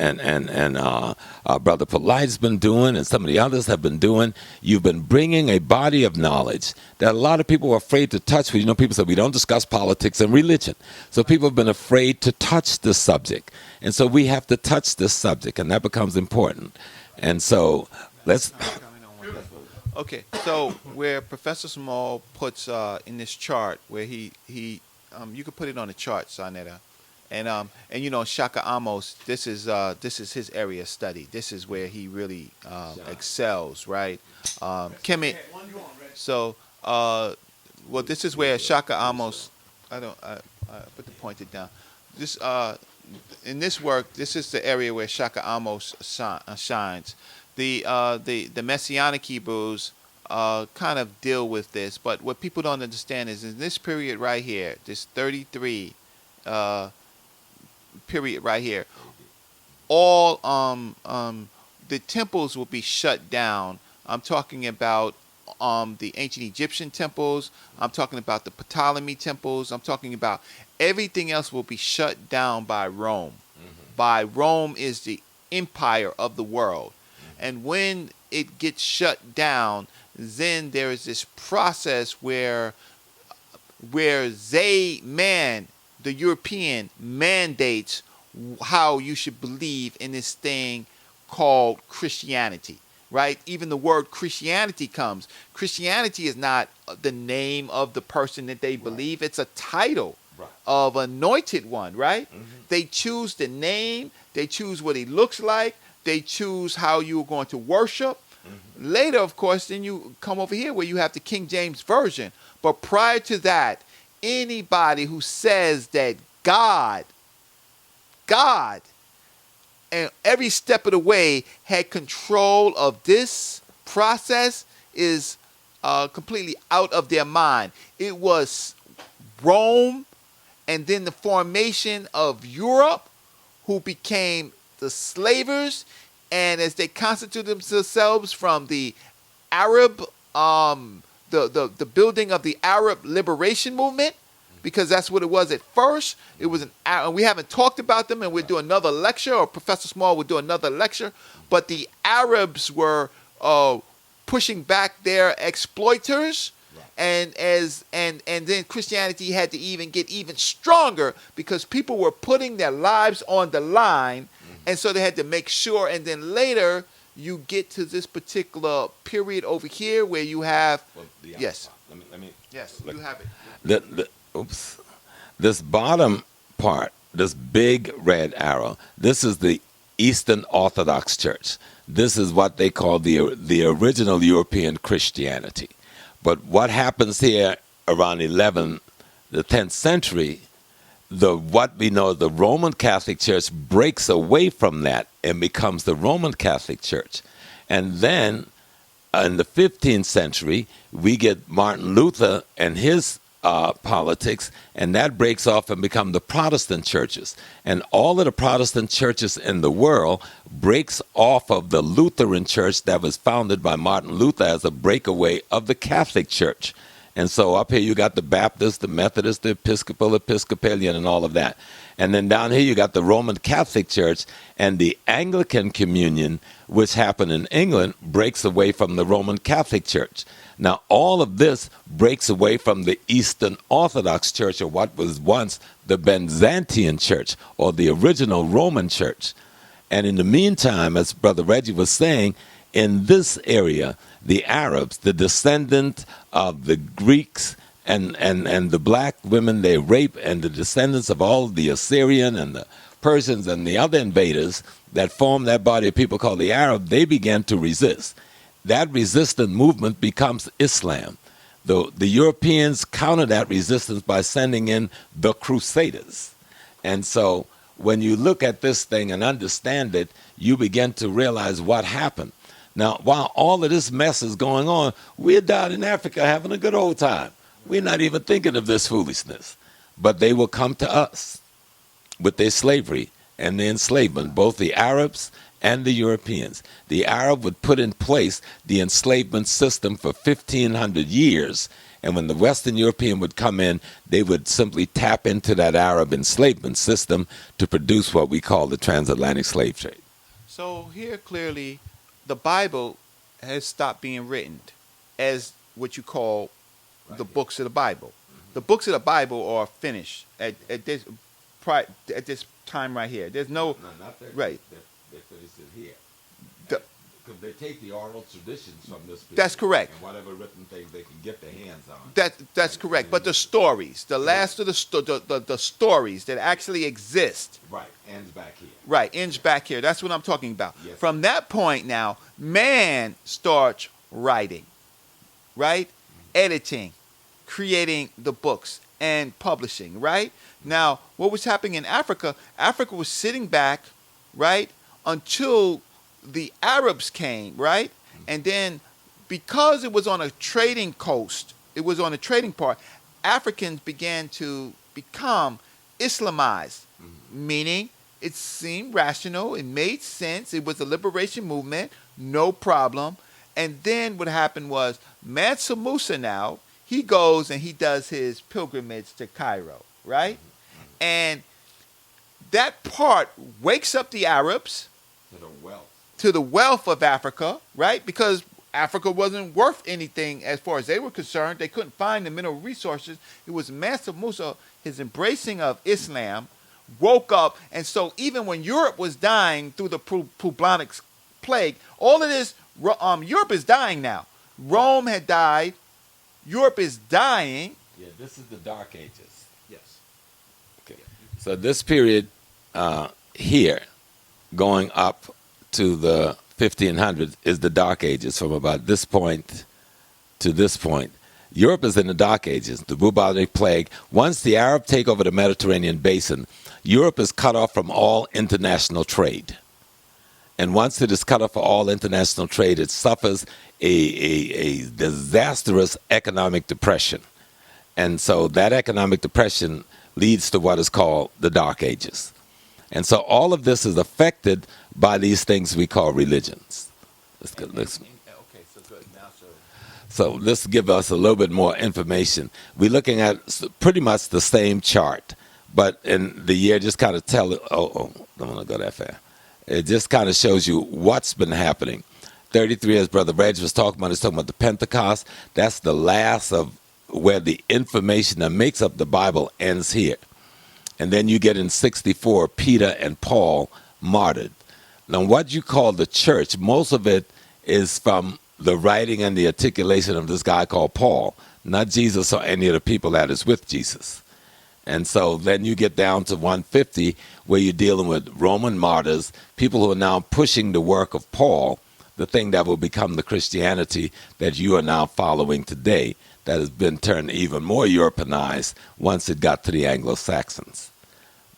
Speaker 1: Brother Polite's been doing, and some of the others have been doing, you've been bringing a body of knowledge that a lot of people are afraid to touch. You know, people say we don't discuss politics and religion. So people have been afraid to touch this subject. And so we have to touch this subject, and that becomes important. And so let's...
Speaker 3: Okay, so where Professor Small puts in this chart, where he you could put it on the chart, Sarnetta, and you know, Shaka Amos, this is his area of study. This is where he really excels, right? So well, this is where Shaka Amos. I put the pointer down. This in this work, this is the area where Shaka Amos shines. The Messianic Hebrews kind of deal with this, but what people don't understand is in this period right here, this 33 period right here, all the temples will be shut down. I'm talking about the ancient Egyptian temples. I'm talking about the Ptolemy temples. I'm talking about everything else will be shut down by Rome. By Rome is the empire of the world. And when it gets shut down, then there is this process where the European mandates how you should believe in this thing called Christianity, right? Even the word Christianity comes. Christianity is not the name of the person that they believe. It's a title of anointed one, right? They choose the name. They choose what he looks like. They choose how you're going to worship. Later, of course, then you come over here where you have the King James Version. But prior to that, anybody who says that God, and every step of the way had control of this process is completely out of their mind. It was Rome and then the formation of Europe who became the slavers, and as they constituted themselves from the Arab, the building of the Arab liberation movement, because that's what it was at first. It was and we haven't talked about them, and we'll do another lecture, or Professor Small will do another lecture. But the Arabs were pushing back their exploiters, and then Christianity had to even get even stronger because people were putting their lives on the line, and so they had to make sure. And then later you get to this particular period over here where you have yes,
Speaker 1: let me
Speaker 3: yes, you have it.
Speaker 1: This bottom part, this big red arrow, this is the Eastern Orthodox Church. This is what they call the original European Christianity. But what happens here around the 10th century, what we know, the Roman Catholic Church breaks away from that and becomes the Roman Catholic Church. And then in the 15th century, we get Martin Luther and his politics, and that breaks off and become the Protestant churches. And all of the Protestant churches in the world breaks off of the Lutheran church that was founded by Martin Luther as a breakaway of the Catholic Church. And so up here you got the Baptist, the Methodist, the Episcopalian, and all of that. And then down here you got the Roman Catholic Church, and the Anglican Communion, which happened in England, breaks away from the Roman Catholic Church. Now, all of this breaks away from the Eastern Orthodox Church, or what was once the Byzantine Church, or the original Roman Church. And in the meantime, as Brother Reggie was saying, in this area, the Arabs, the descendant of the Greeks and the black women they rape, and the descendants of all the Assyrian and the Persians and the other invaders that formed that body of people called the Arab, they began to resist. That resistant movement becomes Islam. The Europeans counter that resistance by sending in the Crusaders. And so when you look at this thing and understand it, you begin to realize what happened. Now, while all of this mess is going on, we're down in Africa having a good old time. We're not even thinking of this foolishness. But they will come to us with their slavery and their enslavement, both the Arabs and the Europeans. The Arab would put in place the enslavement system for 1,500 years, and when the Western European would come in, they would simply tap into that Arab enslavement system to produce what we call the transatlantic slave trade.
Speaker 3: So here clearly, the Bible has stopped being written as what you call the books of the Bible. The books of the Bible are finished at this time right here. There's no
Speaker 1: not there.
Speaker 3: Right.
Speaker 1: They finished it here.
Speaker 3: The-
Speaker 1: Because they take the oral traditions from this period.
Speaker 3: That's correct.
Speaker 1: And whatever written things they can get their hands on.
Speaker 3: That's correct. But the stories, the last of the stories that actually exist,
Speaker 1: Right, ends back here.
Speaker 3: right, ends back here. That's what I'm talking about.
Speaker 1: Yes.
Speaker 3: From that point now, man starts writing, right, editing, creating the books, and publishing, right? Now, what was happening in Africa? Africa was sitting back, right, until the Arabs came, right? And then because it was on a trading coast, it was on a trading part, Africans began to become Islamized, meaning it seemed rational, it made sense, it was a liberation movement, no problem. And then what happened was Mansa Musa now, he goes and he does his pilgrimage to Cairo, right? And that part wakes up the Arabs to the wealth of Africa, right? Because Africa wasn't worth anything as far as they were concerned. They couldn't find the mineral resources. It was Mansa Musa, his embracing of Islam, woke up. And so even when Europe was dying through the bubonic plague, all of this, Europe is dying now. Rome had died. Europe is dying.
Speaker 1: Yeah, this is the Dark Ages.
Speaker 3: Yes.
Speaker 1: Okay. So this period here, going up to the 1500s, is the Dark Ages from about this point to this point. Europe is in the Dark Ages, the bubonic plague. Once the Arab take over the Mediterranean basin, Europe is cut off from all international trade. And once it is cut off from all international trade, it suffers a disastrous economic depression. And so that economic depression leads to what is called the Dark Ages. And so all of this is affected by these things we call religions.
Speaker 3: Okay, so good. Now,
Speaker 1: so let's give us a little bit more information. We're looking at pretty much the same chart, but in the year just kind of tell it, don't want to go that fast. It just kind of shows you what's been happening. 33, as Brother Reggie was talking about, is talking about the Pentecost. That's the last of where the information that makes up the Bible ends here. And then you get in 64, Peter and Paul martyred. Now, what you call the church, most of it is from the writing and the articulation of this guy called Paul, not Jesus or any of the people that is with Jesus. And so then you get down to 150, where you're dealing with Roman martyrs, people who are now pushing the work of Paul, the thing that will become the Christianity that you are now following today, that has been turned even more Europeanized once it got to the Anglo-Saxons.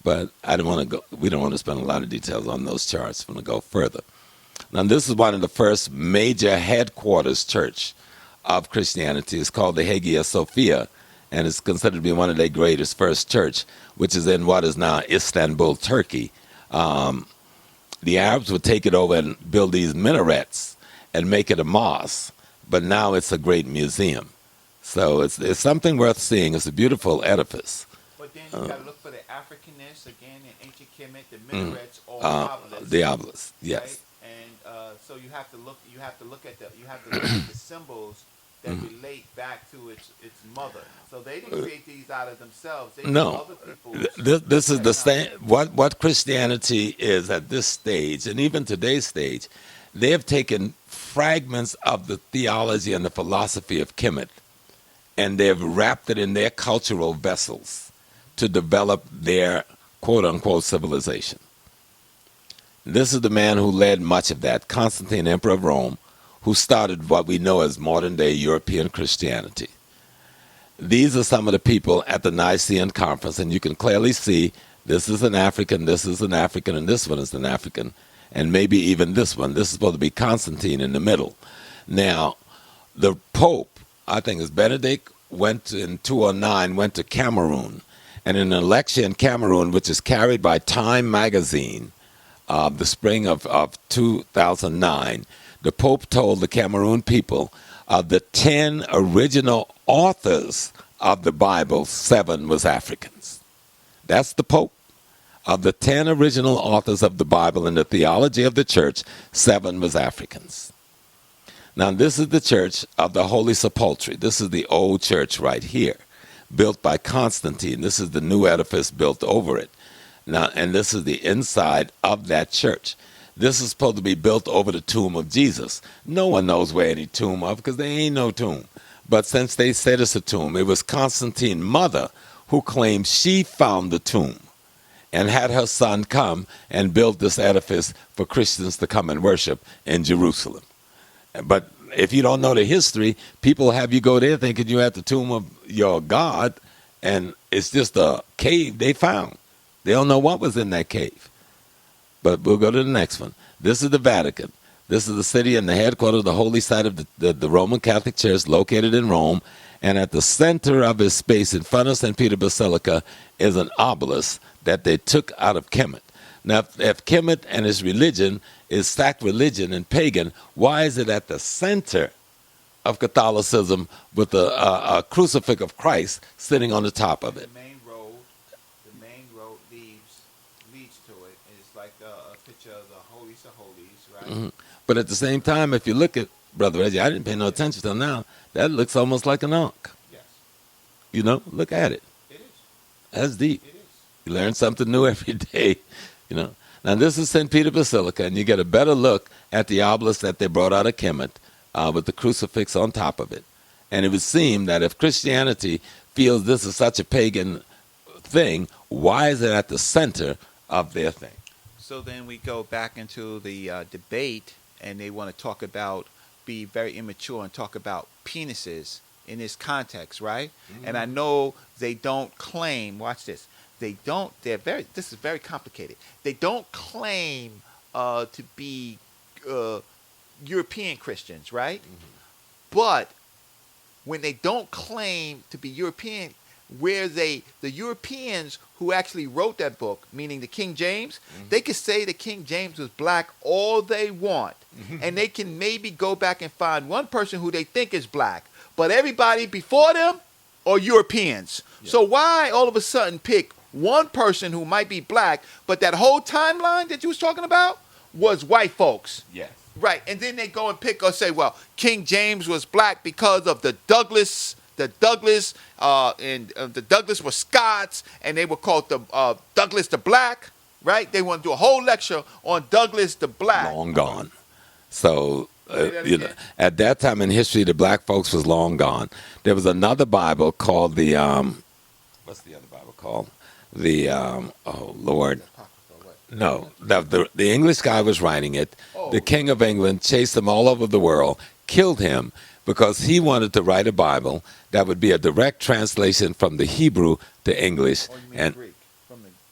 Speaker 1: But I don't want to go. We don't want to spend a lot of details on those charts. I'm going to go further. Now, this is one of the first major headquarters church of Christianity. It's called the Hagia Sophia, and it's considered to be one of their greatest first church, which is in what is now Istanbul, Turkey. The Arabs would take it over and build these minarets and make it a mosque, but now it's a great museum. So it's something worth seeing. It's a beautiful edifice.
Speaker 3: But then you got to look for the Africanness again in ancient Kemet, the minarets or obelisks.
Speaker 1: The obelisk, yes.
Speaker 3: Right? And so you have to look at the symbols that relate back to its mother. So they didn't create these out of themselves. They
Speaker 1: No,
Speaker 3: other people's
Speaker 1: this is the same. What Christianity is at this stage, and even today's stage, they have taken fragments of the theology and the philosophy of Kemet, and they've wrapped it in their cultural vessels to develop their quote-unquote civilization. This is the man who led much of that, Constantine, Emperor of Rome, who started what we know as modern-day European Christianity. These are some of the people at the Nicene Conference, and you can clearly see this is an African, this is an African, and this one is an African, and maybe even this one. This is supposed to be Constantine in the middle. Now, the Pope, I think it's Benedict, in 209, went to Cameroon, and in an election in Cameroon, which is carried by Time magazine, the spring of 2009, the Pope told the Cameroon people of the 10 original authors of the Bible, 7 was Africans. That's the Pope. Of the 10 original authors of the Bible in the theology of the church, 7 was Africans. Now, this is the church of the Holy Sepulchre. This is the old church right here, built by Constantine. This is the new edifice built over it. Now, and this is the inside of that church. This is supposed to be built over the tomb of Jesus. No one knows where any tomb of, because there ain't no tomb. But since they said it's a tomb, it was Constantine's mother who claimed she found the tomb and had her son come and build this edifice for Christians to come and worship in Jerusalem. But if you don't know the history, people have you go there thinking you're at the tomb of your God, and it's just a cave they found. They don't know what was in that cave. But we'll go to the next one. This is the Vatican. This is the city and the headquarters of the holy site of the Roman Catholic Church, located in Rome. And at the center of its space, in front of St. Peter Basilica, is an obelisk that they took out of Kemet. Now, if Kemet and his religion is sacrilegion and pagan, why is it at the center of Catholicism with a crucifix of Christ sitting on the top of it?
Speaker 3: The main road leads to it. It's like a picture of the holies of holies, right?
Speaker 1: Mm-hmm. But at the same time, if you look at Brother Reggie, I didn't pay no attention till now. That looks almost like an ankh.
Speaker 3: Yes.
Speaker 1: You know, look at it.
Speaker 3: It is.
Speaker 1: That's deep.
Speaker 3: It is.
Speaker 1: You learn something new every day. You know. Now this is St. Peter Basilica, and you get a better look at the obelisk that they brought out of Kemet with the crucifix on top of it. And it would seem that if Christianity feels this is such a pagan thing, why is it at the center of their thing?
Speaker 3: So then we go back into the debate, and they want to talk about, be very immature and talk about penises in this context, right? Mm-hmm. And I know they don't claim, watch this, this is very complicated. They don't claim to be European Christians, right? Mm-hmm. But when they don't claim to be European, where the Europeans who actually wrote that book, meaning the King James, mm-hmm. they could say the King James was black all they want. Mm-hmm. And they can maybe go back and find one person who they think is black. But everybody before them are Europeans. Yeah. So why all of a sudden pick one person who might be black, but that whole timeline that you was talking about was white folks?
Speaker 1: Yes.
Speaker 3: Right. And then they go and pick or say, well, King James was black because of the Douglas were Scots, and they were called the Douglas the Black, right? They want to do a whole lecture on Douglas the Black.
Speaker 1: Long gone. So, at that time in history, the black folks was long gone. There was another Bible called the, what's the other Bible called? The, oh, Lord. No, the English guy was writing it. Oh. The King of England chased him all over the world, killed him, because he wanted to write a Bible that would be a direct translation from the Hebrew to English, and
Speaker 3: Greek.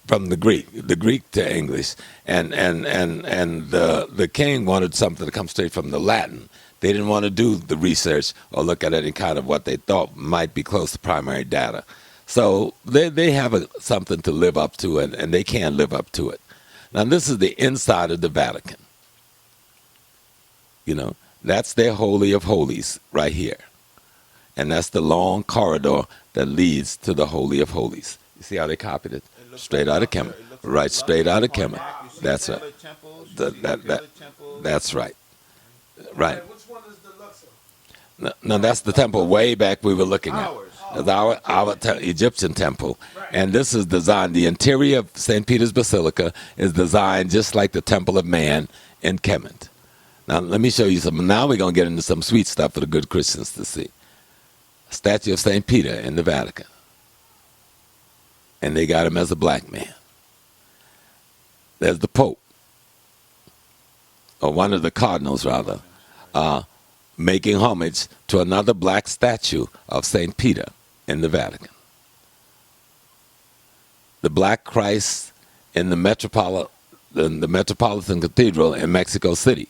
Speaker 1: From the Greek to English, and the king wanted something to come straight from the Latin. They didn't want to do the research or look at any kind of what they thought might be close to primary data. So they have something to live up to, and they can live up to it. Now this is the inside of the Vatican. You know. That's their Holy of Holies right here. And that's the long corridor that leads to the Holy of Holies. You see how they copied it? Straight out of Kemet. Right, straight out of Kemet. That's right. That's right. Right.
Speaker 2: Which one is the Luxor?
Speaker 1: No, that's the temple way back we were looking at. Our Egyptian temple. And this is designed, the interior of St. Peter's Basilica is designed just like the Temple of Man in Kemet. Now, let me show you some. Now we're going to get into some sweet stuff for the good Christians to see. A statue of St. Peter in the Vatican. And they got him as a black man. There's the Pope, or one of the cardinals, rather, making homage to another black statue of St. Peter in the Vatican. The Black Christ in the Metropolitan Cathedral in Mexico City.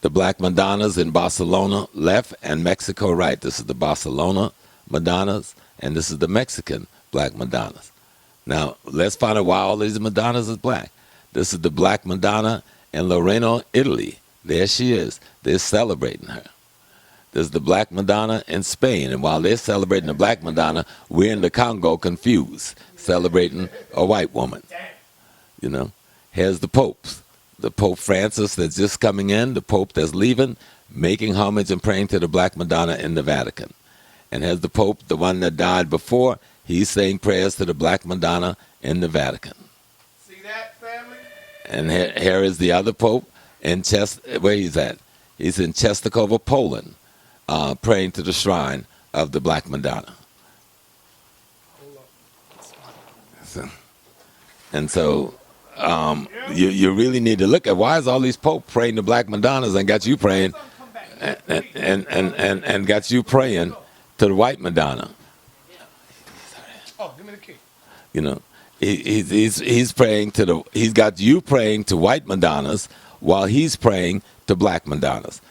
Speaker 1: The Black Madonnas in Barcelona left and Mexico right. This is the Barcelona Madonnas, and this is the Mexican Black Madonnas. Now, let's find out why all these Madonnas is black. This is the Black Madonna in Loreno, Italy. There she is. They're celebrating her. There's the Black Madonna in Spain, and while they're celebrating the Black Madonna, we're in the Congo confused, celebrating a white woman. You know, here's the popes. The Pope Francis that's just coming in, the Pope that's leaving, making homage and praying to the Black Madonna in the Vatican. And here's the Pope, the one that died before, he's saying prayers to the Black Madonna in the Vatican.
Speaker 2: See that, family?
Speaker 1: And here is the other Pope in where he's at. He's in Częstochowa, Poland, praying to the shrine of the Black Madonna. You really need to look at why is all these popes praying to Black Madonnas and got you praying and got you praying to the white Madonna.
Speaker 2: Oh, give me the key.
Speaker 1: You know, he's praying to the. He's got you praying to white Madonnas while he's praying to black Madonnas.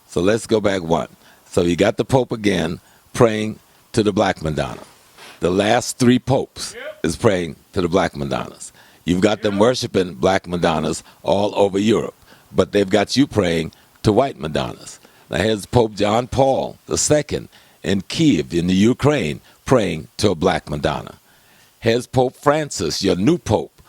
Speaker 1: So let's go back one. So you got the Pope again praying to the black Madonna. The last three popes is praying to the black Madonnas. You've got them worshiping black Madonnas all over Europe, but they've got you praying to white Madonnas. Now here's Pope John Paul II in Kiev in the Ukraine praying to a black Madonna. Here's Pope Francis, your new pope,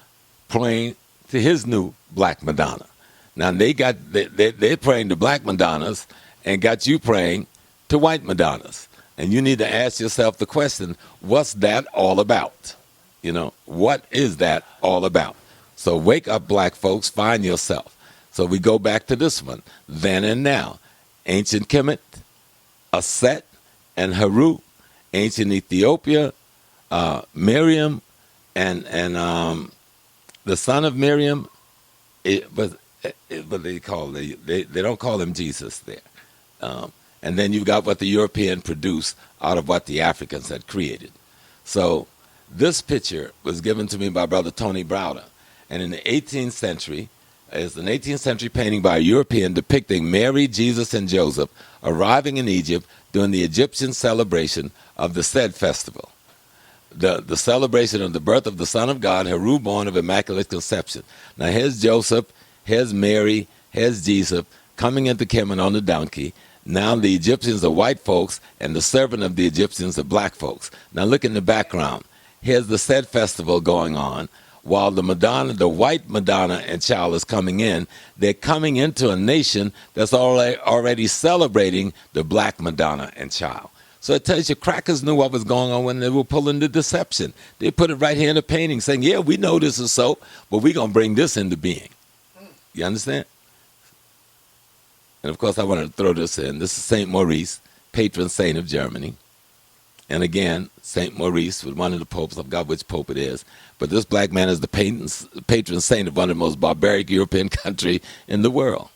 Speaker 1: praying to his new black Madonna. Now they're praying to black Madonnas and got you praying to white Madonnas. And you need to ask yourself the question, what's that all about? You know, what is that all about? So wake up, black folks, find yourself. So we go back to this one, then and now. Ancient Kemet, Aset, and Heru. Ancient Ethiopia, Miriam, and the son of Miriam, but they don't call him Jesus there. And then you've got what the European produced out of what the Africans had created. So this picture was given to me by Brother Tony Browder. And in the 18th century, it's an 18th century painting by a European depicting Mary, Jesus, and Joseph arriving in Egypt during the Egyptian celebration of the Sed festival. The celebration of the birth of the Son of God, Heru, born of Immaculate Conception. Now here's Joseph, here's Mary, here's Jesus coming into Kemet on the donkey. Now the Egyptians are white folks, and the servant of the Egyptians are black folks. Now look in the background. Here's the Sed festival going on. While the Madonna, the white Madonna and child is coming in, they're coming into a nation that's already celebrating the black Madonna and child. So it tells you crackers knew what was going on when they were pulling the deception. They put it right here in the painting saying, yeah, we know this is so, but we're going to bring this into being. You understand? And of course, I wanted to throw this in. This is St. Maurice, patron saint of Germany. And again, St. Maurice was one of the popes. I forgot which pope it is. But this black man is the patron saint of one of the most barbaric European country in the world.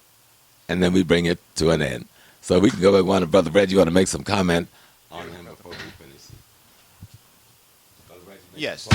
Speaker 1: And then we bring it to an end. So we can go back one to Brother Reggie. You want to make some comment on him before we finish?
Speaker 3: Yes.